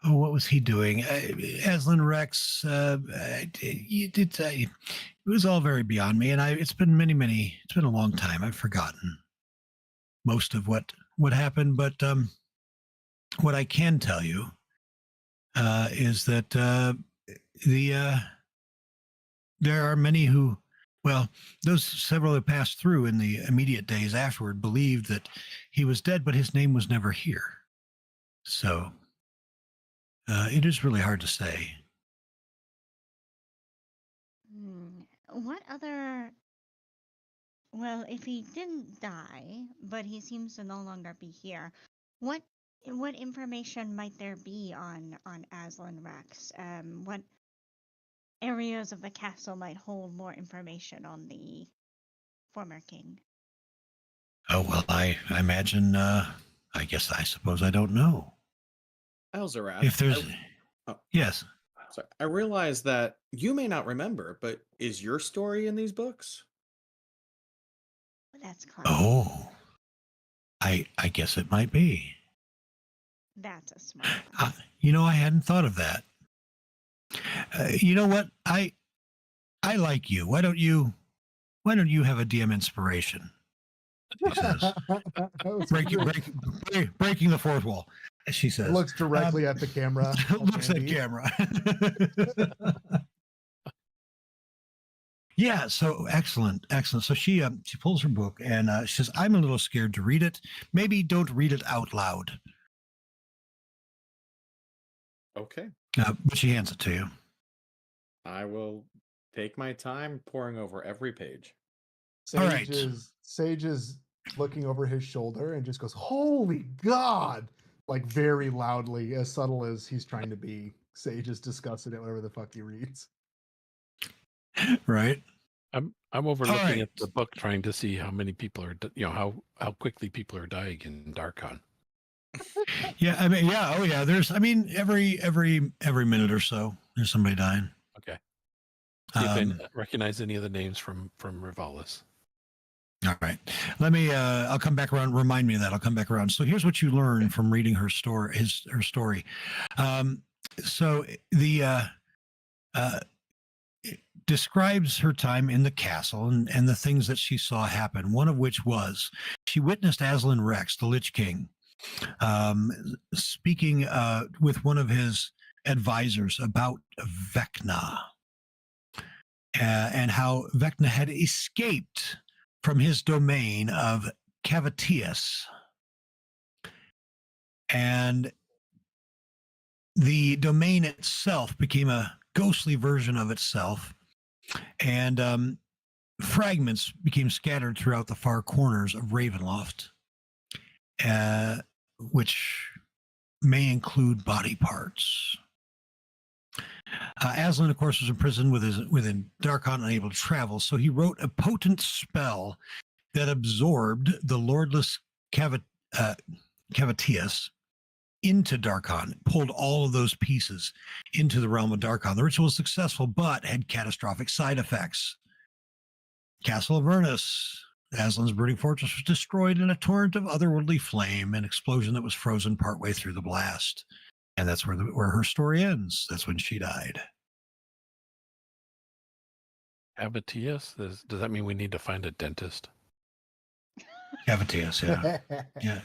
what was he doing? Aslan Rex. It was all very beyond me, and it's been it's been a long time. I've forgotten most of what happened, but what I can tell you is that there are many who, well, those several who passed through in the immediate days afterward believed that he was dead, but his name was never here. So it is really hard to say. What other? Well, if he didn't die, but he seems to no longer be here, what information might there be on Aslan Rex? What areas of the castle might hold more information on the former king? Oh, well, I imagine, I suppose I don't know. Elzerath, If there's, yes. Sorry, I realize that you may not remember, but is your story in these books? That's clever. Oh, I guess it might be. That's a smart one. You know, I hadn't thought of that. You know what? I like you. Why don't you have a DM inspiration? She says, breaking the fourth wall. She says, looks directly at the camera. Looks at camera. Yeah. So excellent. So she pulls her book and she says, "I'm a little scared to read it. Maybe don't read it out loud." Okay. But she hands it to you. I will take my time pouring over every page. Sage is looking over his shoulder and just goes, "Holy God!" like very loudly, as subtle as he's trying to be. Sage is disgusted at whatever the fuck he reads. Right. I'm overlooking at the book, trying to see how many people are, how quickly people are dying in Darkon. Yeah, I mean, yeah, oh yeah. There's, I mean, every minute or so, there's somebody dying. Okay. See if I recognize any of the names from Rivalis. All right. Let me. I'll come back around. Remind me of that. I'll come back around. So here's what you learn from reading her story. Her story. So the it describes her time in the castle and the things that she saw happen. One of which was she witnessed Aslan Rex, the Lich King, speaking with one of his advisors about Vecna and how Vecna had escaped from his domain of Cavatius. And the domain itself became a ghostly version of itself, and fragments became scattered throughout the far corners of Ravenloft, which may include body parts. Aslan, of course, was imprisoned within Darkon, unable to travel, so he wrote a potent spell that absorbed the lordless Cavatius into Darkon, pulled all of those pieces into the realm of Darkon. The ritual was successful, but had catastrophic side effects. Castle Avernus, Aslan's brooding fortress, was destroyed in a torrent of otherworldly flame, an explosion that was frozen partway through the blast. And that's where her story ends. That's when she died. Abatius? Does that mean we need to find a dentist? Cavatius, yeah. Yeah.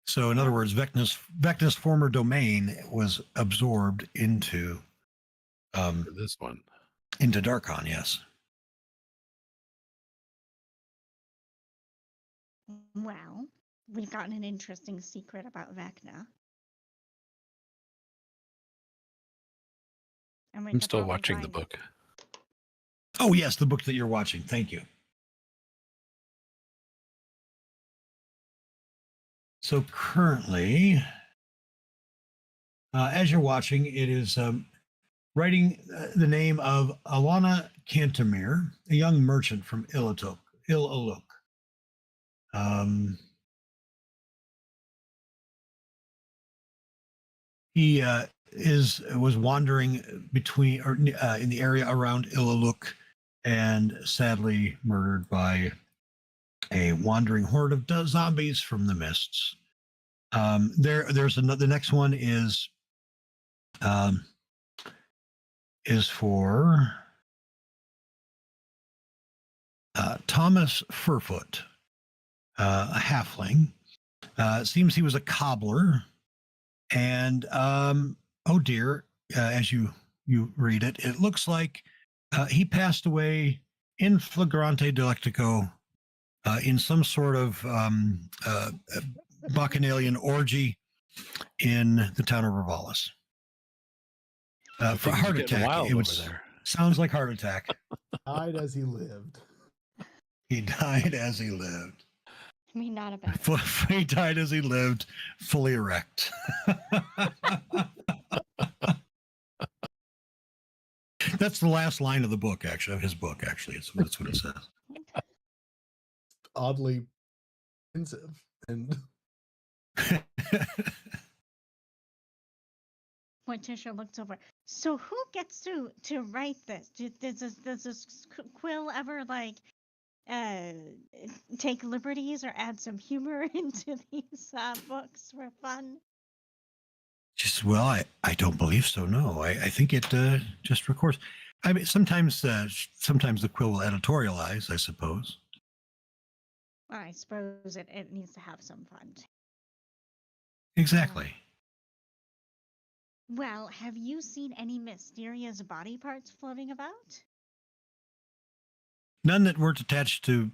So, in other words, Vecna's former domain was absorbed into This one. into Darkon. Yes. Well, we've gotten an interesting secret about Vecna. And we I'm could still probably watching the find it. book. Oh, yes, the book that you're watching. Thank you. So currently, as you're watching, it is writing the name of Alana Cantemir, a young merchant from Illaluk. He was wandering between or in the area around Illaluk, and sadly murdered by a wandering horde of zombies from the mists. There's another. The next one is for Thomas Furfoot, a halfling. It seems he was a cobbler, and oh dear, as you read it, it looks like he passed away in flagrante delicto in some sort of bacchanalian orgy in the town of Ravalis. For a Things are heart getting attack. wild It over was there. sounds like heart attack. Died as he lived. He died as he lived. I mean, not a bad. He died as he lived, fully erect. That's the last line of the book, actually, of his book, actually. That's what it says. Oddly pensive and Morticia looks over. So who gets to write this? Does this Quill ever like take liberties or add some humor into these books for fun? Just well, I don't believe so. No, I think it just records. I mean, sometimes the Quill will editorialize, I suppose. I suppose it needs to have some fun. Exactly. Well, have you seen any mysterious body parts floating about? None that weren't attached to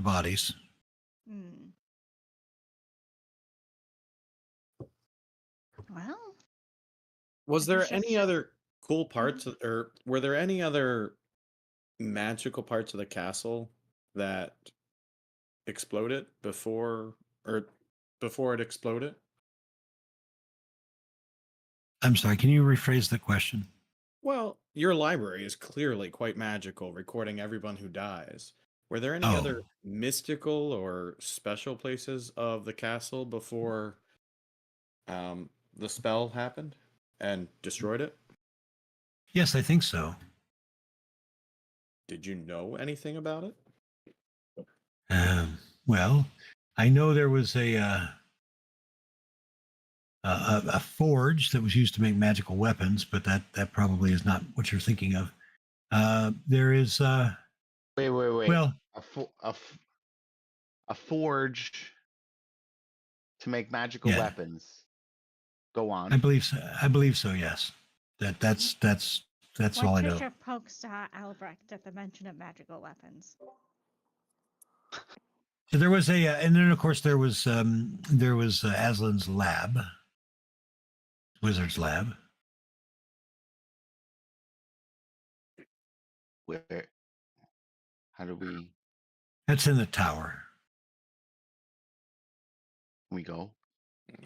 bodies. Hmm. Well, Was there Sure, any sure. other cool parts, or were there any other magical parts of the castle that exploded before it exploded? I'm sorry. Can you rephrase the question? Well, your library is clearly quite magical, recording everyone who dies. Were there any Oh. other mystical or special places of the castle before the spell happened and destroyed it? Yes, I think so. Did you know anything about it? Well, I know there was a forge that was used to make magical weapons, but that probably is not what you're thinking of. There is Wait. well, A forge to make magical Yeah. weapons. Go on. I believe so. Yes, that's all I know. Morticia pokes Albrecht at the mention of magical weapons. So there was and then of course there was Aslan's lab, wizard's lab. Where? How do we That's in the tower. go?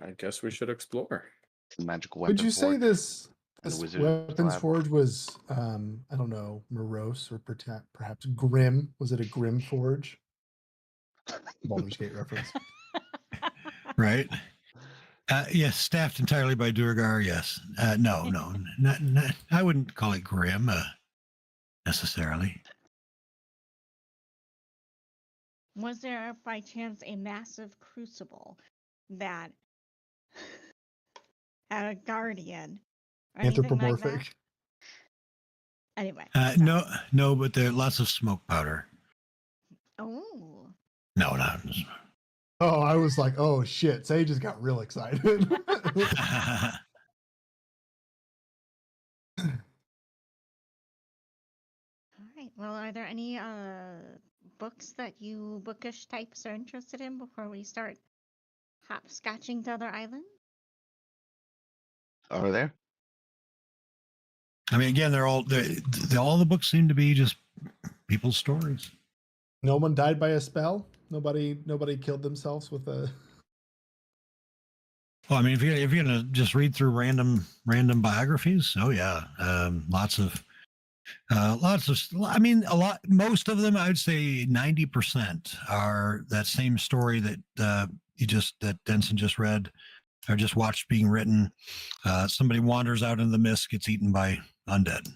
I guess we should explore. To the magical weapon would you say forge? this And the This Wizard Weapons Lab. Forge was, I don't know, morose or perhaps grim. Was it a grim forge? Baldur's Gate reference. Right? Yes, staffed entirely by Durgar. Yes. No, not, I wouldn't call it grim necessarily. Was there by chance a massive crucible that had a guardian or anything like that? Anthropomorphic. Anyway. No, but there are lots of smoke powder. Oh. No, not. Oh, I was like, oh shit. Sage just got real excited. All right. Well, are there any books that you bookish types are interested in before we start hopscotching to other islands? Are there? I mean, again, all the books seem to be just people's stories. No one died by a spell. Nobody killed themselves with a. Well, I mean, if you're gonna just read through random biographies, oh yeah, lots of. I mean, most of them, I would say 90% are that same story that that Denson just read or just watched being written. Somebody wanders out in the mist, gets eaten by undead.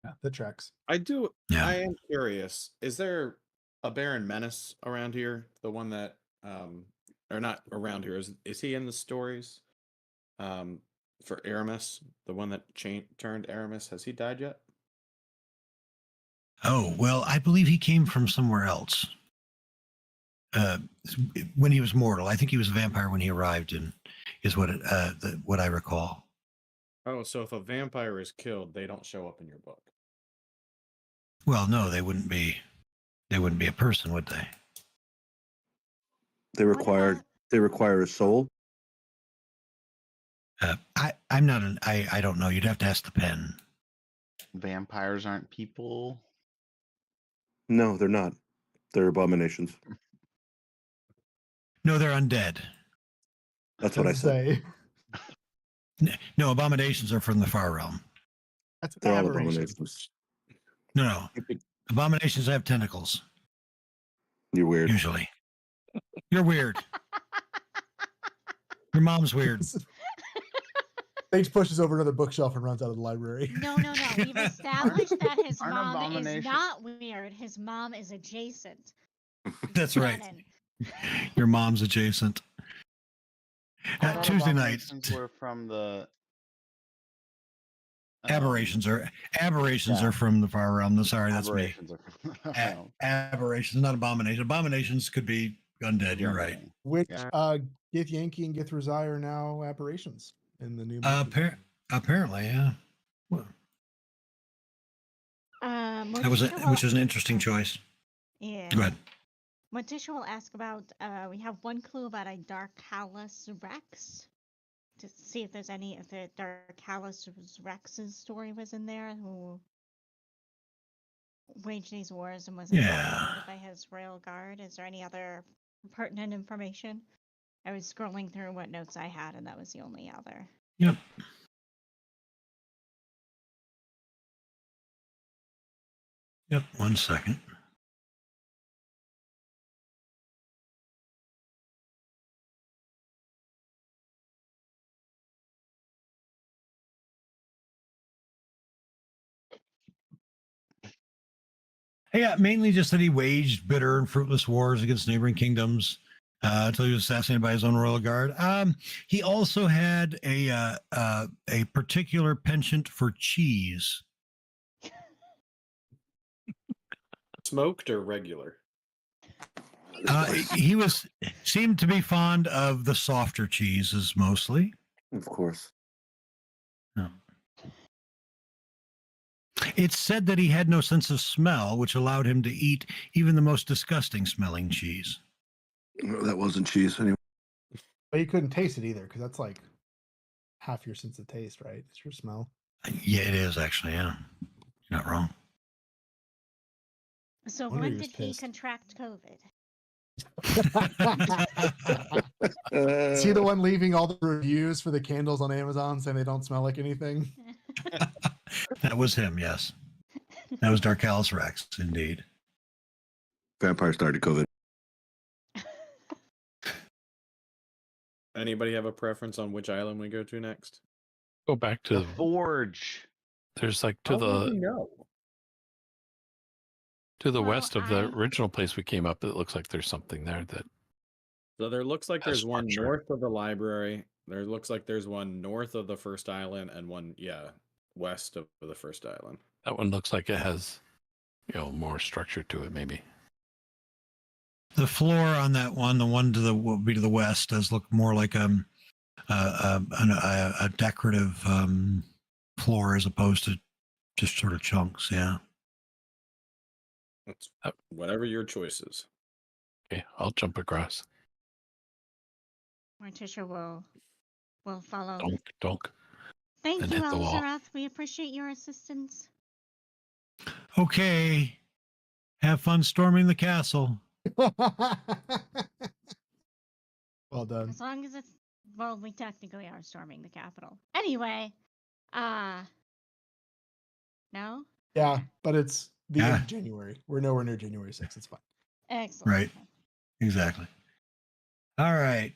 Yeah, that tracks. I do. Yeah. I am curious. Is there a Baron Menace around here? The one that, or not around here? Is he in the stories? For Aramis, the one that turned Aramis, has he died yet? Oh, well, I believe he came from somewhere else. When he was mortal, I think he was a vampire when he arrived, and is what what I recall. Oh, so if a vampire is killed, they don't show up in your book. Well, no, they wouldn't be a person, would they? They require a soul. I'm not I don't know. You'd have to ask the pen. Vampires aren't people. No, they're not. They're abominations. No, they're undead. That's what I said. No, abominations are from the far realm. That's They're all aberration. abominations. No. Abominations have tentacles. You're weird. Usually. You're weird. Your mom's weird. Sage pushes over another bookshelf and runs out of the library. No. We've established that his Aren't mom is abominations- not weird. His mom is adjacent. That's right. Canon. Your mom's adjacent. I thought Tuesday night. abominations were from the Aberrations are yeah. from the far realm. Sorry, that's me. aberrations are from the realm. Aberrations, not abominations. Abominations could be undead. You're right. Which Yeah. Gith Yankee and Gith Razai are now aberrations in the new movie. Apparently, yeah. Well, which is an interesting choice. Yeah. Go ahead. Morticia will ask about, we have one clue about a Darkalis Rex. To see if there's if the Darkalis Rex's story was in there, who waged these wars and was assassinated by his royal guard. Is there any other pertinent information? I was scrolling through what notes I had, and that was the only other. Yep. Yep. 1 second. Yeah, mainly just that he waged bitter and fruitless wars against neighboring kingdoms until he was assassinated by his own royal guard. He also had a particular penchant for cheese. Smoked or regular? He seemed to be fond of the softer cheeses mostly. Of course. No. It's said that he had no sense of smell, which allowed him to eat even the most disgusting smelling cheese. No, that wasn't cheese anyway. But you couldn't taste it either, because that's like half your sense of taste, right? It's your smell. Yeah, it is actually. Yeah, you're not wrong. So Wonder when he was did he pissed. contract COVID? Is he the one leaving all the reviews for the candles on Amazon saying they don't smell like anything? That was him, yes. That was Darkalis Rex, indeed. Vampire started COVID. Anybody have a preference on which island we go to next? Go back to The Forge. there's like to How would we the know? Well, west of the I- original place we came up. It looks like there's something there that So there looks like there's That's one structure. north of the library. There looks like there's one north of the first island and one, west of the first island. that one looks like it has, more structure to it. Maybe. The floor on that one, the one to the will be to the west, does look more like a decorative floor as opposed to just sort of chunks. Yeah. It's whatever your choice is. Okay, I'll jump across. Morticia will follow. Donk. Thank and you, hit the wall. Elzarath. We appreciate your assistance. Okay. Have fun storming the castle. Well done. As long as it's we technically are storming the capital. Anyway, no? Yeah, but it's the end Yeah. of January. We're nowhere near January 6th. It's fine. Excellent. Right. Exactly. All right.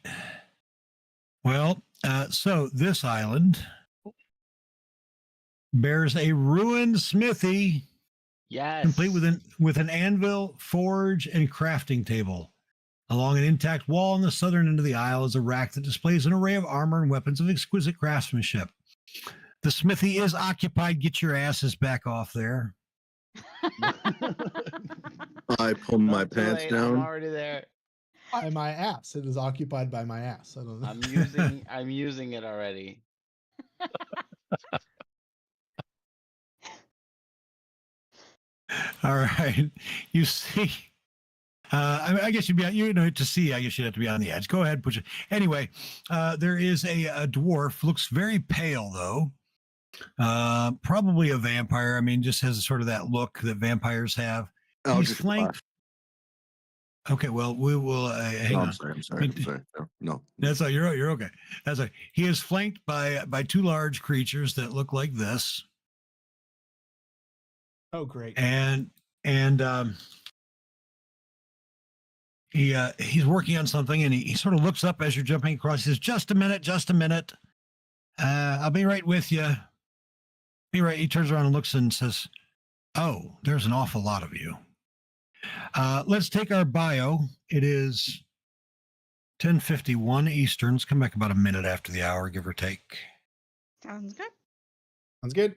Well, so this island bears a ruined smithy, Yes. complete with an anvil, forge, and crafting table. Along an intact wall on the southern end of the isle is a rack that displays an array of armor and weapons of exquisite craftsmanship. The smithy is occupied. Get your asses back off there. I pull my Not too pants late, I'm down. already there. By my ass. It is occupied by my ass. I don't know. I'm using it already. All right. You see, I guess you'd be, to see, I guess you'd have to be on the edge. Go ahead. Anyway, there is a dwarf, looks very pale though. Probably a vampire. I mean, just has sort of that look that vampires have. I'll He's just flanked. laugh. Okay, well, we will hang No, on. I'm sorry. I'm sorry. No. That's all. You're okay. That's like he is flanked by two large creatures that look like this, Oh, great. and he's working on something, and he sort of looks up as you're jumping across. He says, "Just a minute. I'll be right with you. Be right." He turns around and looks and says, "Oh, there's an awful lot of you. Let's take our bio. It is 10:51 Eastern. Let's come back about a minute after the hour, give or take." Sounds good. Sounds good.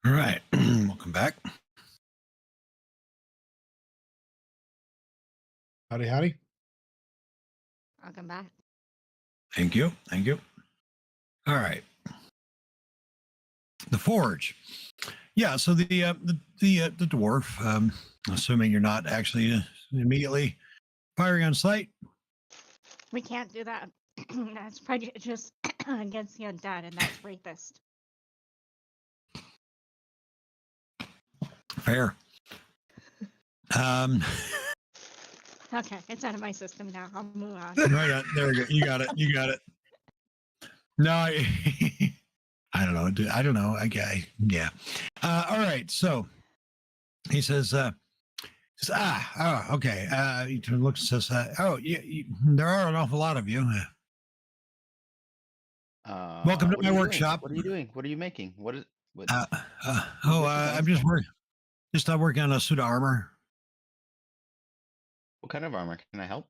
All right. Welcome back. Howdy, howdy. Welcome back. Thank you. Thank you. All right. The forge. Yeah. So the dwarf. Assuming you're not actually immediately firing on sight. We can't do that. That's prejudice against the undead, and that's rapist. Fair. Um. Okay, it's out of my system now. I'll move on. Right on. There we go. You got it. You got it. No, I don't know. I don't know. Yeah. All right. So he says, okay. He looks and says, there are an awful lot of you. Welcome to what my are you doing? workshop. What are you doing? What are you making? What is? What? I'm just working on a suit of armor. What kind of armor? Can I help?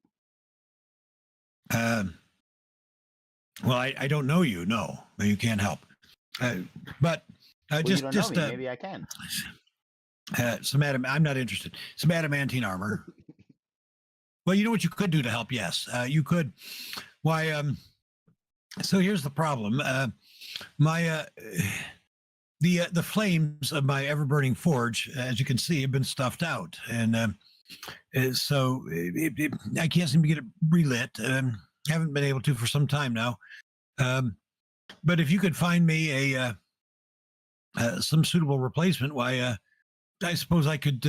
Well, I don't know you. No, you can't help. But Well, just you don't know me. Maybe I can. some I'm not interested. Some adamantine armor. Well, you know what you could do to help? Yes, you could. Why? So here's the problem. The flames of my ever burning forge, as you can see, have been stuffed out, and so I can't seem to get it relit. Haven't been able to for some time now. But if you could find me some suitable replacement, why? I suppose I could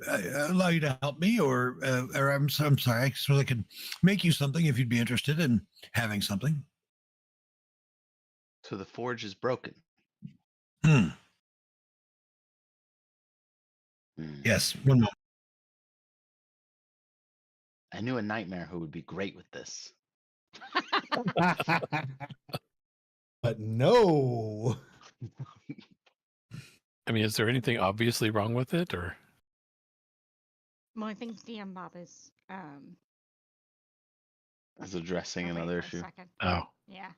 allow you to help me, or I'm sorry, I suppose I could make you something if you'd be interested in having something. So the forge is broken. Hmm. Hmm. Yes. One moment. I knew a nightmare who would be great with this. But no. I mean, is there anything obviously wrong with it, or? Well, I think DM Bob is As addressing wait another for a issue. second. Oh, Yeah.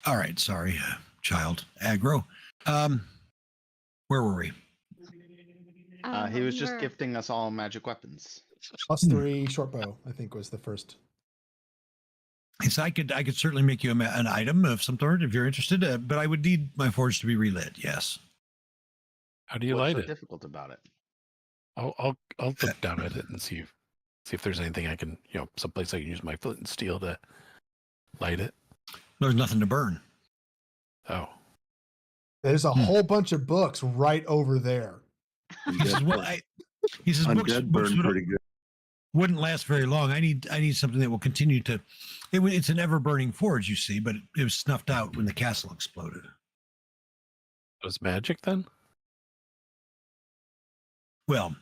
All right. Sorry, child. Aggro. Where were we? He was We just were- gifting us all magic weapons. +3 short bow, I think, was the first. Yes, I could certainly make you an item of some sort if you're interested, but I would need my forge to be relit. Yes. how do you What's light so it? difficult about it? I'll look down at it and see if there's anything I can, someplace I can use my flint and steel to light it. There's nothing to burn. Oh, There's a whole bunch of books right over there. He says, "Well, he says books Undead burn pretty good. wouldn't last very long. I need something that will continue to. It's an ever burning forge, you see, but it was snuffed out when the castle exploded. it was magic then? Well,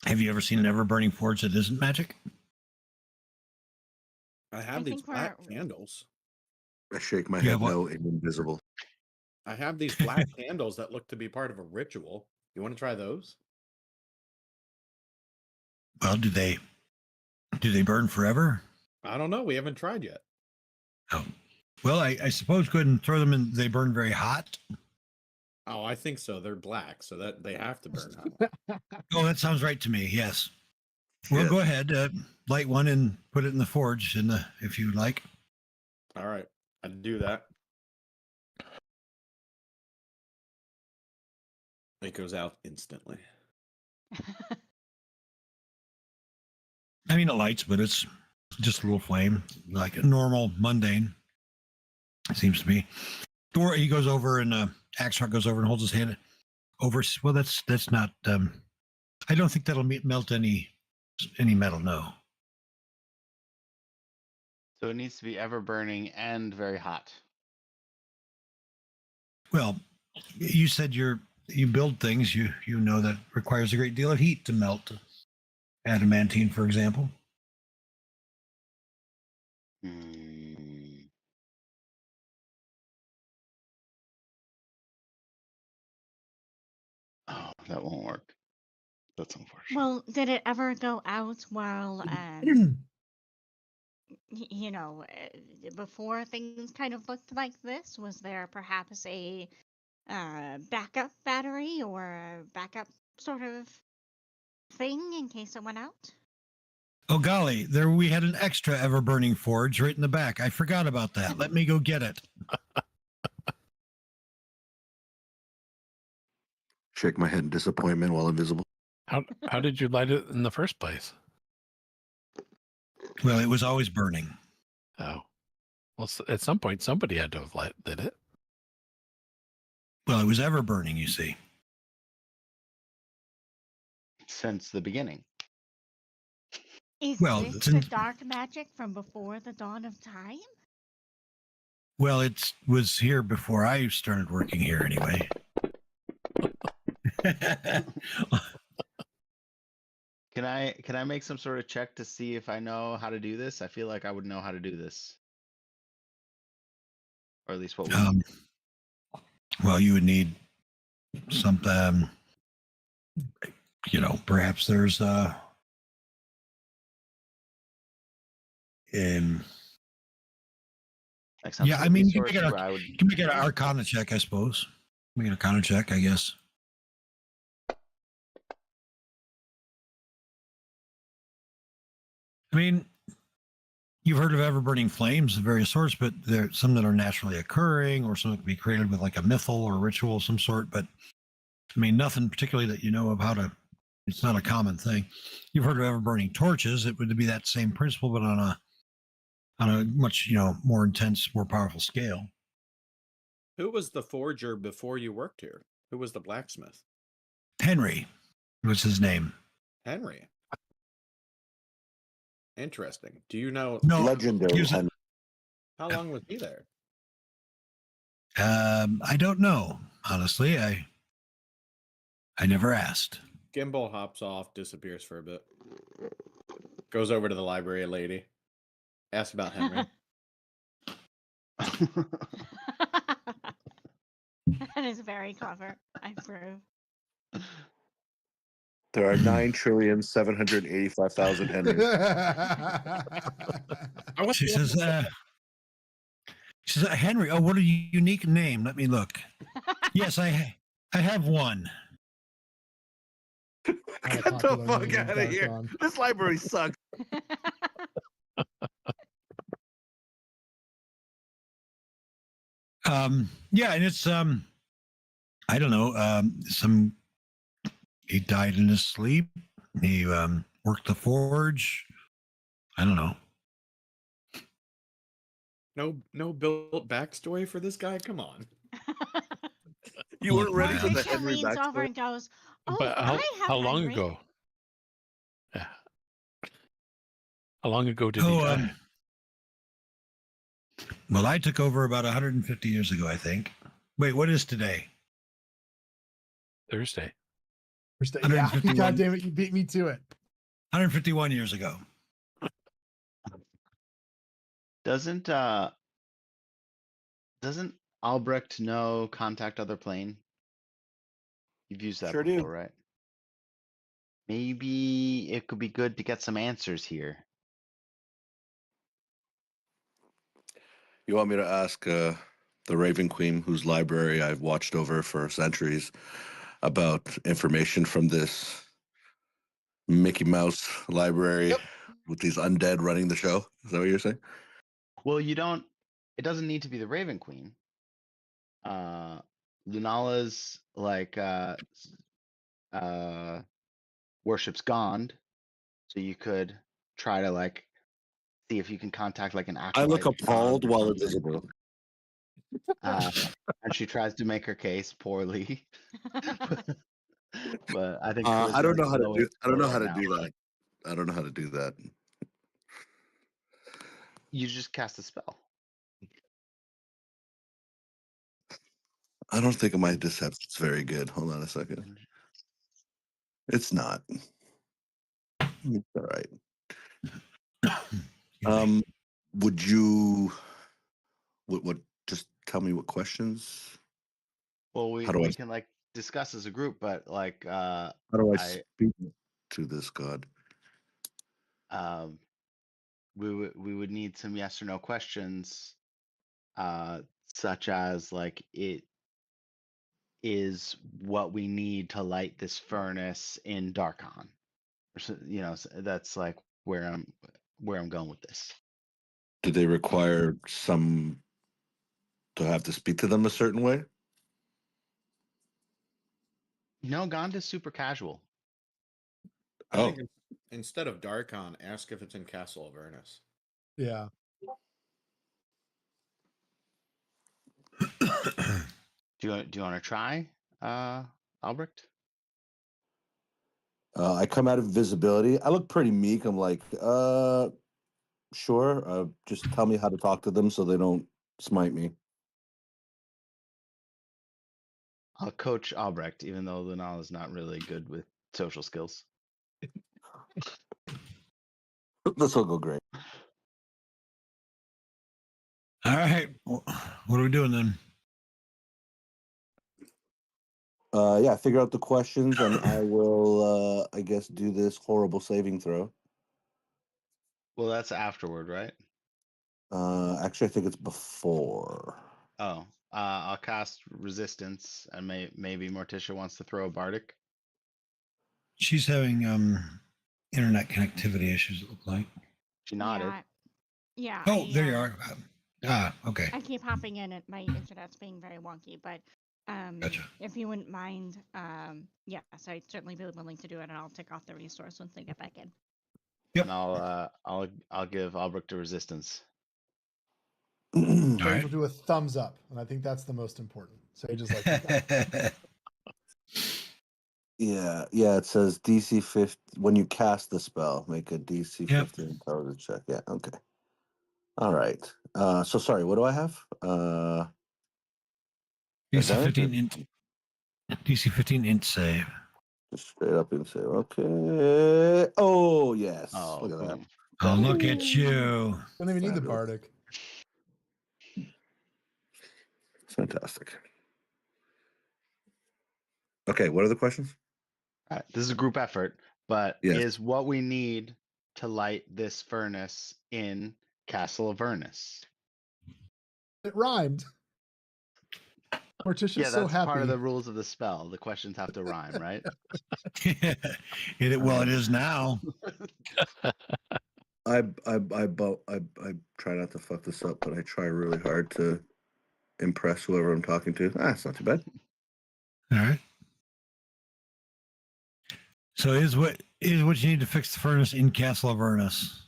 have you ever seen an ever burning forge that isn't magic? I have these think black we're- candles. I shake my Yeah, head what- no, invisible. I have these black candles that look to be part of a ritual. You want to try those? Well, do they burn forever? I don't know. We haven't tried yet. Oh, well, I suppose go ahead and throw them in. They burn very hot. Oh, I think so. They're black, so that they have to burn hot. Oh, that sounds right to me. Yes. Well, Yeah. go ahead, light one and put it in the forge, if you like. All right, I'd do that. It goes out instantly. I mean, it lights, but it's just a little flame, like a normal, mundane. It seems to me. Or he goes over and Axrock goes over and holds his hand over. Well, that's not. I don't think that'll melt any metal. No. So it needs to be ever burning and very hot. Well, you said you build things. You know that requires a great deal of heat to melt adamantine, for example. Hmm. Oh, that won't work. That's unfortunate. Well, did it ever go out while you know, before things kind of looked like this? Was there perhaps a backup battery or a backup sort of thing in case it went out? Oh golly, there we had an extra ever burning forge right in the back. I forgot about that. Let me go get it. Shake my head in disappointment while invisible. How did you light it in the first place? Well, it was always burning. Oh, well, at some point somebody had to have lit it. Well, it was ever burning, you see. Since the beginning. Is Well, this the since- dark magic from before the dawn of time? Well, it was here before I started working here anyway. Can I make some sort of check to see if I know how to do this? I feel like I would know how to do this. Or at least what we Well, you would need something, perhaps there's like some yeah, sort I of mean, you can resource make where I would you can make an Arcana check, I suppose. Make an Arcana check, I guess. I mean, you've heard of ever-burning flames of various sorts, but there's some that are naturally occurring, or some that can be created with like a mythal or ritual of some sort. But I mean, nothing particularly that you know of how to. It's not a common thing. You've heard of ever-burning torches. It would be that same principle, but on a much more intense, more powerful scale. Who was the forger before you worked here? Who was the blacksmith? Henry was his name. Henry. Interesting. Do you know No, Legendary. he was a- Henry. how long was he there? I don't know. Honestly, I never asked. Gimbal hops off, disappears for a bit. Goes over to the library lady. Asks about Henry. That is very clever. I approve. There are 9,785,000 Henrys. She says, Henry. Oh, what a unique name. Let me look. Yes, I have one. Not a Get the popular fuck name in out of here. Darkon. This library sucks. Yeah, and it's I don't know. He died in his sleep. He worked the forge. I don't know. No built backstory for this guy? Come on. You weren't ready for the Morticia Henry leans over backstory. and goes, "Oh, But I have how long Henry." ago? Yeah. How long ago did he Oh, die? well, I took over about 150 years ago, I think. Wait, what is today? Thursday. Yeah, 151. God damn it, you beat me to it. 151 years ago. Doesn't Albrecht know contact other plane? You've used that Sure do. before, right? Maybe it could be good to get some answers here. You want me to ask the Raven Queen, whose library I've watched over for centuries, about information from this Mickey Mouse library with these undead running the show? Is that what you're saying? Well, it doesn't need to be the Raven Queen. Lunala's worships Gond, so you could try to see if you can contact an I look acolyte appalled Gond or while something. invisible. And she tries to make her case poorly. But I think I don't charisma know is how the to do. lowest I don't score know how right to now. do that. I don't know how to do that. You just cast a spell. I don't think my deception's very good. Hold on a second. It's not. It's all right. Would you? What? Just tell me what questions. Well, we How do I- can discuss as a group, but How do I I- speak to this god? we would need some yes or no questions, such as like it is what we need to light this furnace in Darkon. Or so that's like where I'm going with this. Do they require some to have to speak to them a certain way? No, Gonda's super casual. I Oh, think instead of Darkon, ask if it's in Castle Avernus. Yeah. Do you want to try, Albrecht? I come out of visibility. I look pretty meek. I'm like, sure. Just tell me how to talk to them so they don't smite me. I'll coach Albrecht, even though Lunal is not really good with social skills. This will go great. All right. Well, what are we doing then? Yeah, figure out the questions and I will, I guess, do this horrible saving throw. Well, that's afterward, right? Actually, I think it's before. Oh, I'll cast resistance, and maybe Morticia wants to throw a bardic. She's having internet connectivity issues, it looked like. She nodded. Yeah. Oh, there you are. Okay. I keep hopping in, and my internet's being very wonky. But Gotcha. if you wouldn't mind, yes, I'd certainly be willing to do it, and I'll take off the resource once they get back in. Yep. And I'll give Albrecht a resistance. All Sage right. will do a thumbs up, and I think that's the most important. Sage is like, Yeah, it says DC 50 when you cast the spell, make a DC 15 intelligence check. Yeah, okay. All right. So sorry, what do I have? DC advantage 15 int. DC 15 int save. Just straight up and say, okay. Oh yes. Oh, Look at that. boom. Oh, look at you. don't even need the Fabulous. bardic. Fantastic. Okay, what are the questions? All right, this is a group effort, but Yes. is what we need to light this furnace in Castle Avernus. It rhymed. Morticia's Yeah, so that's happy. part of the rules of the spell. The questions have to rhyme, right? Well, it is now. I try not to fuck this up, but I try really hard to impress whoever I'm talking to. It's not too bad. All right. So is what you need to fix the furnace in Castle Avernus.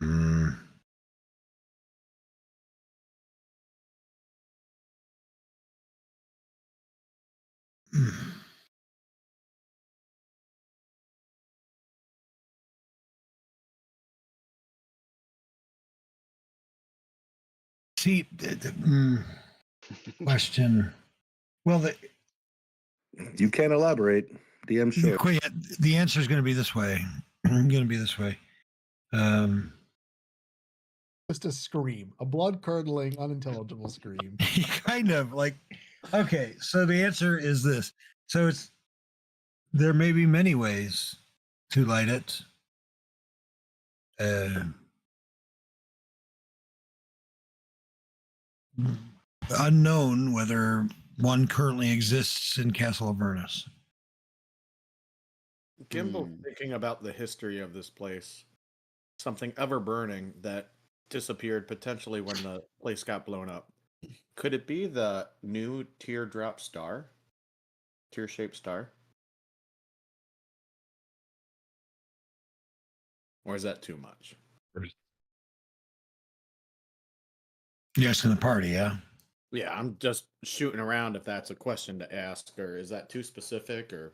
Hmm. See, question. Well, You can't elaborate. DM show. the answer is going to be this way. Going to be this way. Just a scream, a blood-curdling, unintelligible scream. Kind of like, okay, so the answer is this. So there may be many ways to light it. Unknown whether one currently exists in Castle Avernus. Gimbal thinking about the history of this place, something ever burning that disappeared potentially when the place got blown up. Could it be the new teardrop star? Tear-shaped star? Or is that too much? You're asking the party, yeah? Yeah, I'm just shooting around if that's a question to ask, or is that too specific, or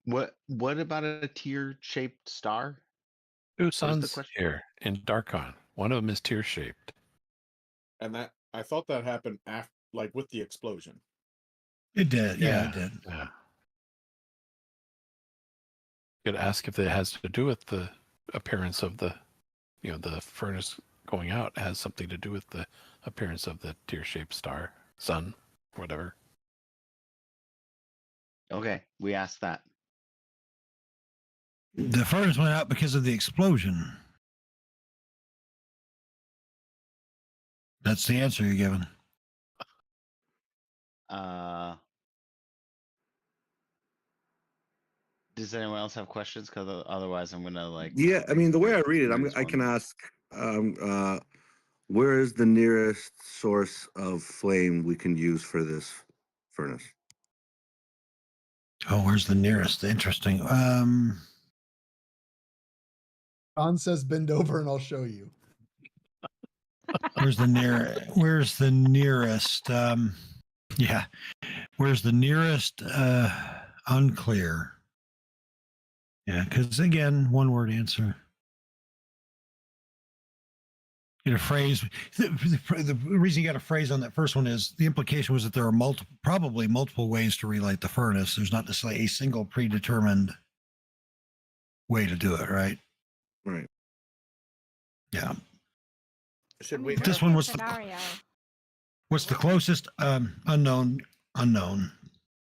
What about a tear-shaped star? Two the suns question? here in Darkon. One of them is tear shaped. and that I thought that happened after, like with the explosion. It did. Yeah, it did. Yeah. You could ask if it has to do with the appearance of the furnace going out has something to do with the appearance of the tear-shaped star, sun, whatever. Okay, we asked that. The furnace went out because of the explosion. That's the answer you're given. Does anyone else have questions? Because otherwise, I'm gonna like. Yeah, I mean, the way I read it, next I one. can ask, where is the nearest source of flame we can use for this furnace? Oh, where's the nearest? Interesting. Don says bend over and I'll show you. Where's the nearest? Yeah. Where's the nearest? Unclear. Yeah, because again, one word answer. Get a phrase. The reason you got a phrase on that first one is the implication was that there are probably multiple ways to relight the furnace. There's not necessarily a single predetermined way to do it, right? Right. Yeah. Should I we mean, This worst one case was scenario. What's the closest? Unknown.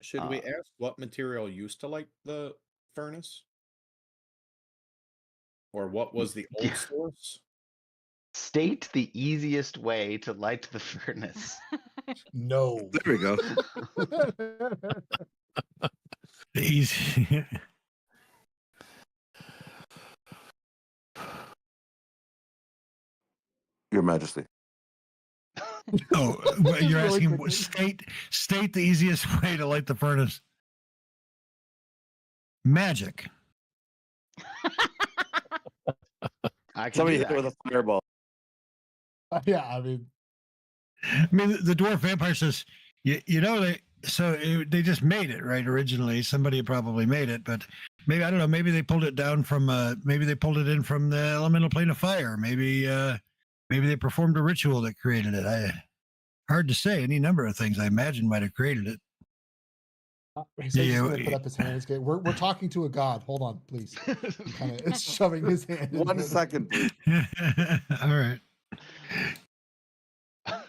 should we ask what material used to light the furnace? Or what was the old source? State the easiest way to light the furnace. No. There we go. Easy. Your Majesty. Oh, well, you're Really asking quickly. state the easiest way to light the furnace. Magic. I can Somebody do hit it that. with a fireball. Yeah, I mean, I mean, the dwarf vampire says, you know, they just made it right originally. Somebody probably made it, but maybe I don't know. Maybe they pulled it down from. Maybe they pulled it in from the elemental plane of fire. Maybe they performed a ritual that created it. Hard to say. Any number of things I imagine might have created it. he's just going to put up his hand. He's going, we're talking to a god. Hold on, please. Kind of shoving his hand. 1 second, please. All right.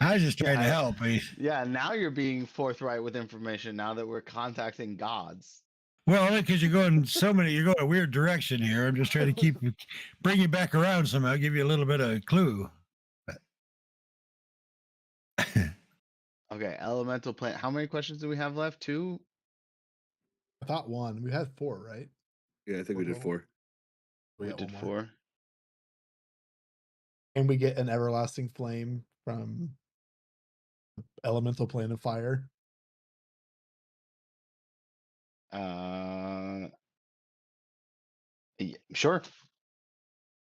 I was just trying to help. Yeah, now you're being forthright with information now that we're contacting gods. Well, because you're going a weird direction here. I'm just trying to bring you back around somehow, give you a little bit of a clue. Okay, elemental plant. How many questions do we have left? 2? I thought 1. We had 4, right? Yeah, I think we did 4. We got did one more. 4. And we get an everlasting flame from elemental plane of fire. Sure.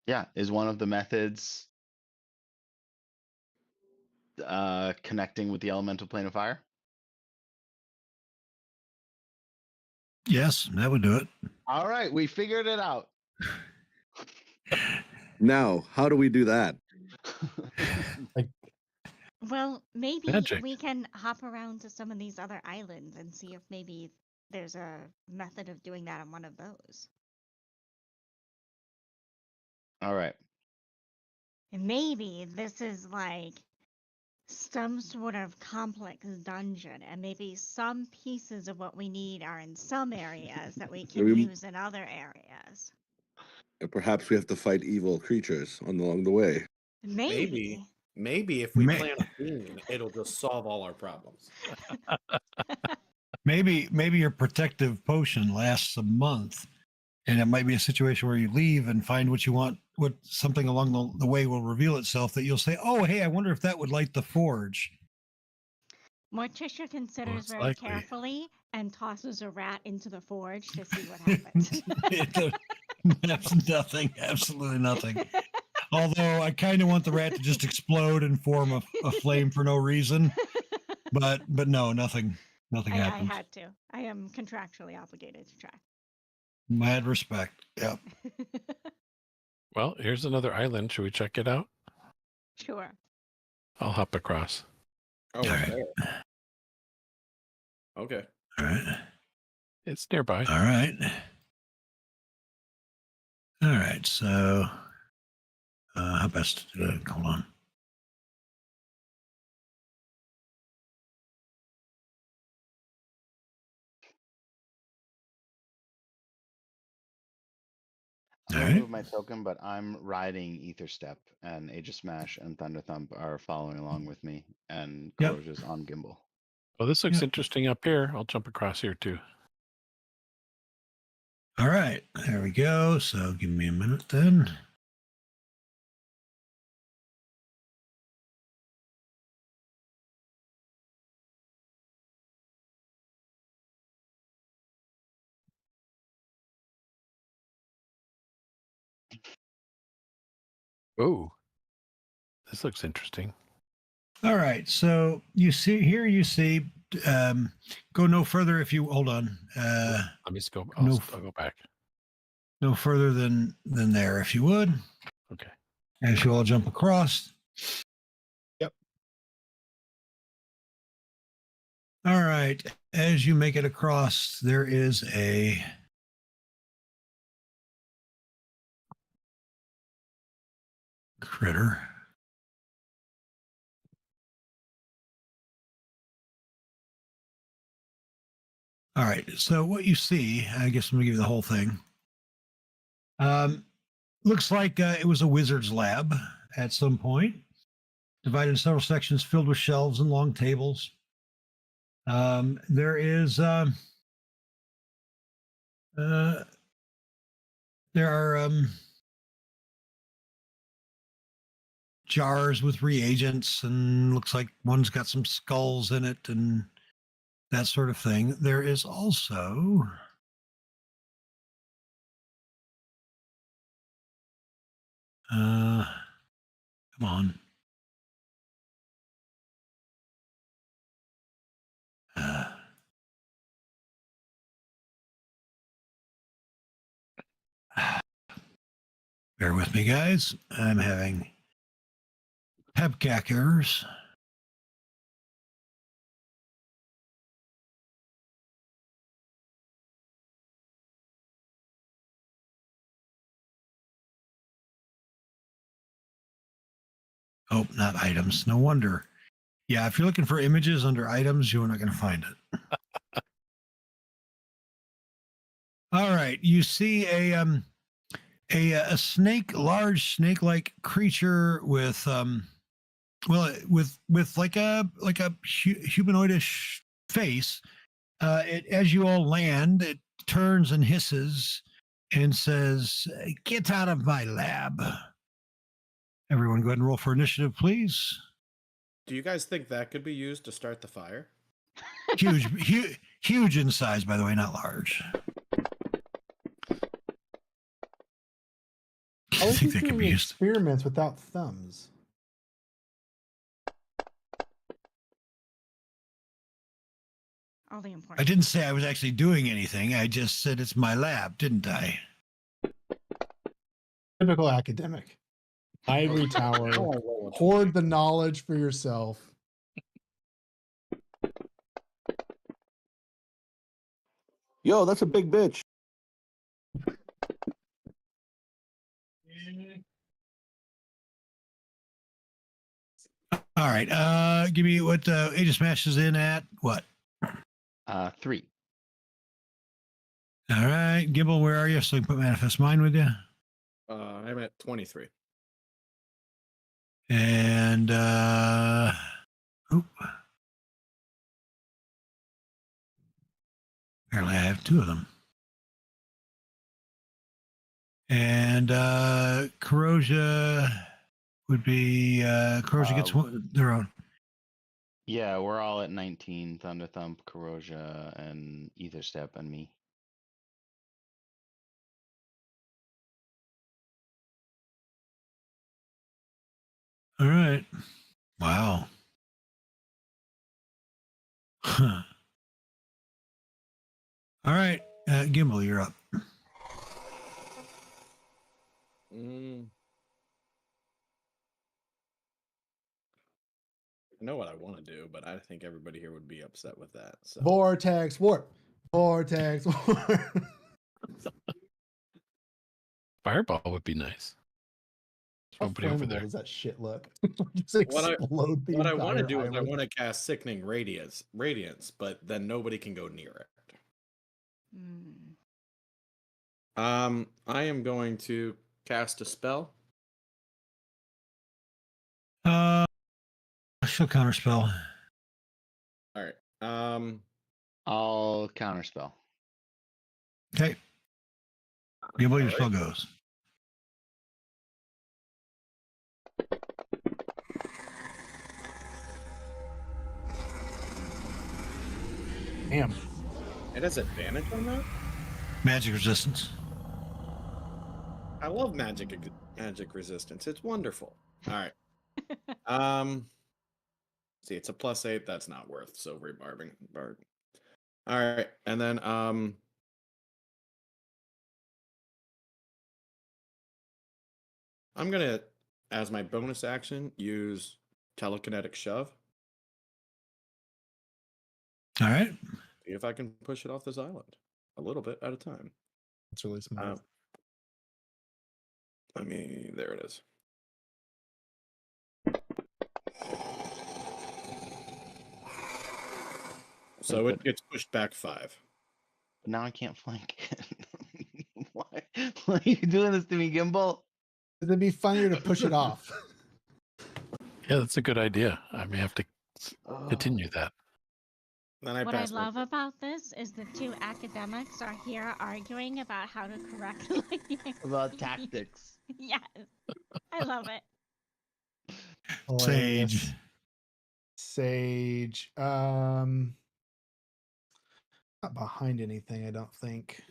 Yeah, is one of the methods connecting with the elemental plane of fire? Yes, that would do it. All right, we figured it out. Now, how do we do that? Well, maybe Magic. we can hop around to some of these other islands and see if maybe there's a method of doing that on one of those. All right. And maybe this is like some sort of complex dungeon, and maybe some pieces of what we need are in some areas that we can we- use in other areas. Perhaps we have to fight evil creatures along the way. Maybe. Maybe if we May- plant a bean, it'll just solve all our problems. Maybe your protective potion lasts a month, and it might be a situation where you leave and find what you want. What something along the way will reveal itself that you'll say, "Oh, hey, I wonder if that would light the forge." Morticia considers it's very likely. carefully and tosses a rat into the forge to see what happens. That's nothing. Absolutely nothing. Although I kind of want the rat to just explode and form a flame for no reason, but no, nothing I happens. had to. I am contractually obligated to try. Mad respect. Yeah. Well, here's another island. Should we check it out? Sure. I'll hop across. Oh, All right. okay. Okay. All right. It's nearby. All right. All right. So, how best to do it? Hold on. to Alright. remove my token, but I'm riding Ether Step, and Aegis Smash and Thunder Thump are following along with me, and Yep. Corroja's on gimbal. Oh, this looks Yep. interesting up here. I'll jump across here too. All right, there we go. So give me a minute then. Oh, this looks interesting. All right, so you see, go no further if you hold on. Let me just go. no I'll go back. No further than there, if you would. Okay. As you all jump across. Yep. All right, as you make it across, there is a critter. All right, so what you see, I guess I'm gonna give you the whole thing. Looks like it was a wizard's lab at some point, divided in several sections filled with shelves and long tables. There is there are jars with reagents, and looks like one's got some skulls in it and that sort of thing. There is also come on. Bear with me, guys. I'm having pepcac errors. Oh, not items. No wonder. Yeah, if you're looking for images under items, you're not going to find it. All right, you see a snake, large snake-like creature with with like a humanoidish face. As you all land, it turns and hisses and says, "Get out of my lab." Everyone, go ahead and roll for initiative, please. Do you guys think that could be used to start the fire? Huge in size, by the way, not large. How I is think he they could be doing used. experiments without thumbs? All the I important. didn't say I was actually doing anything. I just said it's my lab, didn't I? Typical academic. Ivory tower. Hoard the knowledge for yourself. Yo, that's a big bitch. All right. Give me what Aegis Smash is in at. What? 3. All right. Gimbal, where are you? So I can put Manifest Mind with you. I'm at 23. And oop. Apparently I have 2 of them. And Corrosia would be Corrosia gets their own. Yeah, we're all at 19. Thunder Thump, Corrosia, and Ether Step, and me. All right. Wow. Huh. All right. Gimbal, you're up. I know what I want to do, but I think everybody here would be upset with that. So Vortex warp. Vortex warp. Fireball would be nice. How Nobody over flammable there. does that shit look? Just explode the what I want to entire do is I island. want to cast Sickening Radiance, but then nobody can go near it. Mm. I am going to cast a spell. She'll counterspell. All right. I'll counterspell. Okay. Give what your All spell right. goes. Damn. It has advantage on that. Magic resistance. I love magic resistance. It's wonderful. All right. See, it's a +8. That's not worth so rebarbing. All right, and then I'm gonna, as my bonus action, use telekinetic shove. All right. See if I can push it off this island a little bit at a time. That's really smart. There it is. So it gets pushed back 5. But now I can't flank. Why? Why are you doing this to me, Gimbal? It'd be funnier to push it off. Yeah, that's a good idea. I may have to continue that. Then I What I pass my love about this is the two academics are here arguing about how to correctly. About tactics. Yes, I love it. Hilarious. Sage. Sage. Not behind anything, I don't think.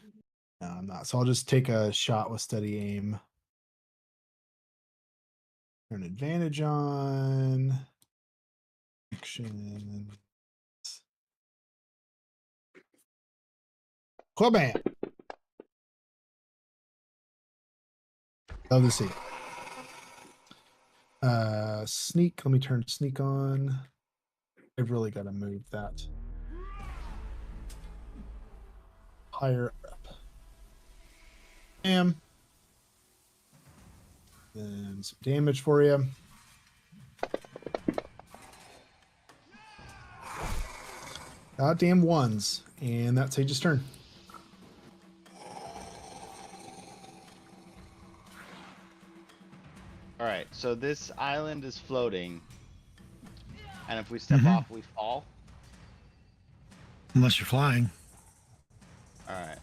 No, I'm not. So I'll just take a shot with steady aim. Turn advantage on. Action. Clubman. Love to see it. Sneak. Let me turn sneak on. I've really got to move that higher up. Bam. Then some damage for you. Goddamn ones. And that's Sage's turn. All right, so this island is floating, and if we step off, we fall. Unless you're flying. All right.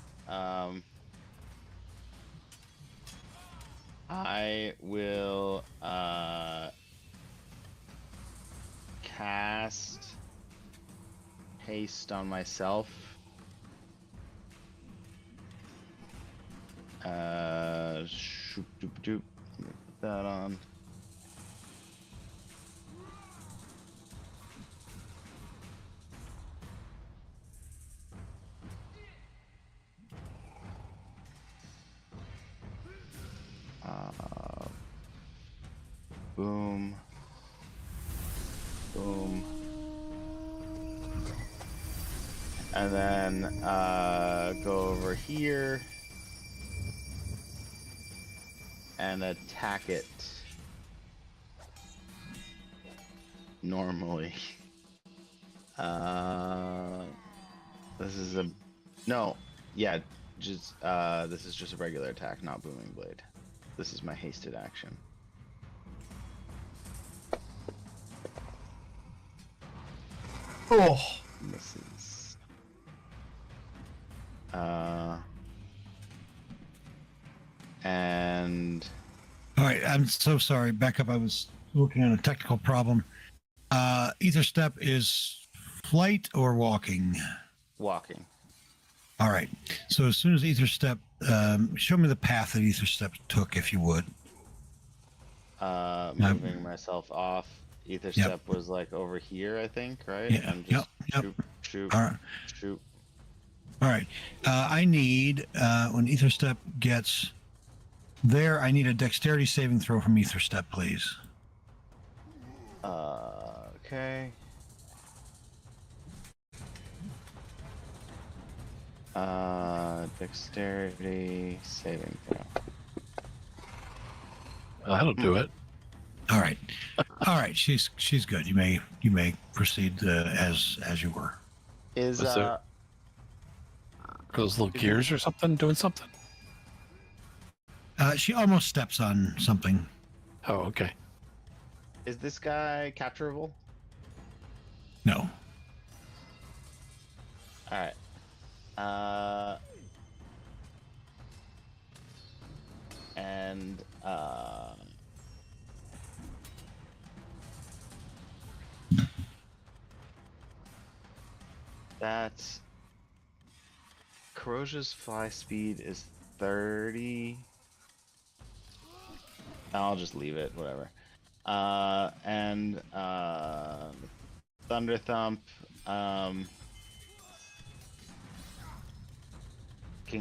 I will cast haste on myself. Shoop doop doop. Put that on. Boom. Boom. And then go over here and attack it normally. This is a no, yeah, just this is just a regular attack, not booming blade. This is my hasted action. Oh, Misses. And All right. I'm so sorry. Back up. I was working on a technical problem. Ether step is flight or walking? walking. All right. So as soon as ether step, show me the path that ether step took, if you would. Moving myself off. Ether step was like over here, I think, right? Yeah. And just shoot, shoot, All right. shoot. All right. I need when ether step gets there, I need a dexterity saving throw from ether step, please. Okay. Dexterity saving throw. Well, that'll do it. All right. All right. She's good. You may proceed as you were. Is Was there- Those little gears or something doing something? She almost steps on something. Oh, okay. Is this guy capturable? No. All right. And that's Corosia's fly speed is 30. I'll just leave it, whatever. And Thunder Thump can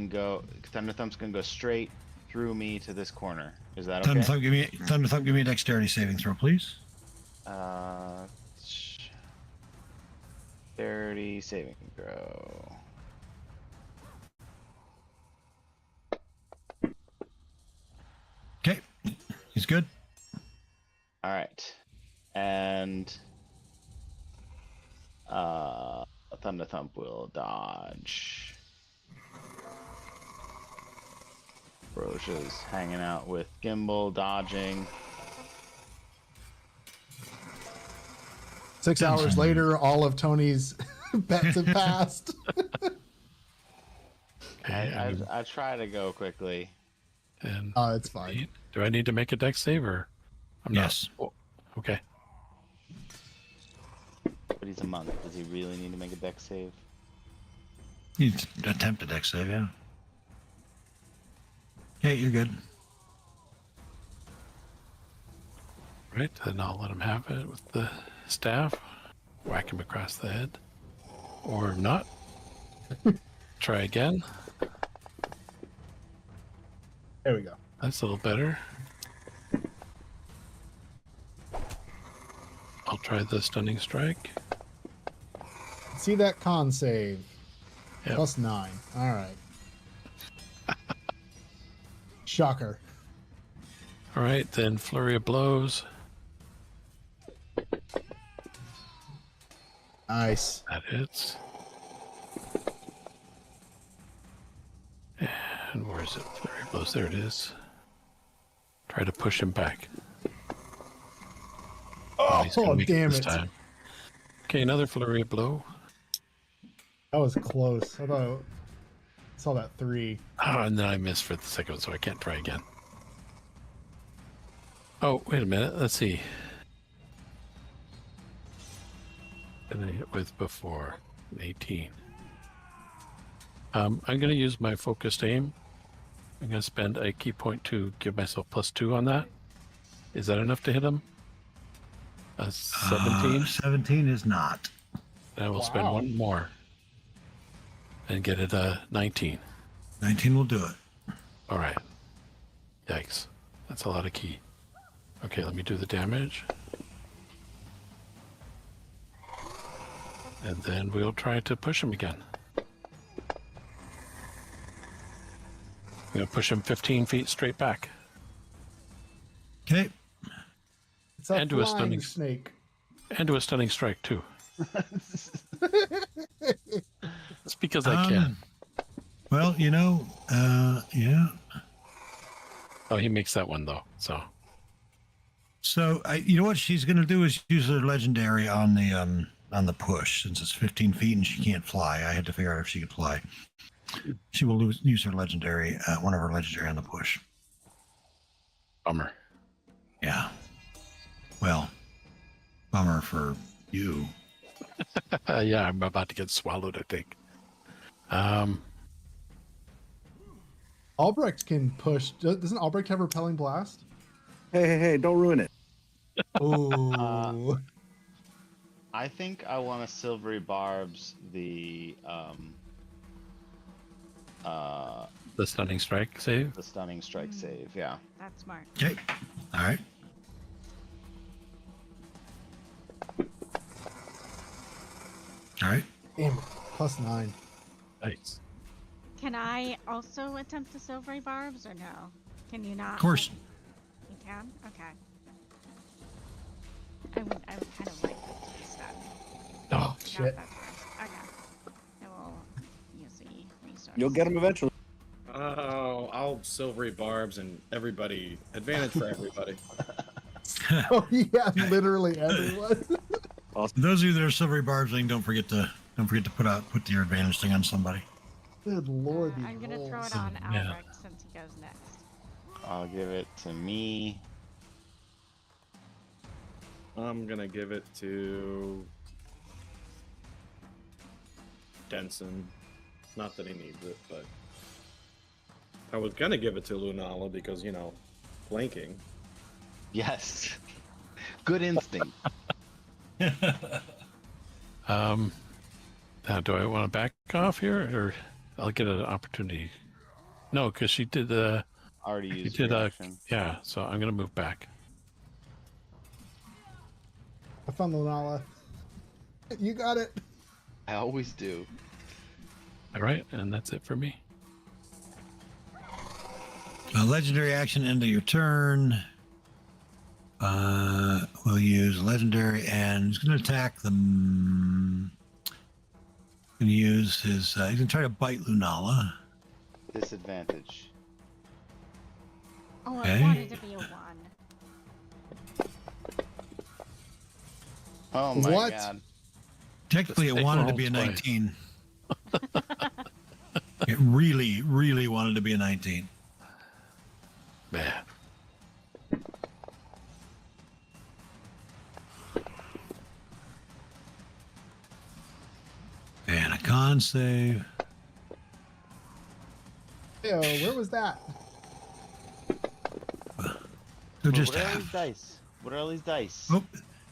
go. Thunder Thump's can go straight through me to this corner. Is that okay? Thunder Thump, give me a dexterity saving throw, please. 30 saving throw. Okay, he's good. All right, and Thunder Thump will dodge. Rosha's hanging out with Gimbal, dodging. 6 hours later, all of Tony's bets have passed. Okay, I try to go quickly. and Oh, it's fine. do I need to make a dex save or? I'm Yes. not. Oh, okay. But he's a monk. Does he really need to make a dex save? You attempt a dex save, yeah. Okay, you're good. Right, then I'll let him have it with the staff. Whack him across the head. Or not. Try again. There we go. That's a little better. I'll try the stunning strike. See that con save. Yep. +9. All right. Shocker. All right, then flurry of blows. Nice. That hits. And where is it? Flurry of blows. There it is. Try to push him back. He's gonna make damn this it. time. Okay, another flurry of blow. That was close. I thought I saw that 3. Oh, and then I missed for the second one, so I can't try again. Oh, wait a minute. Let's see. Did I hit with before? 18. I'm going to use my focused aim. I'm going to spend a key point to give myself +2 on that. Is that enough to hit him? 17? 17 is not. And I will spend Wow. one more and get it a 19. 19 will do it. All right. Yikes. That's a lot of key. Okay, let me do the damage. And then we'll try to push him again. I'm going to push him 15 feet straight back. Okay. It's a And do a flying stunning- snake. And do a stunning strike, too. It's because I can. Well, yeah. Oh, he makes that one, though. So, So you know what she's going to do is use her legendary on the push, since it's 15 feet and she can't fly. I had to figure out if she could fly. She will use her legendary, one of her legendary on the push. bummer. Yeah. Well, bummer for you. Yeah, I'm about to get swallowed, I think. Albrecht can push. Doesn't Albrecht have repelling blast? Hey, don't ruin it. Oh. I think I want to silvery barbs The stunning strike save. the stunning strike save. Yeah. That's smart. Okay. All right. All right. Damn it. +9. Nice. Can I also attempt the silvery barbs or no? Can you not? Of course. You can? Okay. I would kind of like it to be stuck. Oh, Not shit. that fast. Okay. I will use the resource. You'll get him eventually. Oh, I'll silvery barbs and everybody advantage for everybody. Oh yeah, literally everyone. Those of you that are silvery barbs, don't forget to put your advantage thing on somebody. Good lord, these I'm gonna throw rolls. it on Yeah. Albrecht since he goes next. I'll give it to me. I'm gonna give it to Denson. Not that he needs it, but I was gonna give it to Lunala because, you know, flanking. Yes. Good instinct. Now, do I want to back off here, or I'll get an opportunity? No, because she did the. Already She used did your a. action. Yeah, so I'm gonna move back. I found Lunala. You got it. I always do. All right, and that's it for me. A legendary action into your turn. We'll use legendary, and he's going to attack them. Going to use his. He's going to try to bite Lunala. Disadvantage. Oh, I Okay. wanted to be a 1. Oh my What? god. Technically, it Just take wanted to rolls be a twice. 19. It really, really wanted to be a 19. Man. And a con save. Yo, where was that? So just what are all half. these dice? What are all these dice? Oh,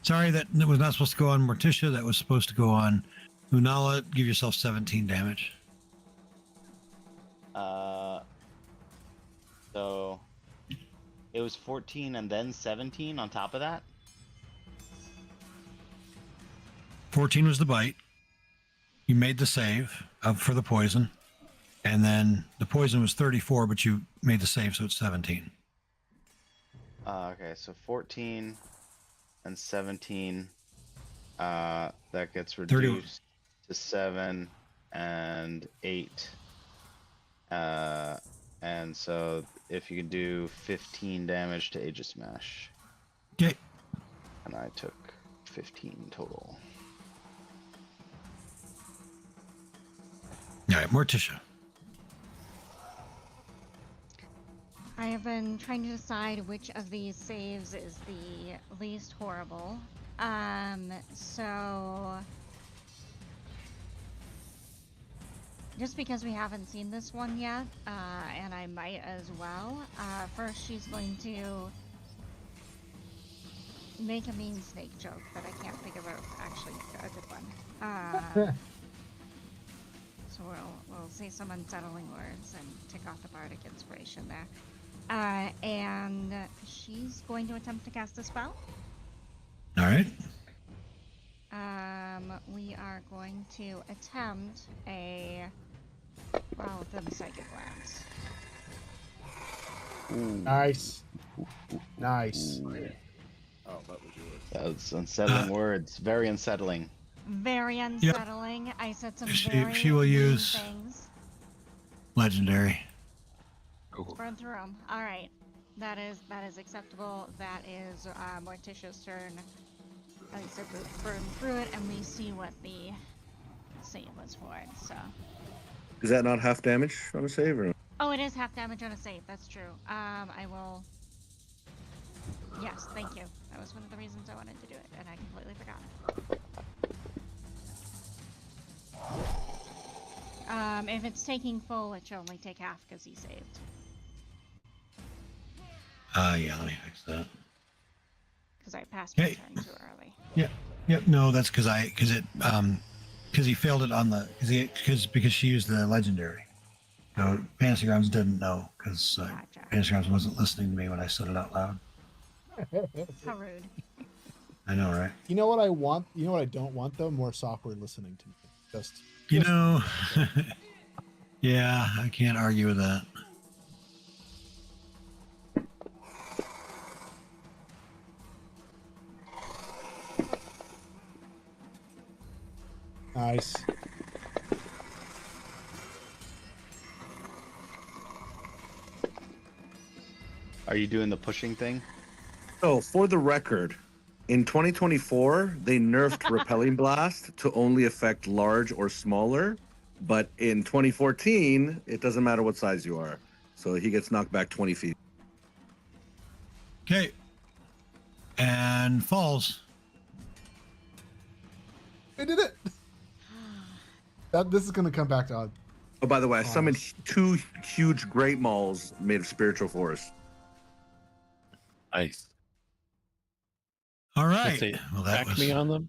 sorry, that was not supposed to go on Morticia. That was supposed to go on Lunala. Give yourself 17 damage. So it was 14 and then 17 on top of that? 14 was the bite. You made the save for the poison. And then the poison was 34, but you made the save, so it's 17. Okay, so 14 and 17. That gets 30. reduced to 7 and 8. And so if you can do 15 damage to Aegis Smash. Okay. And I took 15 total. All right, Morticia. I have been trying to decide which of these saves is the least horrible. So just because we haven't seen this one yet, and I might as well. First, she's going to make a mean snake joke that I can't figure out actually a good one. So we'll say some unsettling words and tick off the bardic inspiration there. And she's going to attempt to cast a spell. All right. We are going to attempt a them psychic glance. Nice. Nice. Oh, that was yours. That's unsettling words. Very unsettling. Very unsettling. I said some very She will mean use things. legendary. Run through them. All right, that is acceptable. That is Morticia's turn. At least I burn through it, and we see what the save was for it. So. Is that not half damage on a save? Or? Oh, it is half damage on a save. That's true. I will. Yes, thank you. That was one of the reasons I wanted to do it, and I completely forgot it. If it's taking full, it should only take half because he saved. Yeah, let me fix that. Because I passed my Hey. turn too early. Yep. No, that's because he failed it on the because she used the legendary. So Fantasy Grounds didn't know because Gotcha. Fantasy Grounds wasn't listening to me when I said it out loud. How rude. I know, right? You know what I want? You know what I don't want though? More software listening to me. Just You know, yeah, I can't argue with that. nice. Are you doing the pushing thing? So, for the record, in 2024, they nerfed Repelling Blast to only affect large or smaller. But in 2014, it doesn't matter what size you are. So he gets knocked back 20 feet. Okay. And falls. I did it. This is gonna come back to Oh, by the way, I summoned Nice. 2 huge great malls made of spiritual force. Nice. All Let's right. say Well, that was Acme on them.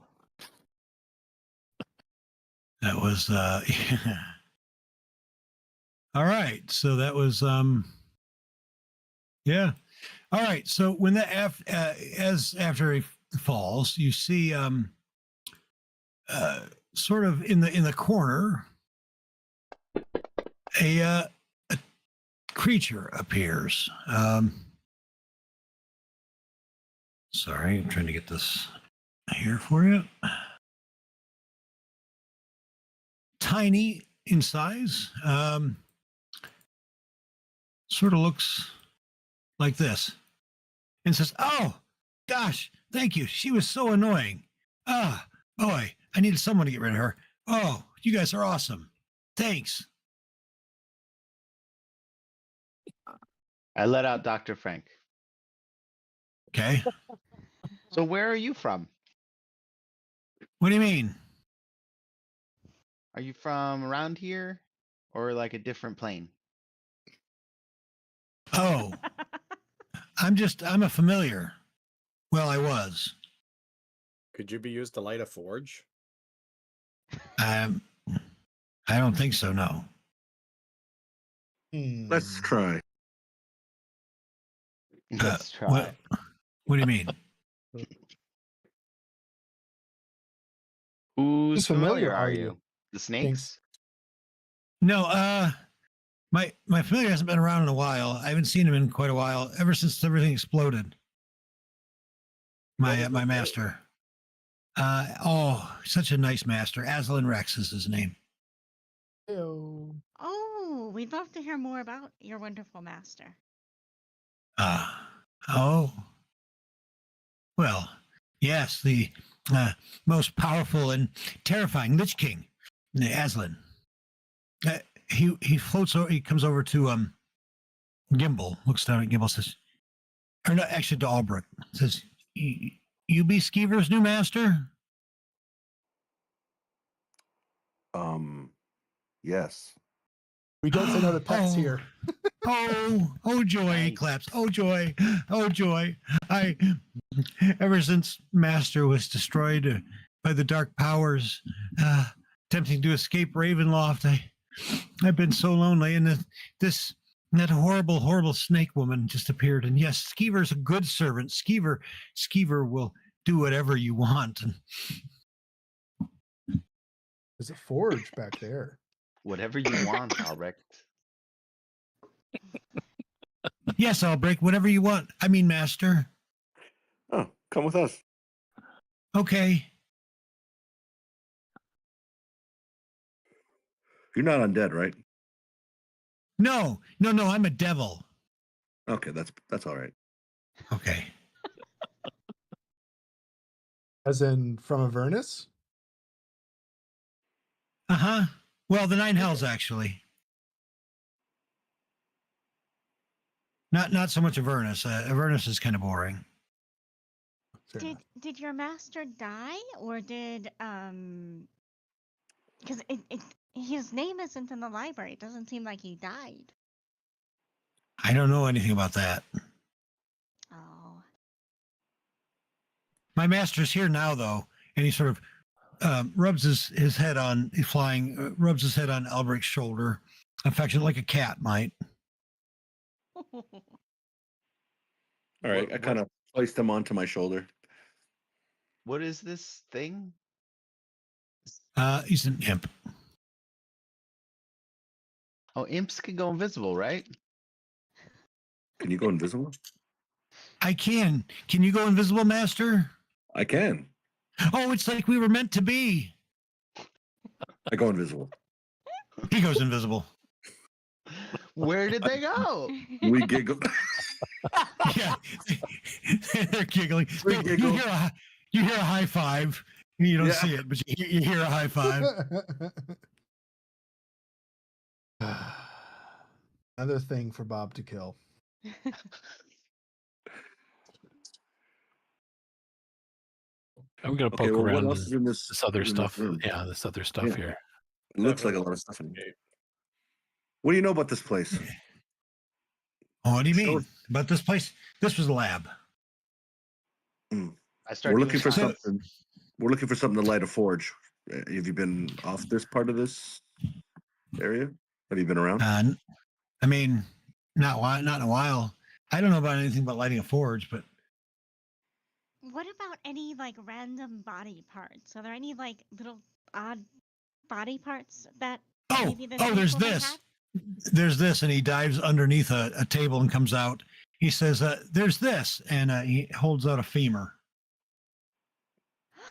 All right. So that was yeah. All right. So when that after he falls, you see sort of in the corner a creature appears. Sorry, I'm trying to get this here for you. Tiny in size. Sort of looks like this and says, "Oh, gosh, thank you. She was so annoying. Ah, boy, I needed someone to get rid of her. Oh, you guys are awesome. Thanks." I let out Dr. Frank. Okay. So where are you from? What do you mean? Are you from around here or like a different plane? Oh, I'm a familiar. Well, I was. Could you be used to light a forge? I don't think so, no. Let's try. Let's try. What do you mean? Who's Who's familiar familiar are are you? you? The snakes? No, my familiar hasn't been around in a while. I haven't seen him in quite a while, ever since everything exploded. My master. Such a nice master. Aslan Rex is his name. Ew. Oh, we'd love to hear more about your wonderful master. Oh. Well, yes, the most powerful and terrifying Lich King, Aslan. He floats over. He comes over to Gimbal. Looks down at Gimbal. Says, or no, actually to Albrecht. Says, "You be Skeever's new master?" Yes. We don't say no to pets Oh. here. Oh, joy! He Nice. claps. Oh, joy! Oh, joy! Ever since Master was destroyed by the dark powers, attempting to escape Ravenloft, I've been so lonely, and that horrible snake woman just appeared. And yes, Skeever's a good servant. Skeever will do whatever you want. And There's a forge back there. Whatever you want, Albrecht. yes, I'll break whatever you want. I mean, Master. Oh, come with us. Okay. You're not undead, right? No, I'm a devil. Okay, that's all right. Okay. As in from Avernus? Uh-huh. Well, the Nine Hells, actually. Not so much Avernus. Avernus is kind of boring. Fair enough. Did your master die, or did because his name isn't in the library. It doesn't seem like he died. I don't know anything about that. Oh. My master's here now, though, and he sort of rubs his head on rubs his head on Albrecht's shoulder, affectionate like a cat might. All right, I kind of placed him onto my shoulder. What is this thing? He's an imp. Oh, imps can go invisible, right? Can you go invisible? I can. Can you go invisible, Master? I can. Oh, it's like we were meant to be. I go invisible. He goes invisible. Where did they go? We giggle. Yeah, they're giggling. Three You giggle. hear a high five. You don't Yeah. see it, but you hear a high five. Another thing for Bob to kill. I'm gonna Okay, poke well, what around else is in this? this other in this stuff. room? Yeah, this other stuff Yeah. here. It looks like a lot of stuff in here. What do you know about this place? What do you Show mean? us. But this place, this was a lab. I started We're looking for doing something. We're looking for something to light a forge. Have you been off this part of this area? Have you been around? I mean, not in a while. I don't know about anything about lighting a forge, but What about any like random body parts? Are there any like little odd body parts that maybe the there's people may this. have? There's this, and he dives underneath a table and comes out. He says, "There's this," and he holds out a femur.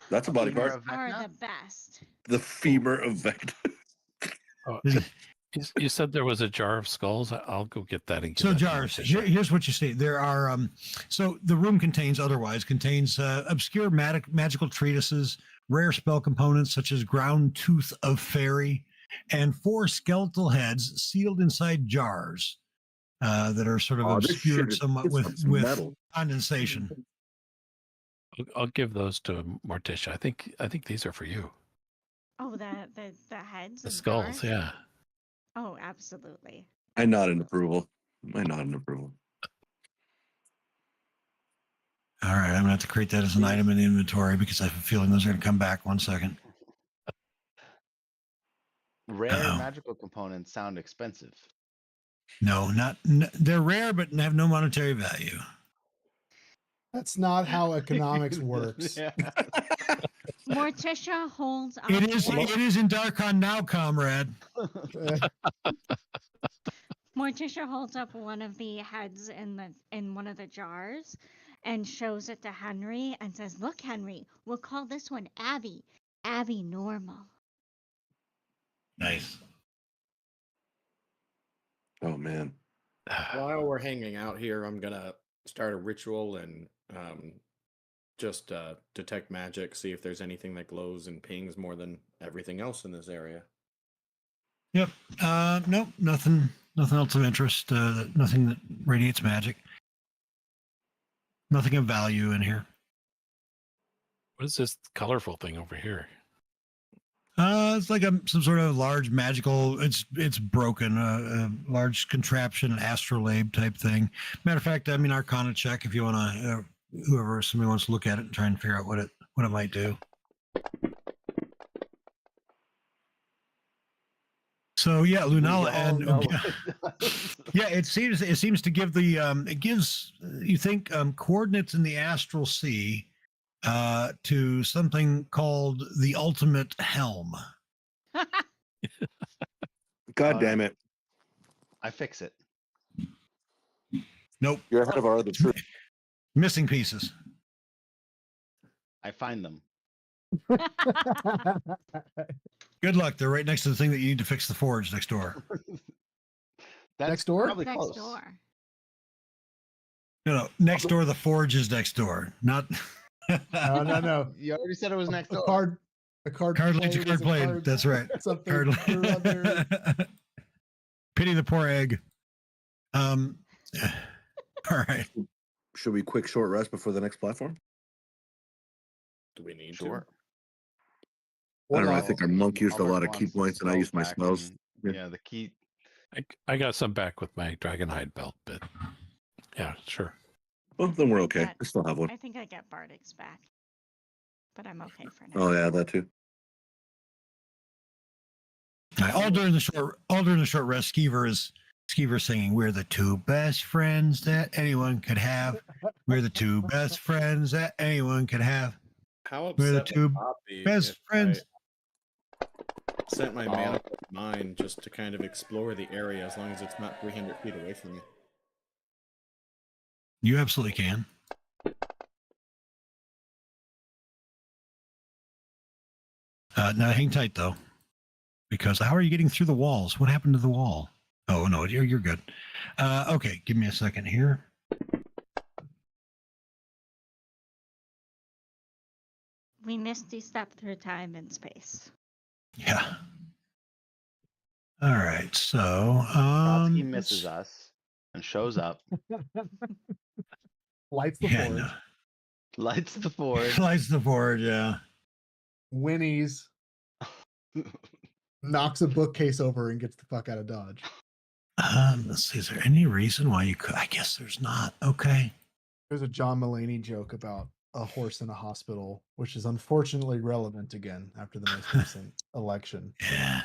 That's a body Femur part. of Are Vecna? the best. The femur of Vecna. Oh, you said there was a jar of skulls. I'll go get that and give So that to jars. Morticia. Here's what you see. There are so the room contains obscure magical treatises, rare spell components such as ground tooth of fairy, and 4 skeletal heads sealed inside jars that are sort of Oh, this obscured shit is- somewhat this with one's metal. condensation. I'll give those to Morticia. I think these are for you. Oh, the heads. The and skulls, jars? yeah. Oh, absolutely. I nod in approval. I nod in approval. All right, I'm gonna have to create that as an item in the inventory because I have a feeling those are gonna come back. 1 second. Rare Uh-oh. magical components sound expensive. No, they're rare, but have no monetary value. That's not how economics works. Yeah. Morticia holds up. It is. one- It is in Darkon now, comrade. Morticia holds up one of the heads in one of the jars and shows it to Henry and says, "Look, Henry, we'll call this one Abby. Abby Normal." Nice. Oh man. While we're hanging out here, I'm gonna start a ritual and just detect magic, see if there's anything that glows and pings more than everything else in this area. Yep. Nope. Nothing else of interest. Nothing that radiates magic. Nothing of value in here. What is this colorful thing over here? It's like some sort of large magical. It's broken. A large contraption, an astrolabe type thing. Matter of fact, I mean, Arcana check if you want to. Somebody wants to look at it and try and figure out what it might do. So yeah, Lunala yeah, it seems to give the it gives you think coordinates in the astral sea to something called the ultimate helm. God damn it. I fix it. Nope, You're ahead of our other troop. missing pieces. I find them. Good luck. They're right next to the thing that you need to fix the forge next door. That's Next door? Probably Next close. door. No, next door. The forge is next door. Not. No. You already said it was next door. A card Card leads to played is card a played. That's right. Something Card or other. Pity the poor egg. All right. Should we quick short rest before the next platform? Do we need Sure. I don't know. I Well, think our monk used a Albert lot of key wants points, and I used my back spells. and- Yeah, the key. I got some back with my dragonhide belt, but yeah, sure. Well, then we're okay. That- I still have one. I think I get Bardic's back, but I'm okay for now. Oh yeah, that too. All right, all during the short rest, Skeever singing, "We're the two best friends that anyone could have. We're the two best friends that anyone could have. How We're the upset two would Bob be best if friends." I sent my mana mine just to kind of explore the area as long as it's not 300 feet away from me. You absolutely can. Now hang tight though, because how are you getting through the walls? What happened to the wall? Oh no, you're good. Okay, give me a second here. We misty step through time and space. Yeah. All right. So, Trotsky let's- misses us and shows up, Lights the yeah, forge. no. lights the forge. Lights the board. Yeah. Whinnies. Knocks a bookcase over and gets the fuck out of Dodge. Let's see. Is there any reason why you could? I guess there's not. Okay. There's a John Mulaney joke about a horse in a hospital, which is unfortunately relevant again after the most recent election. Yeah.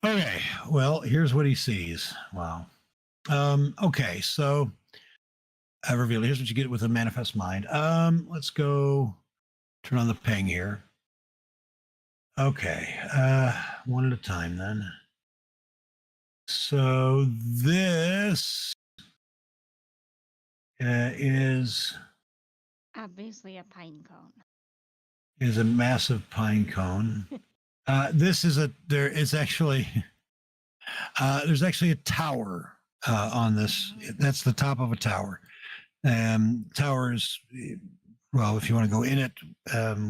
Okay. Well, here's what he sees. Wow. Okay. So, I reveal. Here's what you get with a manifest mind. Let's go turn on the ping here. Okay. One at a time then. So this is Obviously, a pine cone. a massive pine cone. This is there's actually a tower on this. That's the top of a tower. Towers, well, if you want to go in it,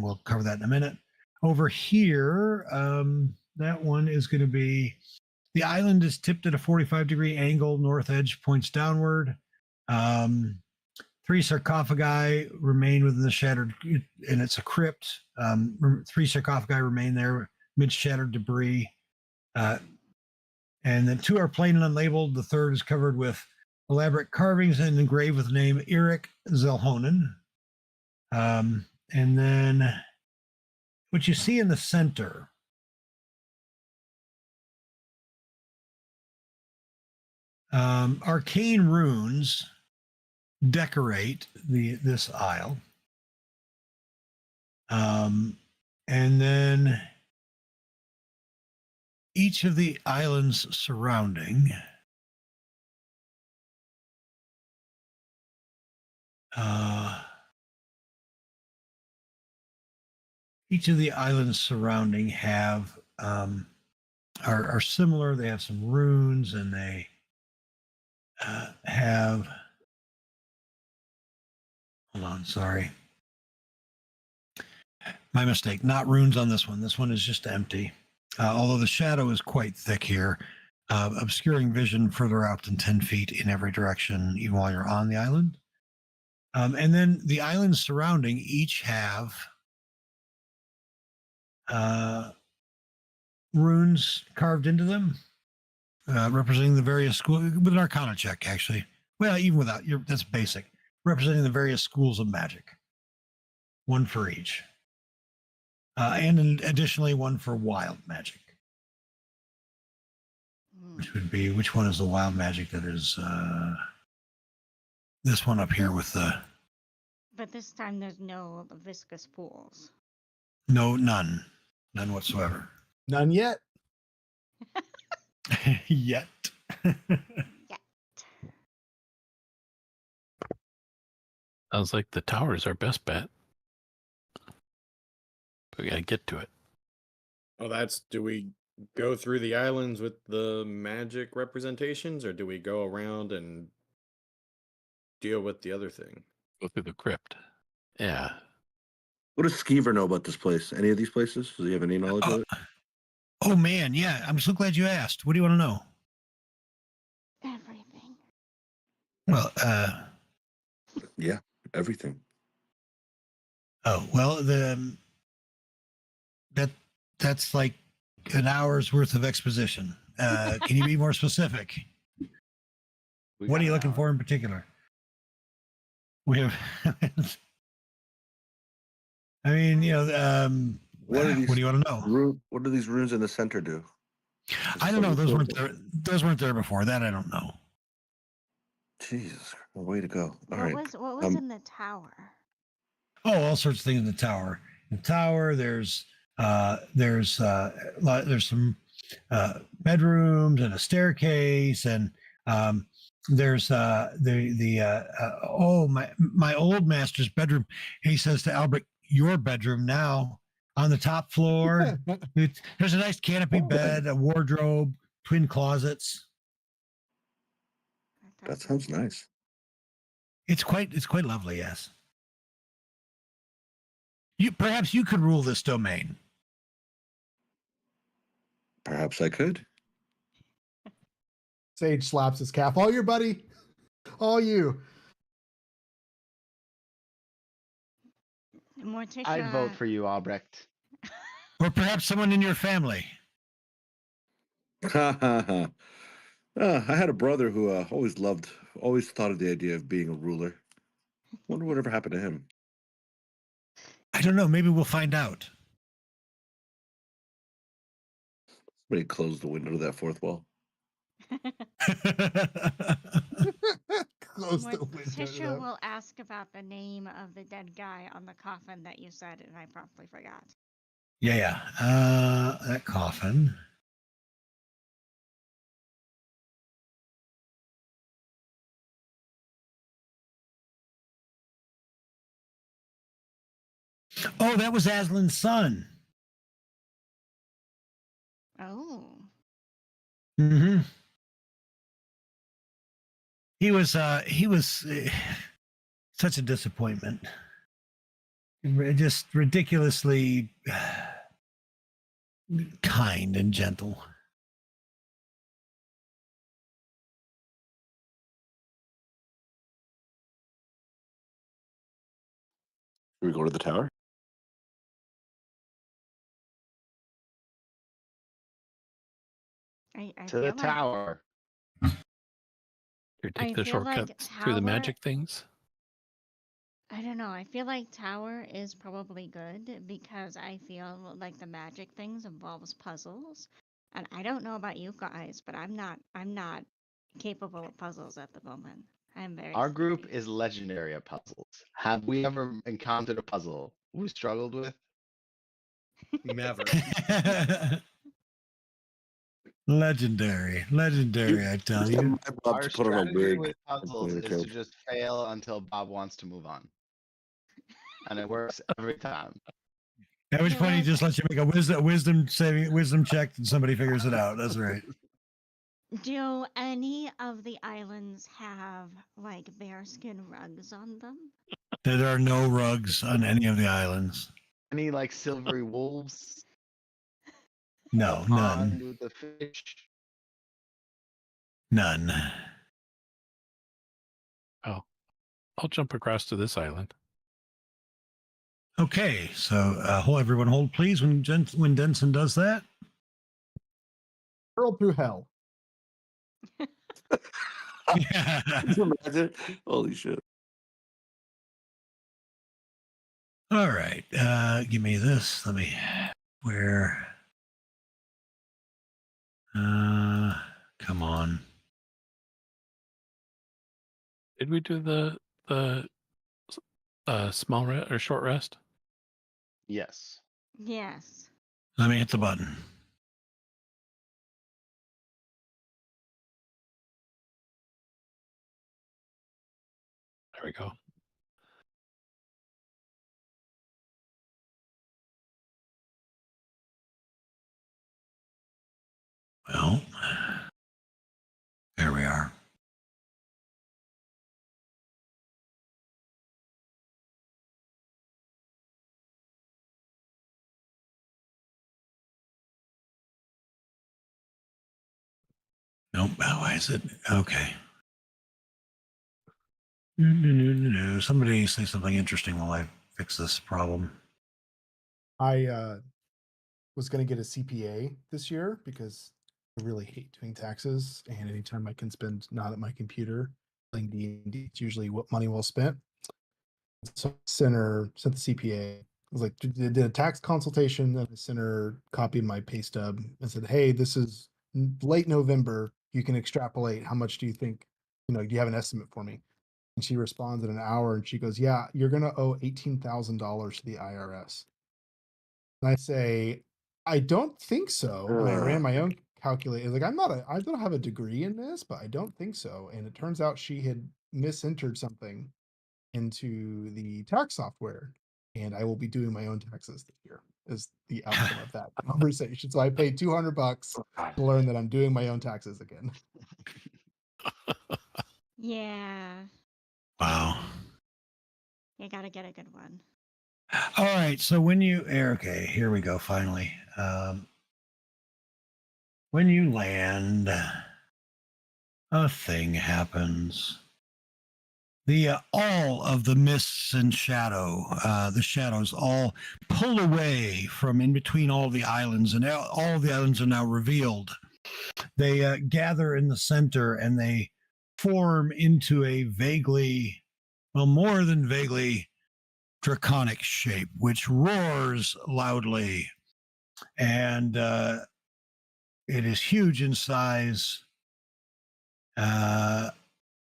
we'll cover that in a minute. Over here, that one is going to be, the island is tipped at a 45-degree angle. North edge points downward. 3 sarcophagi remain within the shattered, and it's a crypt. 3 sarcophagi remain there amidst shattered debris. And then 2 are plain and unlabeled. The third is covered with elaborate carvings and engraved with the name Eric Zelhonen. And then what you see in the center arcane runes decorate this aisle. And then each of the islands surrounding have are similar. They have some runes, and they have, hold on, sorry, my mistake, not runes on this one. This one is just empty, although the shadow is quite thick here, obscuring vision further out than 10 feet in every direction, even while you're on the island. And then the islands surrounding each have runes carved into them, representing the various schools, with an arcana check, actually. Well, even without, that's basic. Representing the various schools of magic. One for each. And additionally, one for wild magic. Which would be, which one is the wild magic that is this one up here with the... But this time there's no viscous pools. No, none whatsoever. None yet. Yet. Sounds like the tower is our best bet. But we gotta get to it. Oh, do we go through the islands with the magic representations, or do we go around and deal with the other thing? Go through the crypt. Yeah. What does Skeever know about this place? Any of these places? Does he have any knowledge of it? Oh man, yeah. I'm so glad you asked. What do you want to know? Everything. Well, Yeah, everything. oh well, that's like an hour's worth of exposition. Can you be more specific? What are you looking for in particular? We have. I mean, What are these what do you want to know? What do these runes in the center do? I don't know. Those weren't there. Those weren't there before. That I don't know. Jesus, way to go! All right. What was in the tower? Oh, all sorts of things in the tower. In the tower, there's some bedrooms and a staircase, and there's my old master's bedroom. He says to Albert, "Your bedroom now on the top floor. There's a nice canopy bed, a wardrobe, twin closets. That sounds nice. It's quite lovely, yes." Perhaps you could rule this domain. Perhaps I could. Sage slaps his calf. All you, buddy. All you. Morticia. I'd vote for you, Albrecht. Or perhaps someone in your family. Ha ha ha. I had a brother who always thought of the idea of being a ruler. Wonder whatever happened to him. I don't know. Maybe we'll find out. Somebody closed the window to that fourth wall. Close the window. to Morticia that. will ask about the name of the dead guy on the coffin that you said, and I promptly forgot. Yeah. That coffin. Oh, that was Aslan's son. Oh. Mm-hmm. He was such a disappointment. Just ridiculously kind and gentle. Should we go to the tower? I To the feel like tower. Or I take the feel like shortcuts through the tower- magic things. I don't know. I feel like tower is probably good because I feel like the magic things involves puzzles, and I don't know about you guys, but I'm not capable of puzzles at the moment. I'm very. Our group sleepy. is legendary at puzzles. Have we ever encountered a puzzle we struggled with? Never. Legendary, I tell you. My Bob Our to put on a strategy wig. with puzzles and play is the to couch. just fail until Bob wants to move on, and it works every time. At which feel point he like- just lets you make a wisdom check, and somebody figures it out. That's right. Do any of the islands have like bearskin rugs on them? There are no rugs on any of the islands. Any like silvery wolves? No, Pond none, with the fish. none. I'll jump across to this island. Okay, so everyone hold please when Denson does that. Hurled through hell. Could you imagine? Holy shit. All right, give me this. Let me where. Come on. Did we do the small or short rest? Yes. Yes. Let me hit the button. There we go. Well, there we are. Nope. Why is it? Okay. No. Somebody say something interesting while I fix this problem. I was going to get a CPA this year because I really hate doing taxes, and anytime I can spend not at my computer playing D&D, it's usually what money well spent. So sent the CPA. I was like, did a tax consultation, and I sent her copy of my pay stub and said, hey, this is late November. You can extrapolate. How much do you think? Do you have an estimate for me? And she responds in an hour, and she goes, yeah, you're going to owe $18,000 to the IRS. And I say, I don't think so. And I ran my own calculator. Like, I don't have a degree in this, but I don't think so. And it turns out she had misentered something into the tax software, and I will be doing my own taxes this year is the outcome of that conversation. So I paid $200 to learn that I'm doing my own taxes again. Yeah. Wow. You gotta get a good one. All right. So when you okay, here we go. Finally, when you land, a thing happens. The all of the mists and the shadows all pull away from in between all the islands, and all of the islands are now revealed. They gather in the center, and they form into a vaguely, well, more than vaguely draconic shape, which roars loudly, and it is huge in size.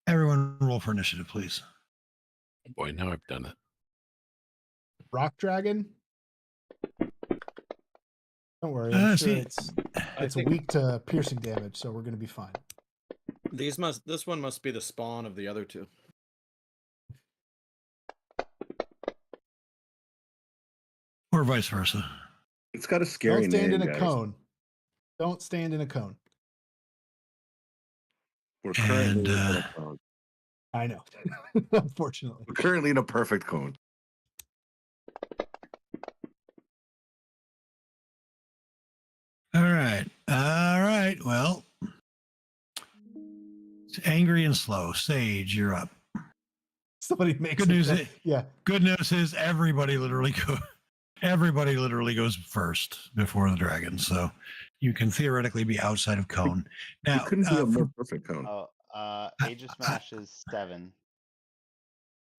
Everyone roll for initiative, please. Boy, now I've done it. Rock dragon. Don't worry, I'm sure it's think- weak to piercing damage, so we're gonna be fine. This one must be the spawn of the other two. Or vice versa. It's got a scary Don't stand name, in a guys. cone. Don't stand in a cone. We're currently And, in a cone. I know. Unfortunately. We're currently in a perfect cone. All right. All right. Well, it's angry and slow. Sage, you're up. Somebody makes Good news. yeah. Good news is everybody literally goes first before the dragon, so you can theoretically be outside of cone. You Now, couldn't be a more perfect cone. Oh, Age of Smash is 7.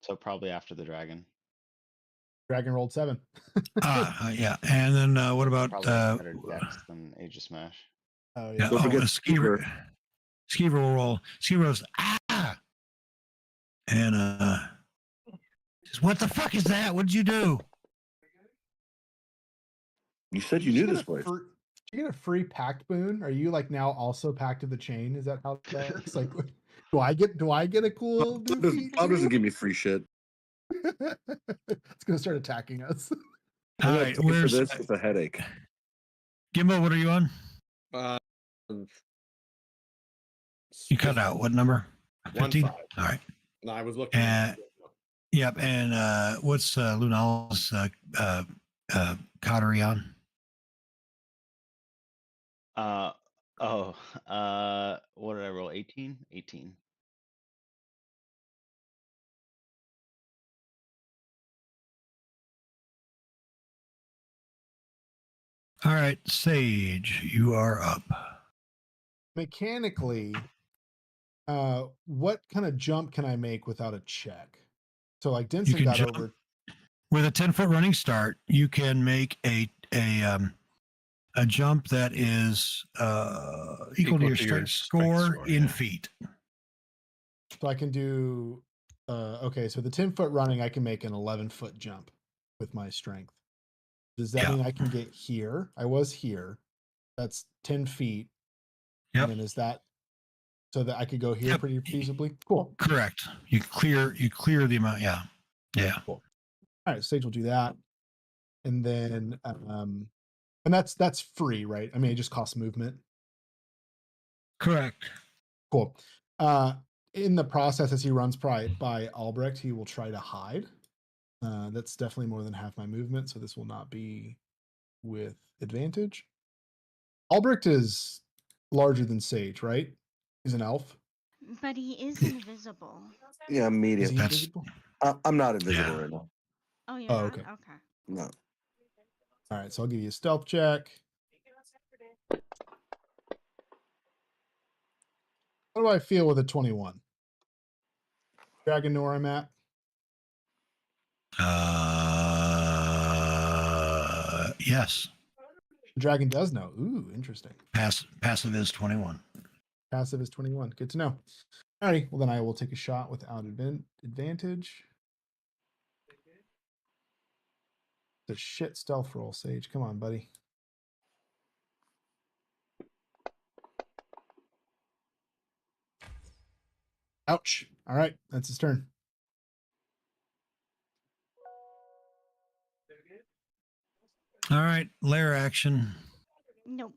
So probably after the dragon. Dragon rolled 7. yeah. And then what about Probably has better dex than Age of Smash. Oh yeah, yeah. Don't forget Skeever. Skeever will roll. Skeever goes, ah, and says, what the fuck is that? What did you do? You said you knew this place. Did you get a free pact boon? Are you like now also pact of the chain? Is that how that works? Like, do I get a cool new feat? Bob doesn't give me free shit. It's gonna start attacking us. I'm All gonna right, pay for where's this with a headache. Gimbo? What are you on? Uh, You cut out. What number? 15? 1-5. All right. No, I was looking. Yep. And what's Lunal's coterie on? What did I roll? 18? 18. All right, Sage, you are up. Mechanically, what kind of jump can I make without a check? So like Denson can got jump. over. With a 10-foot running start, you can make a jump that is equal to your strength score in feet. So I can do okay, so the 10-foot running, I can make an 11-foot jump with my strength. Does that mean I can get here? I was here. That's 10 feet. Yep. And then is that so that I could go here pretty feasibly? Cool. Correct. You clear the amount. Yeah. Yeah. Cool. All right, Sage will do that. And then and that's free, right? I mean, it just costs movement. Correct. Cool. In the process, as he runs by Albrecht, he will try to hide. That's definitely more than half my movement, so this will not be with advantage. Albrecht is larger than Sage, right? He's an elf. But he is invisible. Yeah, I'm Is medium. he invisible? I'm not invisible right now. Oh, you're Oh, not? okay. Okay. No. All right, so I'll give you a stealth check. How do I feel with a 21? Dragon know where I'm at? Yes. The dragon does know. Ooh, interesting. Passive is 21. Passive is 21. Good to know. All right, well then I will take a shot without advantage. The shit stealth roll, Sage. Come on, buddy. Ouch. All right, that's his turn. All right, lair action. Nope.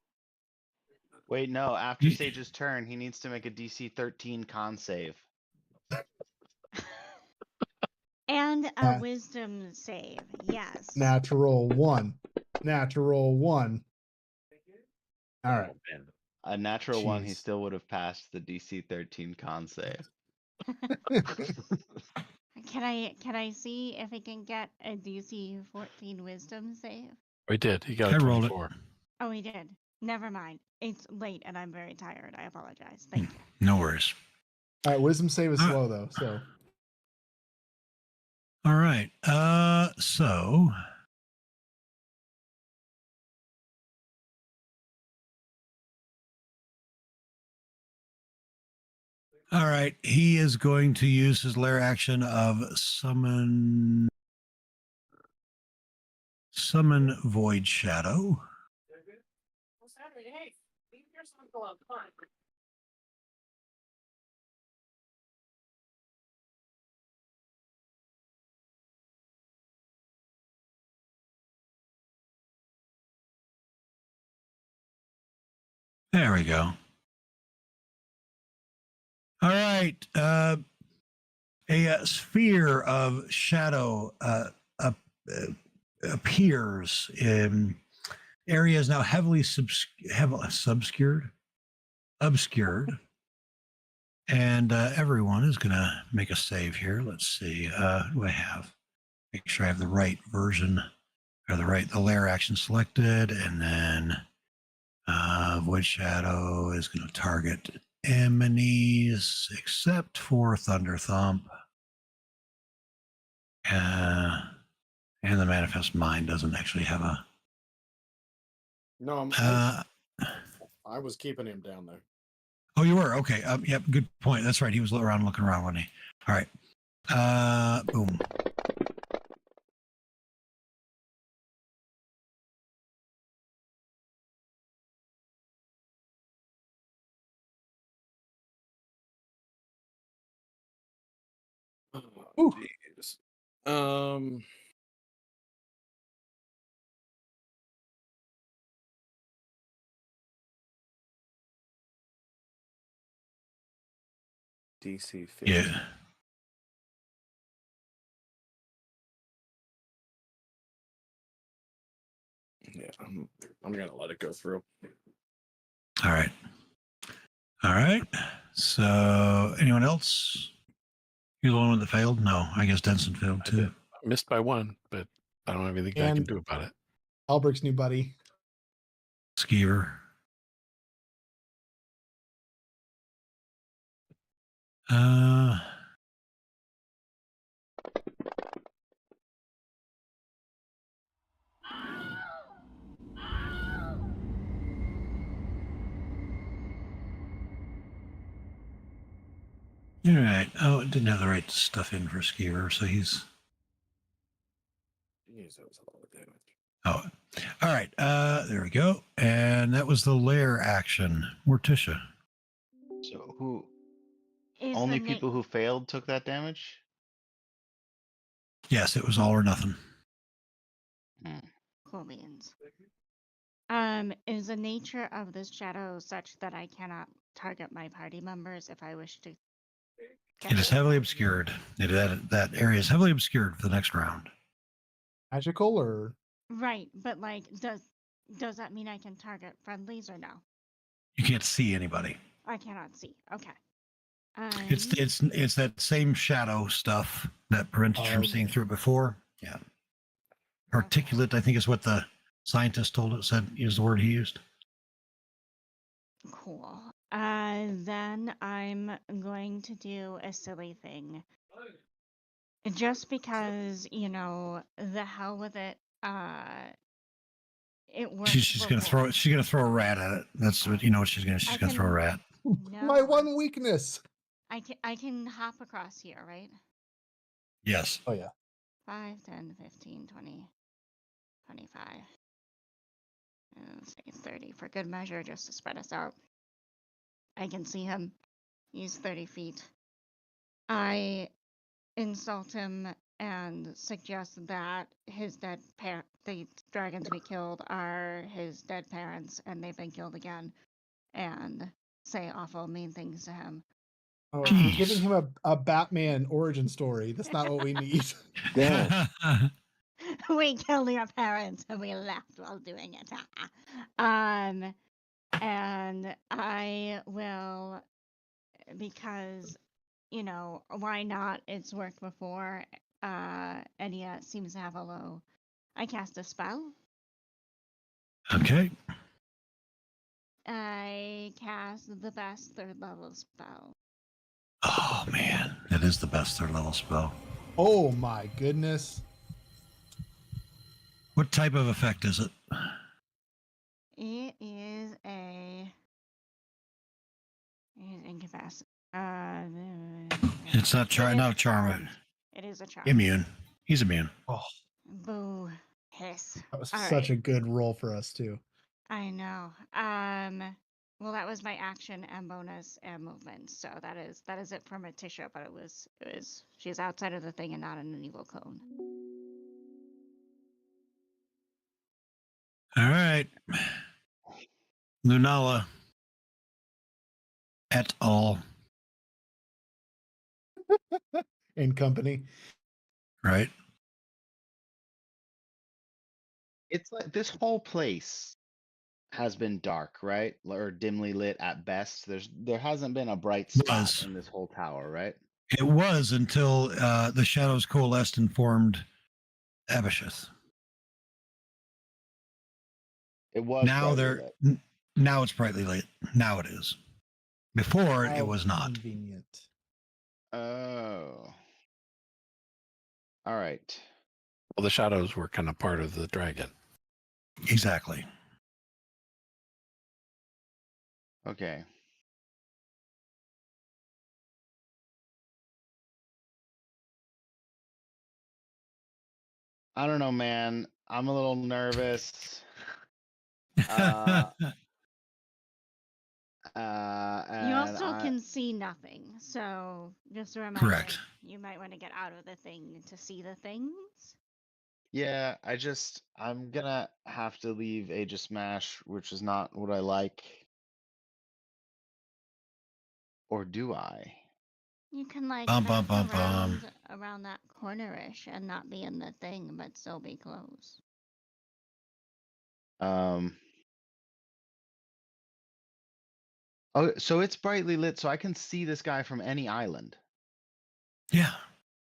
Wait, no. After Sage's turn, he needs to make a DC 13 con save. And a Nat- wisdom save. Yes. Natural 1. Natural 1. All right. Oh, man. A natural one, he Jeez. still would have passed the DC 13 con save. Can I see if I can get a DC 14 wisdom save? We did. He got I a rolled it. 24. Oh, he did. Never mind. It's late and I'm very tired. I apologize. Thank you. No worries. All right. Wisdom save is Uh, slow, though. So All right. So all right, he is going to use his lair action of summon Void Shadow. There we go. All right. A sphere of shadow appears in areas now heavily obscured. And everyone is going to make a save here. Let's see. What do I have? Make sure I have the right version or the layer action selected. And then Void Shadow is going to target enemies except for Thunder Thump. And the Manifest Mind doesn't actually have a. No, I was keeping him down there. Oh, you were? Okay. Yep. Good point. That's right. He was looking around, wasn't he? All right. Boom. Oh, jeez. DC 50. Yeah. Yeah, I'm gonna let it go through. All right. All right. So, anyone else? You're the one that failed? No, I guess Denson failed I too. did. I missed by 1, but I don't have anything I can And- do about it. Albert's new buddy. Skeever. All right. Oh, it didn't have the right stuff in for Skeever, so he's. Jeez, that was a lot of damage. Oh, all right. There we go. And that was the lair action. Morticia. So who? Is Only the people who failed took that damage? Yes, it was all or nothing. cool beans. Is the nature of this shadow such that I cannot target my party members if I wish to? It is heavily obscured. That area is heavily obscured for the next round. Magical or Right, but like, does that mean I can target friendlies or no? You can't see anybody. I cannot see. Okay. It's that same shadow stuff that prevented you from seeing through it before. Yeah. Particulate, I think, is what the scientist told it. Said is the word he used. Cool. Then I'm going to do a silly thing. Just because, the hell with it. It works. She's gonna throw a rat at it. That's what she's gonna throw a rat. my No, one weakness? I can hop across here, right? Yes. Oh yeah. 5, 10, 15, 20, 25. Let's say 30 for good measure, just to spread us out. I can see him. He's 30 feet. I insult him and suggest that his the dragons we killed are his dead parents and they've been killed again, and say awful mean things to him. Oh, you're Jeez. giving him a Batman origin story. That's not what we need. Damn it. We killed your parents and we left while doing it. And I will, because, you know, why not? It's worked before. Edia seems to have a low. I cast a spell. Okay. I cast the best 3rd level spell. Oh man, that is the best 3rd level spell. Oh my goodness. What type of effect is it? It is a. It is incapacity. It's not charm. Not charm. It is a charm. Immune. He's immune. Oh, Boo. Hiss. that was All such right. a good roll for us too. I know. Well, that was my action and bonus and movement. So that is it for Matisha. But it was she's outside of the thing and not in an evil cone. All right. Lunala et al. In company. Right. It's like this whole place has been dark, right? Or dimly lit at best. There hasn't been a bright spot Was. in this whole tower, right? It was until the shadows coalesced and formed Abisheth. It was Now brightly lit. now it's brightly lit. Now it is. Before How it was not. convenient. Oh. All right. Well, the shadows were kind of part of the dragon. Exactly. Okay. I don't know, man. I'm a little nervous. Uh, You and also can see nothing. So just a reminder, Correct. you might want to get out of the thing to see the things. yeah, I'm gonna have to leave Age of Smash, which is not what I like. Or do I? You can like Bum, bum, bounce bum, bum. around that cornerish and not be in the thing, but still be close. Oh, so it's brightly lit, so I can see this guy from any island. Yeah.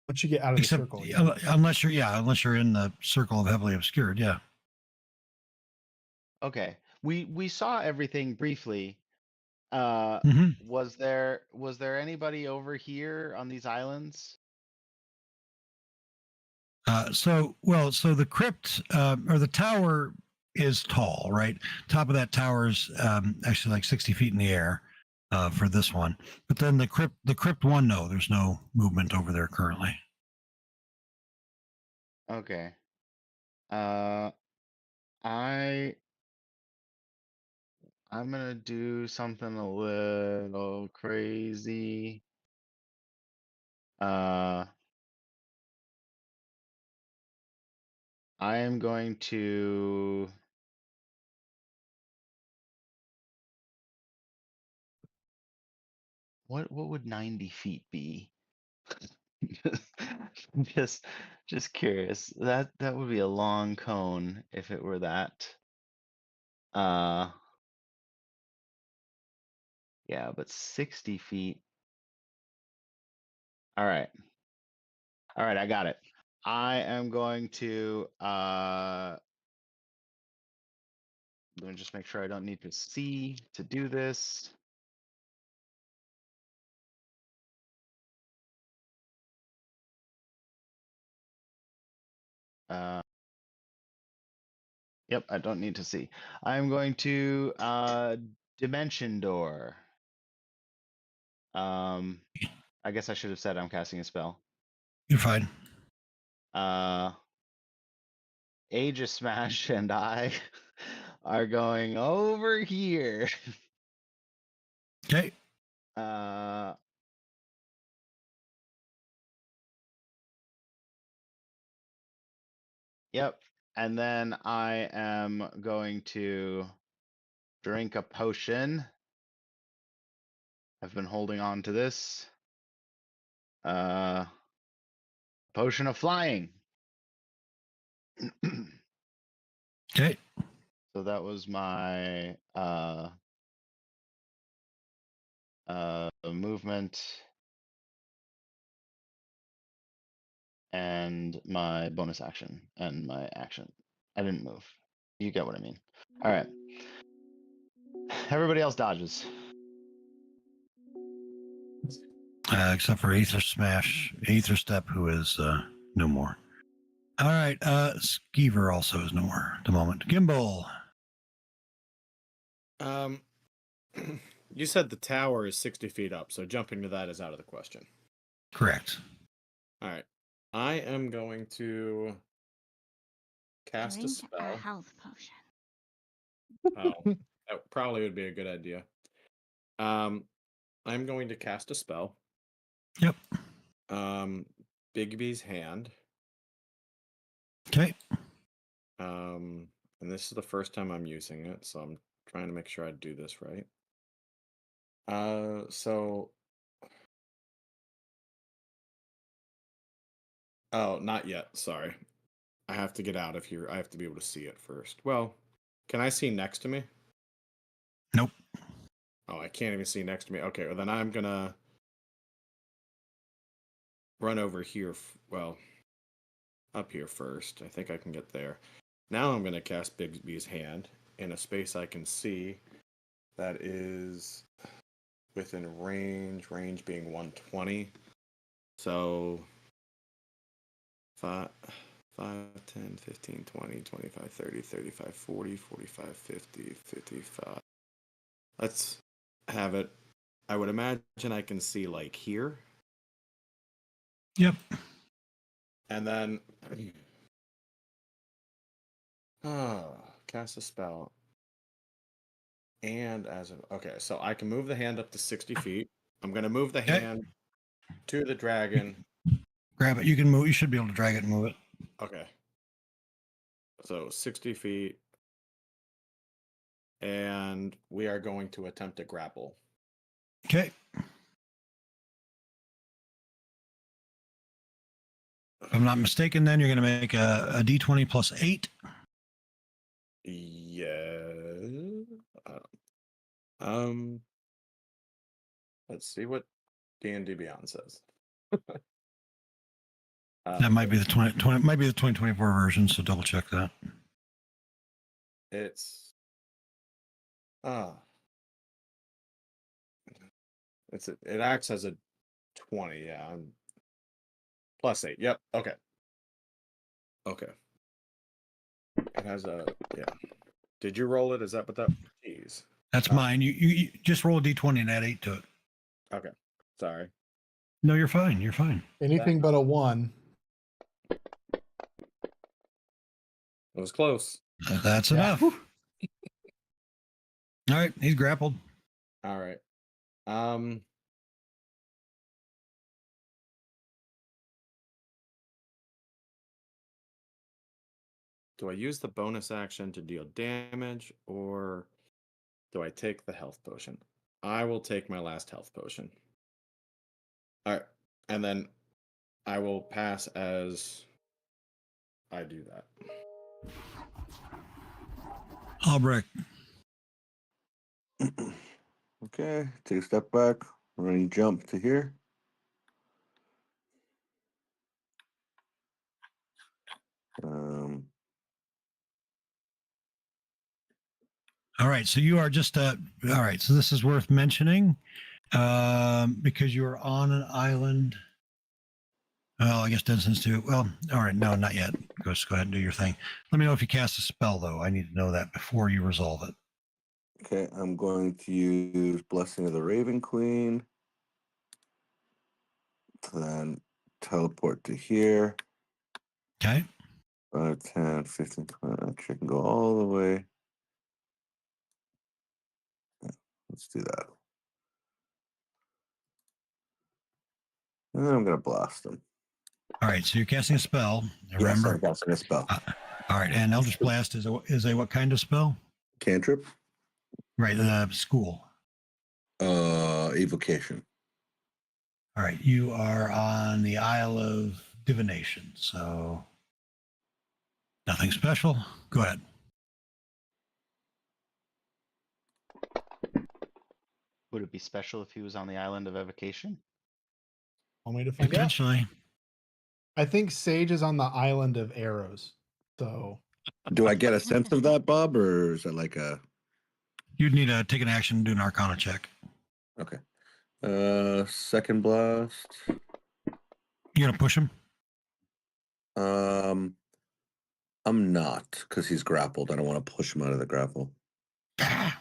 Once you get out of Except the circle, yeah. unless you're in the circle of heavily obscured. Yeah. Okay. We saw everything briefly. hmm Was there anybody over here on these islands? So the crypt or the tower is tall, right? Top of that tower is actually like 60 feet in the air for this one. But then the crypt one, no, there's no movement over there currently. Okay. I'm gonna do something a little crazy. I am going to what would 90 feet be? just just curious. That would be a long cone if it were that. Uh yeah, but 60 feet. All right. All right, I got it. I am going to let me just make sure I don't need to see to do this. Yep, I don't need to see. I'm going to dimension door. I guess I should have said I'm casting a spell. You're fine. Aegis Smash and I are going over here. Okay. Yep. And then I am going to drink a potion. I've been holding on to this. Potion of flying. Okay. So that was my movement and my bonus action and my action. I didn't move. You get what I mean. All right. Everybody else dodges. Except for Aether Smash, Aether Step, who is no more. All right. Skeever also is no more at the moment. Gimbal. You said the tower is 60 feet up, so jumping to that is out of the question. Correct. All right. I am going to cast a Drink a spell. health potion. Oh, that probably would be a good idea. I'm going to cast a spell. Yep. Bigby's hand. Okay. And this is the first time I'm using it, so I'm trying to make sure I do this right. So oh, not yet. Sorry. I have to get out of here. I have to be able to see it first. Well, can I see next to me? Nope. Oh, I can't even see next to me. Okay, well then I'm gonna run over here. Well, up here first. I think I can get there. Now I'm gonna cast Bigby's hand in a space I can see that is within range. Range being 120. So 5, 10, 15, 20, 25, 30, 35, 40, 45, 50, 55. Let's have it. I would imagine I can see like here. Yep. And then cast a spell. And as of okay, so I can move the hand up to 60 feet. I'm gonna move the Okay. hand to the dragon. Grab it. You can move. You should be able to drag it and move it. Okay. So 60 feet. And we are going to attempt to grapple. Okay. If I'm not mistaken, then you're going to make a D20 plus 8. Yeah. Let's see what D&D Beyond says. That might be the 20 might be the 2024 version, so double check that. It's it acts as a 20, yeah. Plus 8. Yep. Okay. Okay. It has a yeah. Did you roll it? Is that what that? Jeez. That's mine. You just roll a D20 and add 8 to it. Okay. Sorry. No, you're fine. You're fine. Anything but a 1. It was close. That's Yeah. enough. All right, he's grappled. All right. Do I use the bonus action to deal damage, or do I take the health potion? I will take my last health potion. All right. And then I will pass as I do that. Albrecht. Okay, take a step back, running jump to here. All right, so you are just all right. So this is worth mentioning because you are on an island. Well, I guess Denson's too. Well, all right, no, not yet. Just go ahead and do your thing. Let me know if you cast a spell, though. I need to know that before you resolve it. Okay, I'm going to use Blessing of the Raven Queen. Then teleport to here. Okay. 5, 10, 15, 20. Actually, I can go all the way. Yeah, let's do that. And then I'm going to blast them. All right, so you're casting a spell. Remember? Yes, I'm casting a spell. All right, and Eldritch Blast is a what kind of spell? Cantrip? Right, school. Evocation. All right, you are on the Isle of Divination, so nothing special. Go ahead. Would it be special if he was on the island of evocation? Want me to find out? Potentially. I think Sage is on the island of arrows. So Do I get a sense of that, Bob, or is it like a You'd need to take an action and do an Arcana check. okay? Second blast. You gonna push him? I'm not because he's grappled. I don't want to push him out of the grapple, Ah,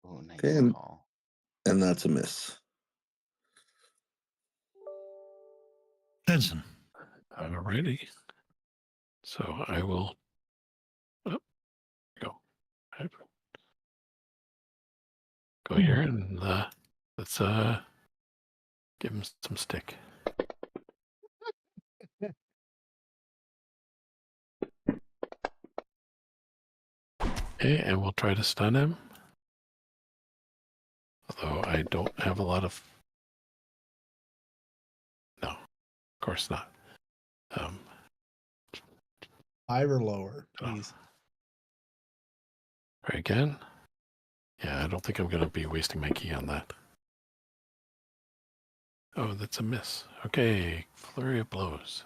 Oh, nice Okay, and- call. and that's a miss. Denson. Alrighty. So I will go. Go here and let's give him some stick. Okay, and we'll try to stun him. Although I don't have a lot of. No, of course not. 5 or lower, please. Try again. Yeah, I don't think I'm going to be wasting my key on that. Oh, that's a miss. Okay, flurry of blows.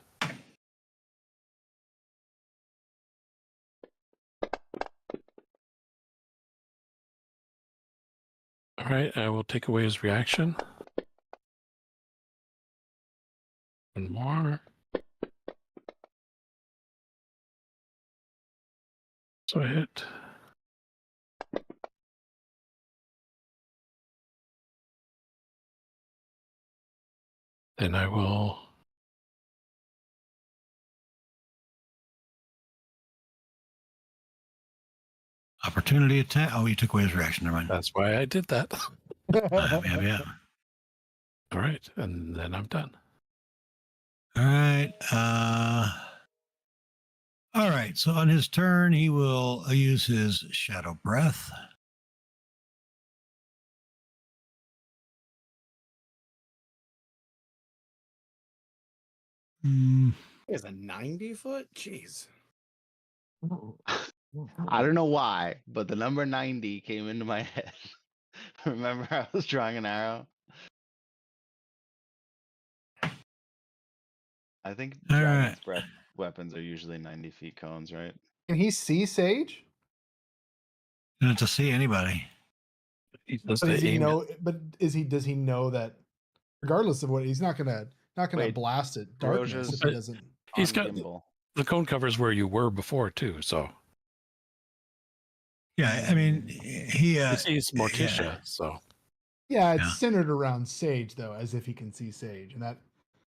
All right, I will take away his reaction. One more. So I hit. Then I will. Opportunity attack. Oh, you took away his reaction. Never mind. That's why I did that. Yeah. All right, and then I'm done. All right. All right. So on his turn, he will use his shadow breath. Mm, Is a 90-foot? Jeez. I don't know why, but the number 90 came into my head. Remember, I was drawing an arrow. I think All dragon's breath weapons are usually 90 feet cones, right? Can he see Sage? not to see anybody. He does But the does he aim. know? But does he know that? Regardless of what, he's not gonna Wait, blast it darkness if he But- doesn't. He's On got gimbal. the cone covers where you were before too, so Yeah. I mean, he. he sees Morticia. So Yeah, it's Yeah. centered around Sage though, as if he can see Sage, and that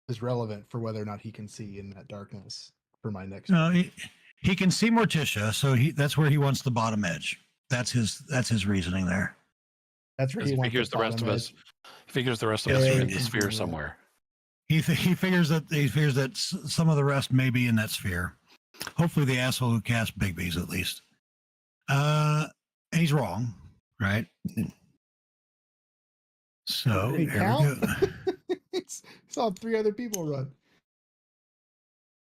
is relevant for whether or not he can see in that darkness. For my next. No, he can see Morticia, so that's where he wants the bottom edge. That's his reasoning there. That's where he he wants figures the rest of bottom us. edge. He figures the rest of us are in the Yeah. sphere somewhere. He figures that some of the rest may be in that sphere. Hopefully, the asshole who cast Bigby's at least. And he's wrong, right? So Hey, there count? we go. Saw 3 other people run.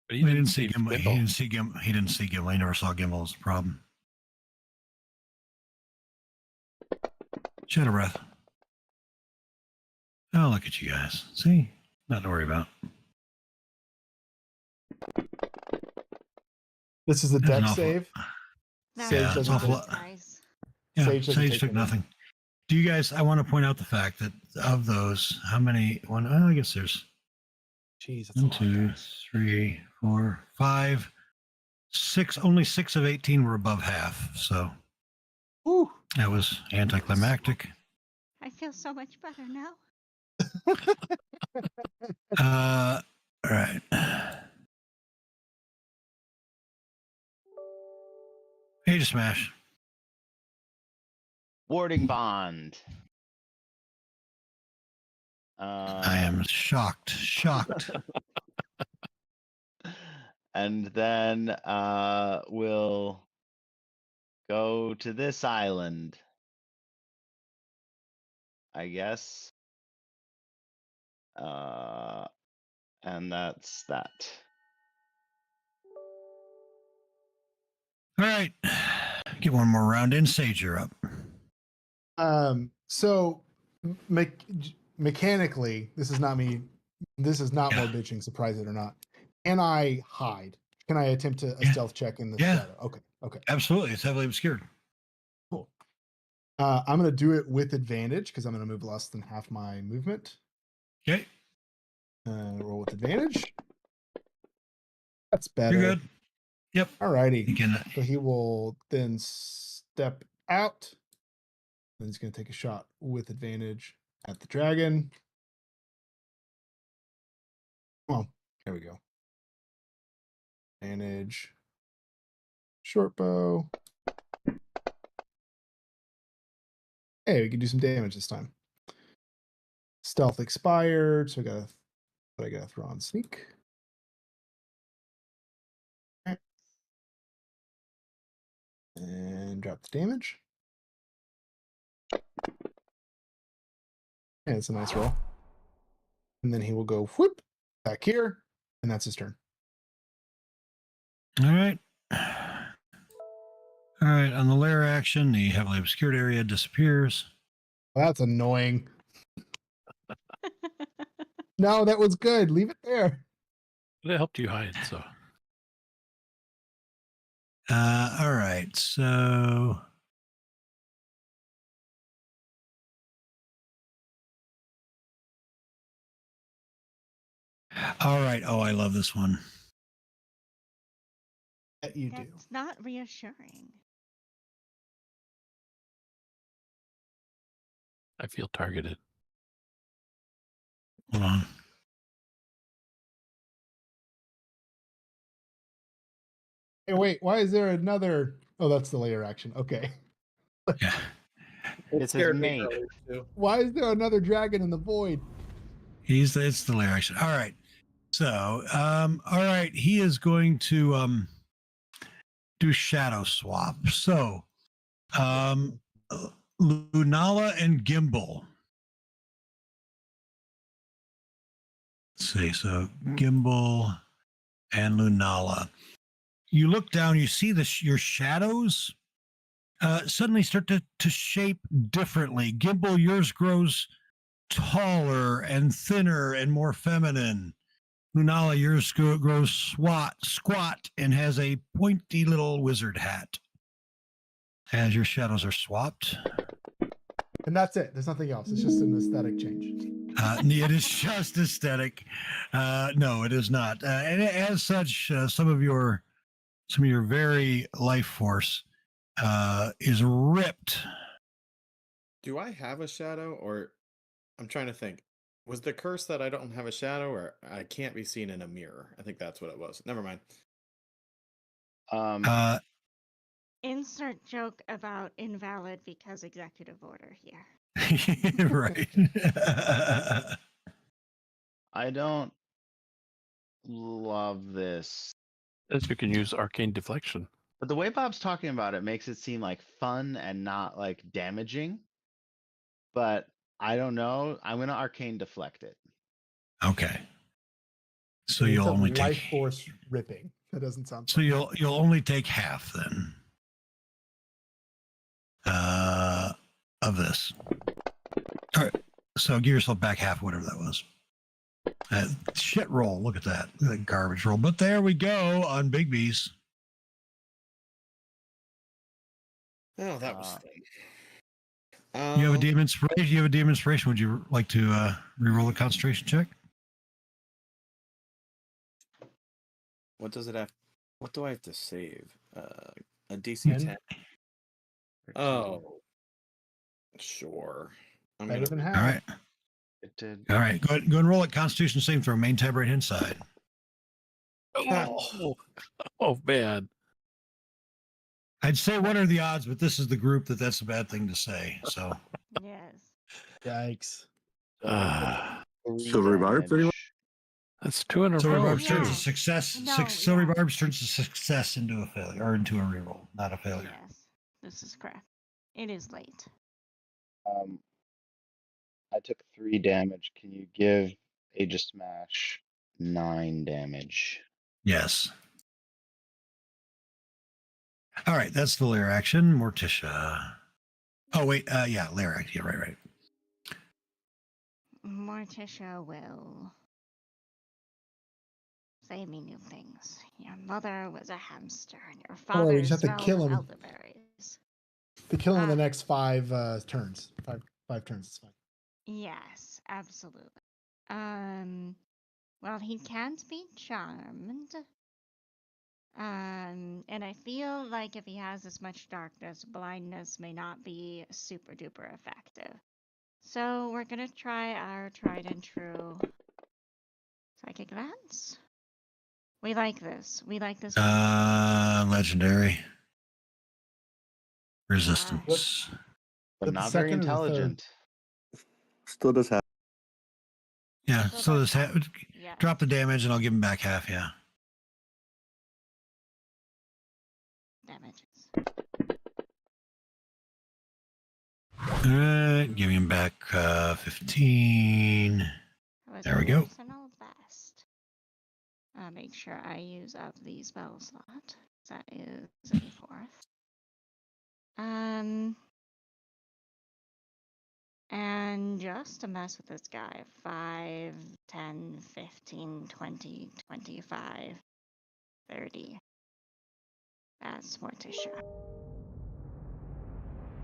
But He didn't see Gimbal. Spindle. He didn't see Gimbal. He never saw Gimbal as a problem. Shadow breath. Oh, look at you guys. See, nothing to worry about. This is a There's an deck awful- save. That Sage was doesn't nice, take it. guys. Yeah, Sage doesn't Sage take took any. nothing. Do you guys? I want to point out the fact that of those, how many? One. Oh, I guess there's Jeez, that's 1, a lot, 2, guys. 3, 4, 5, 6. Only 6 of 18 were above half. So Woo. that was anticlimactic. I feel so much better now. All right. Age of Smash. Warding bond. I am shocked. And then we'll go to this island, I guess. And that's that. All right. Get one more round in. Sage, you're up. So mechanically, this is not me. This is not more bitching, surprise it or not. Can I hide? Can I attempt a Yeah. stealth check in the Yeah. shadow? Okay. Absolutely. It's heavily obscured. Cool. I'm gonna do it with advantage because I'm gonna move less than half my movement. Okay. Roll with advantage. That's better. You're good. Yep. Alrighty. You can. So he will then step out. Then he's gonna take a shot with advantage at the dragon. Come on. There we go. Advantage. Short bow. Hey, we can do some damage this time. Stealth expired, so I gotta throw on sneak. Okay. And drop the damage. And it's a nice roll. And then he will go whoop back here, and that's his turn. All right. All right. On the lair action, the heavily obscured area disappears. Well, that's annoying. No, that was good. Leave it there. It helped you hide, so. All right. So. All right. Oh, I love this one. That you do. That's not reassuring. I feel targeted. Hold on. Hey, wait, why is there another? Oh, that's the layer action. Okay. Yeah. It's his mate. Why is there another dragon in the void? It's the lair action. All right. So, all right. He is going to do shadow swap. So, Lunala and Gimbal. Let's see. So, Gimbal and Lunala. You look down, you see your shadows suddenly start to shape differently. Gimbal, yours grows taller and thinner and more feminine. Lunala, yours grows squat and has a pointy little wizard hat. As your shadows are swapped. And that's it. There's nothing else. It's just an aesthetic change. It is just aesthetic. No, it is not. And as such, some of your very life force is ripped. Do I have a shadow, or I'm trying to think. Was the curse that I don't have a shadow, or I can't be seen in a mirror? I think that's what it was. Never mind. Insert joke about invalid because executive order here. Right. I don't love this. As you can use arcane deflection. But the way Bob's talking about it makes it seem like fun and not like damaging. But I don't know. I'm gonna arcane deflect it. Okay. So It's you'll a only life take. force ripping. That doesn't sound. So you'll only take half then. Of this. All right. So give yourself back half, whatever that was. Shit roll. Look at that. Look at that garbage roll. But there we go on Big B's. Oh, that was fun. You have a demon inspiration. You have a demon inspiration. Would you like to re-roll a concentration check? What does it have? What do I have to save? A DC 10. Oh, sure. I'm Better than half. All right. It did. All right. Go and roll it. Constitution saving throw. Main tab right hand side. Oh man. I'd say what are the odds, but this is the group that's a bad thing to say. So Yes. Yikes. Silvery Barbs, anyone? That's 2 in a Silvery row. Barbs turns Yeah. a success. No, Silvery yeah. Barbs turns a success into a failure or into a reroll, not a failure. Yes. This is crap. It is late. I took 3 damage. Can you give Aegis Smash, 9 damage. Yes. All right, that's the lair action. Morticia. Oh wait, yeah, lair action. Yeah, right. Morticia will say me new things. Your mother was a hamster, and your Don't worry, father we just have to smelled kill of him. elderberries. To kill him in the Ah. next 5 turns. Five turns is fine. Yes, absolutely. Well, he can't be charmed. And I feel like if he has this much darkness, blindness may not be super duper effective. So we're gonna try our tried and true psychic lance. We like this. We like this. Legendary. Resistance. But The not very second or the third? intelligent. Still does have. Yeah, So so that's this half. Yeah. drop the damage and I'll give him back half, yeah. Damages. All right, give him back 15. There we go. Personal best. Make sure I use up the spell slot. That is a 4th. And just to mess with this guy, 5, 10, 15, 20, 25, 30. That's Morticia.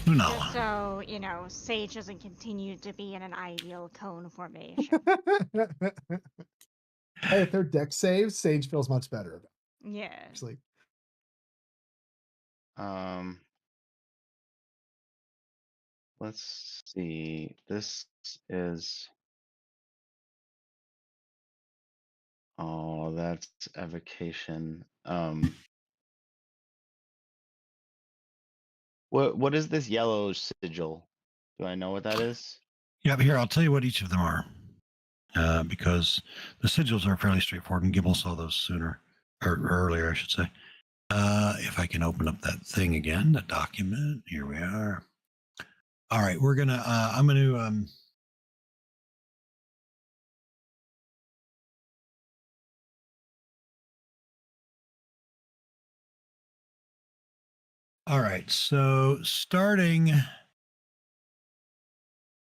No. Just so, you know, Sage doesn't continue to be in an ideal cone formation. Hey, if they're deck saves, Sage feels much better about it, Yeah. actually. Let's see. This is. Oh, that's evocation. What is this yellow sigil? Do I know what that is? Yeah, but here, I'll tell you what each of them are. Because the sigils are fairly straightforward, and Gibble saw those sooner, or earlier, I should say. If I can open up that thing again, the document. Here we are. All right, we're gonna. I'm gonna. All right, so starting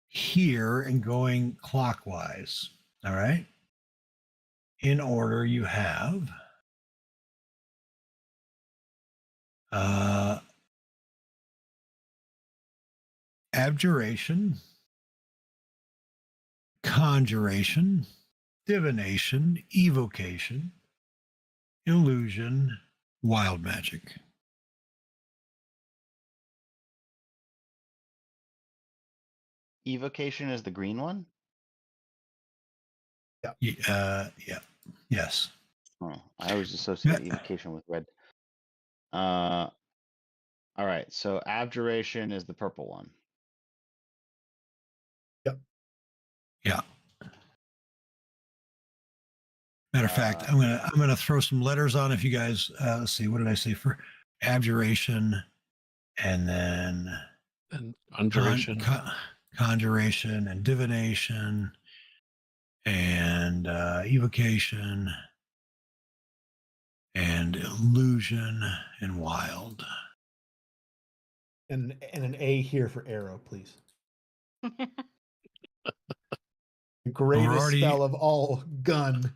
here and going clockwise. All right. In order, you have abjuration, conjuration, divination, evocation, illusion, wild magic. Evocation is the green one? Yeah. Yes. Oh, I always associate evocation with red. All right, so abjuration is the purple one. Yep. Yeah. Matter of fact, I'm gonna throw some letters on if you guys let's see, what did I say for abjuration and then And conjuration. conjuration and divination and evocation and illusion and wild. And an A here for arrow, please. The greatest spell of all, gun.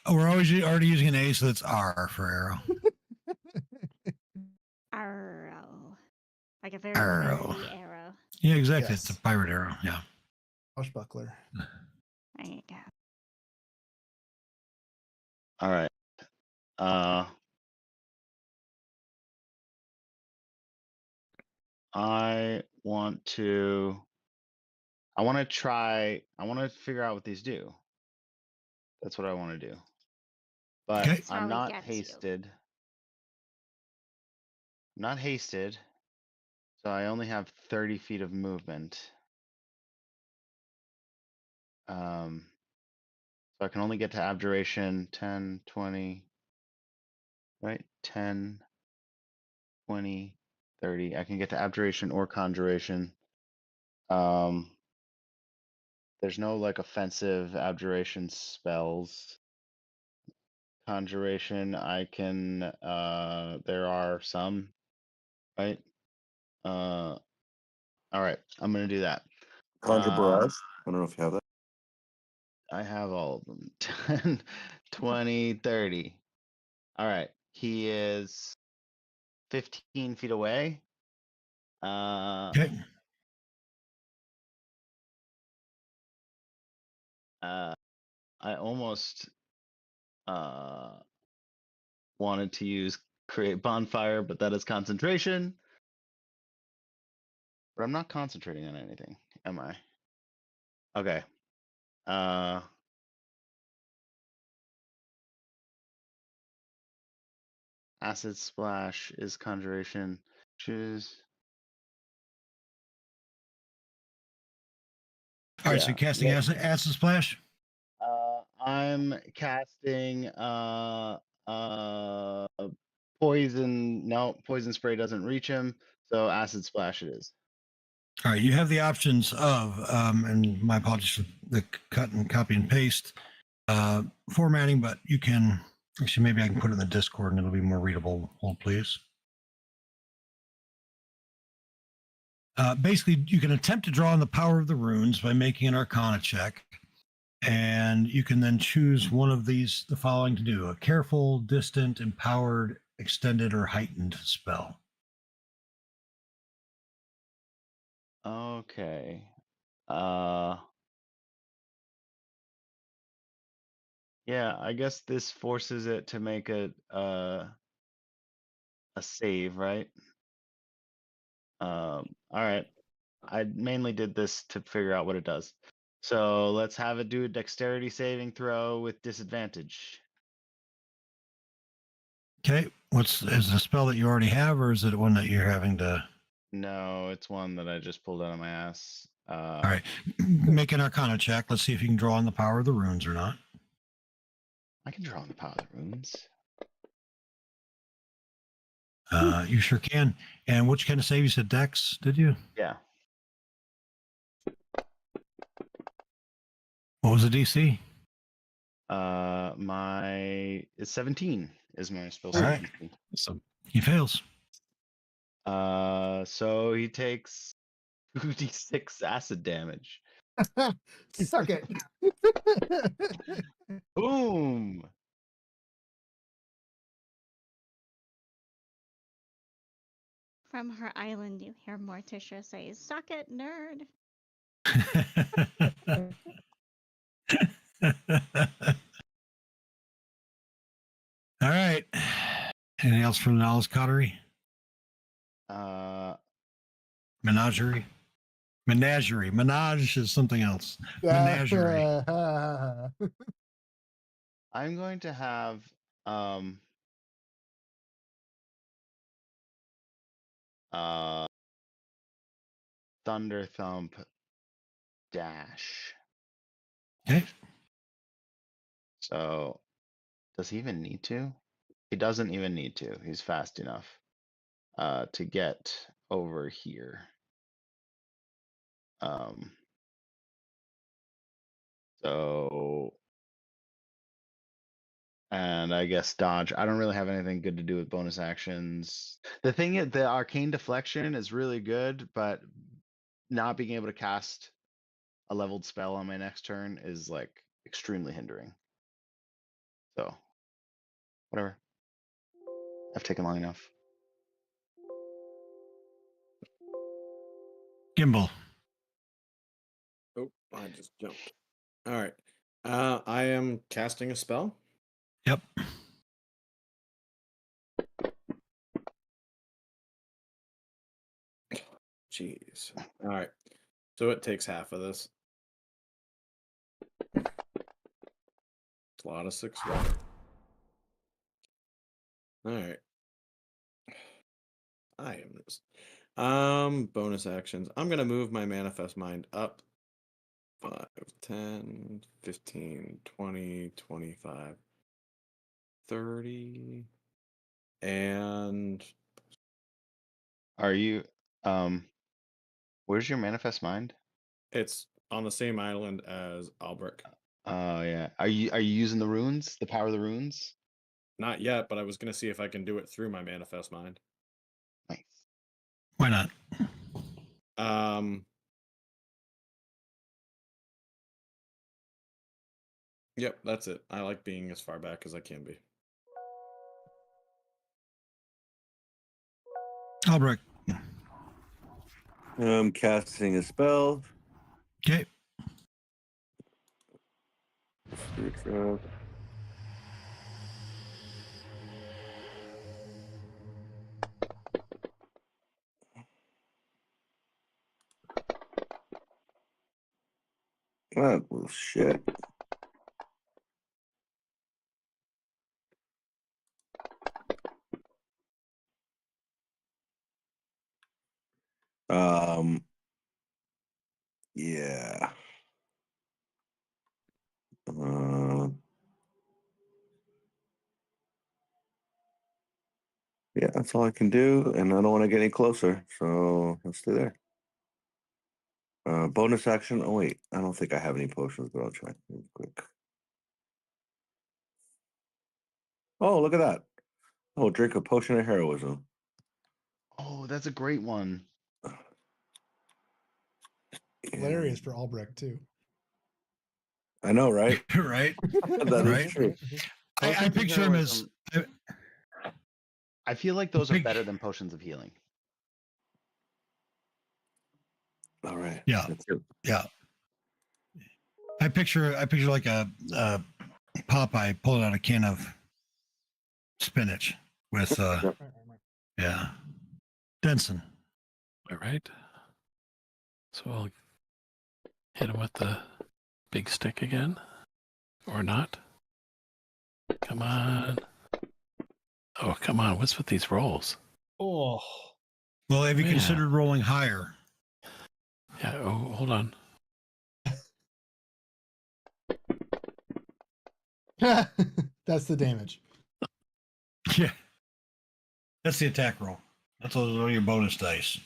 We're already using an A, so it's R for arrow. Arrow. Like a very Arrow. nerdy arrow. Yeah, exactly. Yes. It's a pirate arrow. Yeah. Buckler. There you go. All right. I want to figure out what these do. That's what I want to do. But Okay. I'm how he not gets you. hasted. I'm not hasted. So I only have 30 feet of movement. So I can only get to abjuration 10, 20, right? 10, 20, 30. I can get to abjuration or conjuration. The there's no like offensive abjuration spells. Conjuration, I can there are some, right? All right, I'm gonna do that. Conjure Barrage. I don't know if you have that. I have all of them. 10, 20, 30. All right. He is 15 feet away. Okay. I almost wanted to use create bonfire, but that is concentration. But I'm not concentrating on anything, am I? Okay. Acid splash is conjuration. Choose. All right, so Yeah. you're casting acid splash. I'm casting poison. No, poison spray doesn't reach him, so acid splash it is. All right, you have the options of, and my apologies for the cut and copy and paste formatting, but you can actually maybe I can put it in the Discord and it'll be more readable. Hold please. Basically, you can attempt to draw on the power of the runes by making an Arcana check, and you can then choose one of the following to do: a careful, distant, empowered, extended, or heightened spell. Okay. Yeah, I guess this forces it to make a save, right? All right. I mainly did this to figure out what it does. So let's have it do a dexterity saving throw with disadvantage. Okay, is it a spell that you already have, or is it one that you're having to? No, it's one that I just pulled out of my ass. All right, make an Arcana check. Let's see if you can draw on the power of the runes or not. I can draw on the power of the runes. You sure can. And which kind of save? You said Dex, did you? Yeah. What was the DC? My it's 17 is my spell All save right. DC. So He fails. So he takes 2d6 acid damage. Suck it. Boom. From her island, you hear Morticia say, "Suck it, nerd." All right. Anything else from the Knowledge Coterie? Menagerie? Menagerie. Menage is something else. Menagerie. I'm going to have uh Thunder Thump dash. Okay. So does he even need to? He doesn't even need to. He's fast enough to get over here. So and I guess dodge. I don't really have anything good to do with bonus actions. The thing is, the arcane deflection is really good, but not being able to cast a leveled spell on my next turn is like extremely hindering. So, whatever. I've taken long enough. Gimbal. Oh, I just jumped. All right. I am casting a spell. Yep. Jeez. All right. So it takes half of this. It's a lot of 6 water. All right. I am this. Bonus actions. I'm going to move my manifest mind up 5, 10, 15, 20, 25, 30. And Are you where's your manifest mind? it's on the same island as Albrecht. Oh yeah. Are you using the runes? The power of the runes? Not yet, but I was gonna see if I can do it through my manifest mind. Nice. Why not? Yep, that's it. I like being as far back as I can be. Albrecht. I'm casting a spell. Okay. That was shit. Yeah. Yeah, that's all I can do, and I don't want to get any closer, so let's stay there. Bonus action. Oh wait, I don't think I have any potions, but I'll try real quick. Oh, look at that! Oh, drink a potion of heroism. Oh, that's a great one. Hilarious for Albrecht too. I know, right? Right. That is Right. true. I Potions of picture him as. heroism. I feel like those are better than potions of healing. All right. Yeah. That's it. Yeah. I picture like a Popeye pulling out a can of spinach with yeah. Denson. All right. So I'll hit him with the big stick again. Or not. Come on. Oh, come on. What's with these rolls? Oh, Well, have you Yeah. considered rolling higher? Yeah. Oh, hold on. that's the damage. Yeah. That's the attack roll. That's all your bonus dice.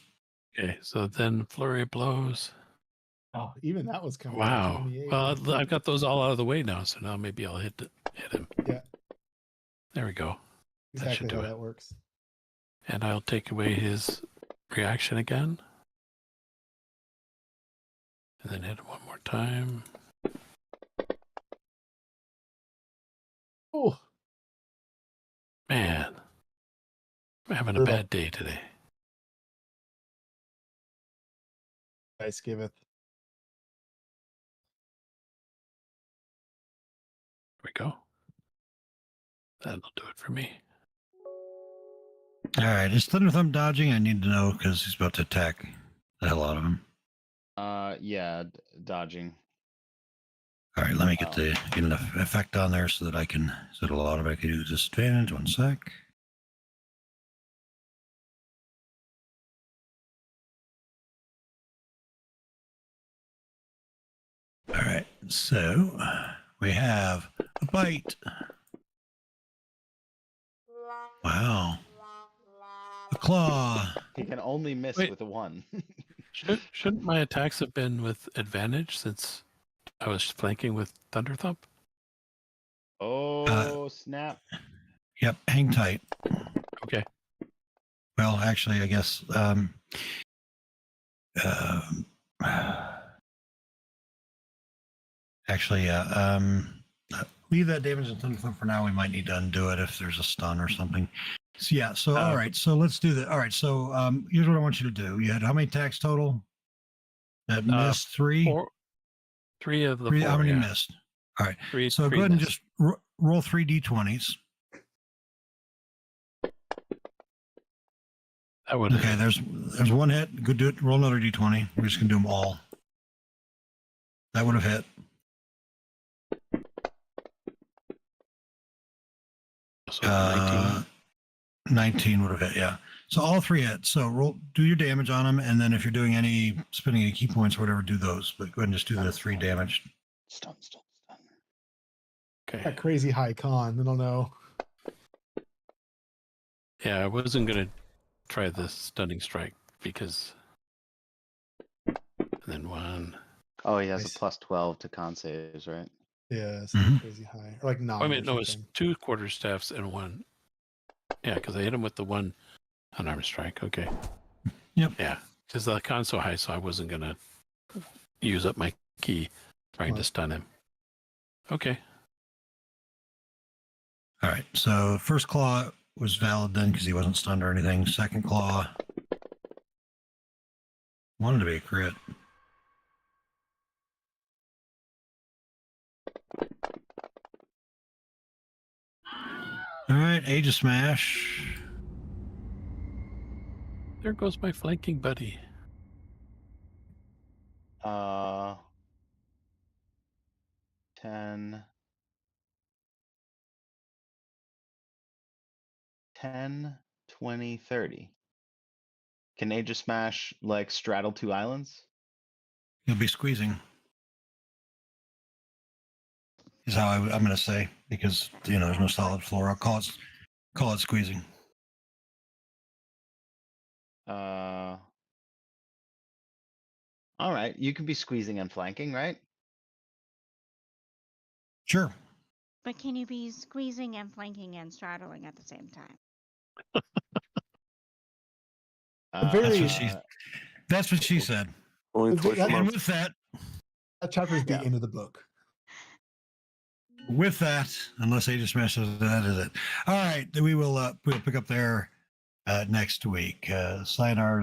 Okay. So then flurry of blows. Oh, even that was coming. Wow. Well, I've got those all out of the way now. So now maybe I'll hit him. Yeah. There we go. That Exactly should do how it. that works. And I'll take away his reaction again. And then hit him one more time. Oh, Man. I'm having a Brutal. bad day today. dice giveth. There we go. That'll do it for me. All right. Is Thunder Thumb dodging? I need to know because he's about to attack the hell out of him. Yeah, dodging. All right. Let me get Wow. get enough effect on there so that I can settle a lot of it. I can do disadvantage. 1 sec. All right. So we have a bite. Wow. A claw. He can only miss Wait. with a 1. Shouldn't my attacks have been with advantage since I was flanking with Thunder Thump? Oh, snap. Yep. Hang tight. Okay. Well, actually, I guess. Actually, yeah. Leave that damage in Thunder Thump for now. We might need to undo it if there's a stun or something. So, yeah. So, all right. So let's do that. All right. So, here's what I want you to do. You had how many attacks total? That missed 3. 3 of the 3. 4. How many yeah. missed? All right. Three. So three go ahead and missed. just roll 3 d20s. That would Okay. There's 1 hit. Go do it. Roll another d20. We're just gonna do them all. That would have hit. So 19. 19 would have hit, yeah. So all 3 hit. So do your damage on them, and then if you're doing any spending any key points or whatever, do those. But go ahead and just do the 3 damage. Stun, stun, stun. Okay. That crazy high con. I don't know. Yeah, I wasn't gonna try the stunning strike because. And then 1, Oh, he has Nice. a plus 12 to con saves, right? Yeah, it's Mhm. crazy high. Or like 9 I or mean, no, it's something. 2 quarterstaffs and 1. Yeah, because I hit him with the 1 unarmed strike. Okay. Yep. Yeah, because the con's so high, so I wasn't going to use up my key trying to Well, stun him. Okay. All right. So first claw was valid then because he wasn't stunned or anything. Second claw wanted to be a crit. All right. Age of Smash. There goes my flanking buddy. Uh, 10, 10, 20, 30. Can Age of Smash like straddle 2 islands? You'll be squeezing. Is how I'm going to say because there's no solid floor. I'll call it squeezing. All right, you can be squeezing and flanking, right? Sure. But can you be squeezing and flanking and straddling at the same time? Very- That's what she said. Only Is it twice a that- And month. with that, that chapter's the Yeah. end of the book. unless Age of Smash says that is it. All right, we'll pick up there next week. Sayonara.